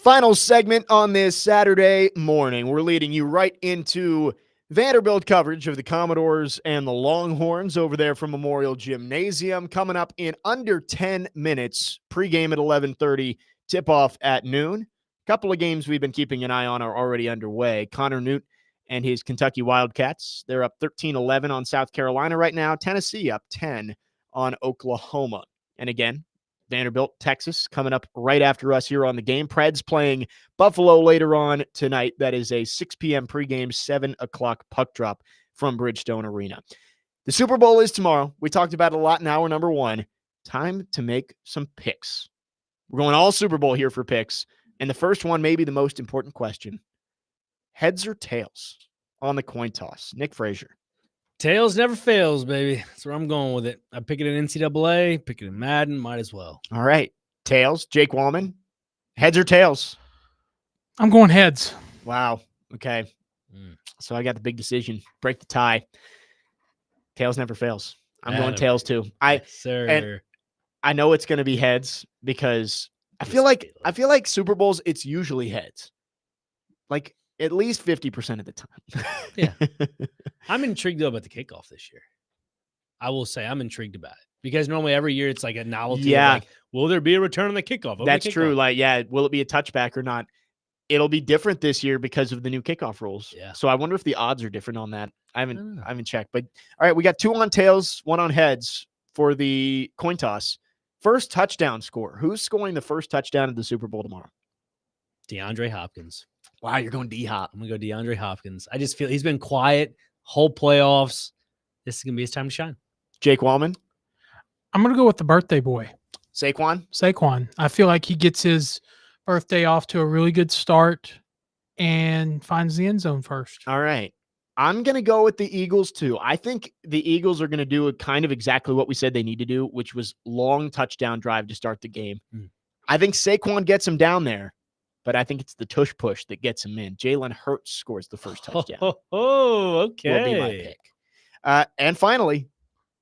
Final segment on this Saturday morning. We're leading you right into Vanderbilt coverage of the Commodores and the Longhorns over there from Memorial Gymnasium. Coming up in under 10 minutes. Pregame at 11:30, tip-off at noon. A couple of games we've been keeping an eye on are already underway. Connor Newt and his Kentucky Wildcats, they're up 13-11 on South Carolina right now. Tennessee up 10 on Oklahoma. And again, Vanderbilt, Texas, coming up right after us here on the game. Preds playing Buffalo later on tonight. That is a 6 p.m. pregame, 7 o'clock puck drop from Bridgestone Arena. The Super Bowl is tomorrow. We talked about it a lot in hour number 1. Time to make some picks. We're going all Super Bowl here for picks. And the first one may be the most important question. Heads or tails on the coin toss? Nick Frazier. Tails never fails, baby. That's where I'm going with it. I pick it in NCAA, pick it in Madden, might as well. All right. Tails. Jake Wallman. Heads or tails? I'm going heads. Wow. Okay. So I got the big decision. Break the tie. Tails never fails. I'm going tails too. Sir. I know it's going to be heads because I feel like Super Bowls, it's usually heads. Like at least 50% of the time. Yeah. I'm intrigued though about the kickoff this year. I will say I'm intrigued about it because normally every year it's like a novelty. Yeah. Like, will there be a return on the kickoff? That's true. Like, yeah, will it be a touchback or not? It'll be different this year because of the new kickoff rules. Yeah. So I wonder if the odds are different on that. I haven't checked. But all right, we got 2 on tails, 1 on heads for the coin toss. First touchdown score. Who's scoring the first touchdown of the Super Bowl tomorrow? DeAndre Hopkins. Wow, you're going D-Hop. I'm going to go DeAndre Hopkins. I just feel he's been quiet whole playoffs. This is going to be his time to shine. Jake Wallman. I'm going to go with the birthday boy. Saquon. I feel like he gets his birthday off to a really good start and finds the end zone first. All right. I'm going to go with the Eagles too. I think the Eagles are going to do kind of exactly what we said they need to do, which was long touchdown drive to start the game. I think Saquon gets him down there, but I think it's the tush push that gets him in. Jalen Hurts scores the first touchdown. Oh, okay. Will be my pick. And finally,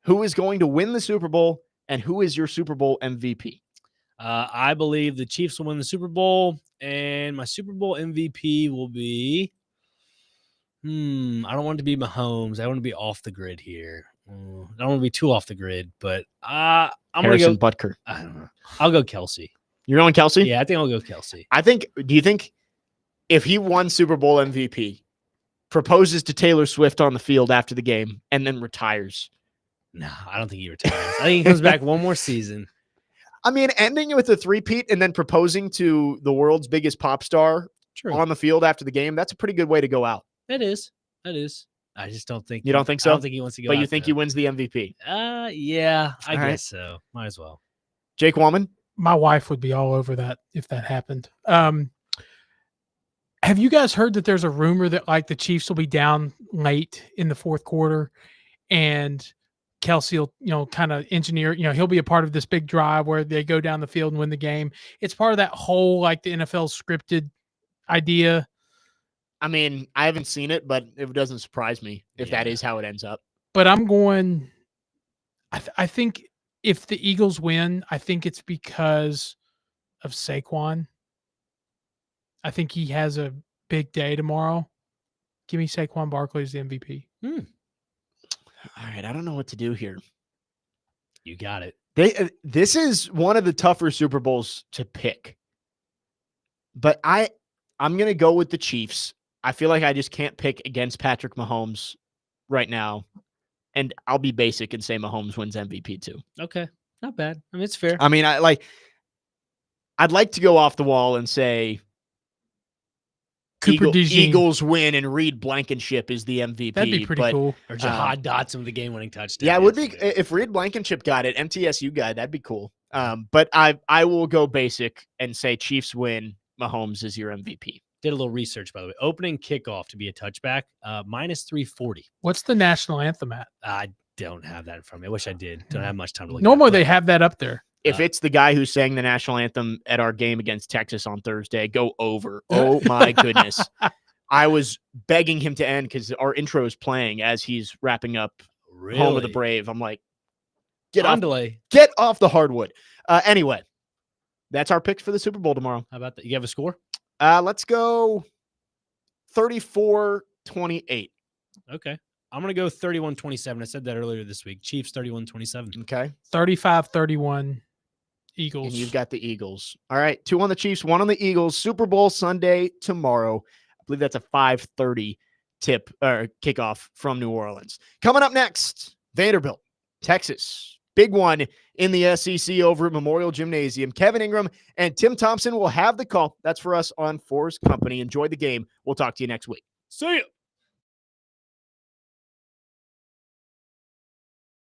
who is going to win the Super Bowl and who is your Super Bowl MVP? I believe the Chiefs will win the Super Bowl, and my Super Bowl MVP will be I don't want it to be Mahomes. I want to be off the grid here. I don't want to be too off the grid, but I'm going to go Butker. I don't know. I'll go Kelsey. You're going Kelsey? Yeah, I think I'll go Kelsey. Do you think if he won Super Bowl MVP, proposes to Taylor Swift on the field after the game, and then retires? No, I don't think he retires. I think he comes back one more season. I mean, ending it with a three-peat and then proposing to the world's biggest pop star on the field after the game, that's a pretty good way to go out. It is. I just don't think. You don't think so? I don't think he wants to go But out you think there. he wins the MVP? Yeah, I All guess right. so. Might as well. Jake Wallman? My wife would be all over that if that happened. Have you guys heard that there's a rumor that like the Chiefs will be down late in the fourth quarter and Kelsey will, kind of engineer, he'll be a part of this big drive where they go down the field and win the game. It's part of that whole, like the NFL scripted idea. I mean, I haven't seen it, but it doesn't surprise me if that is how it ends up. But I'm going, I think if the Eagles win, I think it's because of Saquon. I think he has a big day tomorrow. Give me Saquon Barkley as the MVP. All right, I don't know what to do here. You got it. This is one of the tougher Super Bowls to pick. But I'm going to go with the Chiefs. I feel like I just can't pick against Patrick Mahomes right now. And I'll be basic and say Mahomes wins MVP too. Okay. Not bad. I mean, it's fair. I mean, I'd like to go off the wall and say Eagles win and Reed Blankenship is the MVP. That'd be pretty cool. Or Jahad Dotson with the game-winning touchdown. Yeah, it would be. If Reed Blankenship got it, MTSU guy, that'd be cool. But I will go basic and say Chiefs win, Mahomes is your MVP. Did a little research, by the way. Opening kickoff to be a touchback, minus 340. What's the national anthem at? I don't have that in front of me. I wish I did. Don't have much time to look. Normally at they have that up there. If it's the guy who sang the national anthem at our game against Texas on Thursday, go over. Oh my goodness. I was begging him to end because our intro is playing as he's wrapping up Home of the Brave. I'm like, get off the hardwood. Anyway, that's our picks for the Super Bowl tomorrow. How about that? You have a score? Let's go 34-28. Okay. I'm going to go 31-27. I said that earlier this week. Chiefs 31-27. Okay. 35-31 Eagles. And you've got the Eagles. All right. 2 on the Chiefs, 1 on the Eagles. Super Bowl Sunday tomorrow. I believe that's a 5:30 tip or kickoff from New Orleans. Coming up next, Vanderbilt, Texas. Big one in the SEC over at Memorial Gymnasium. Kevin Ingram and Tim Thompson will have the call. That's for us on 4's Company. Enjoy the game. We'll talk to you next week. See ya.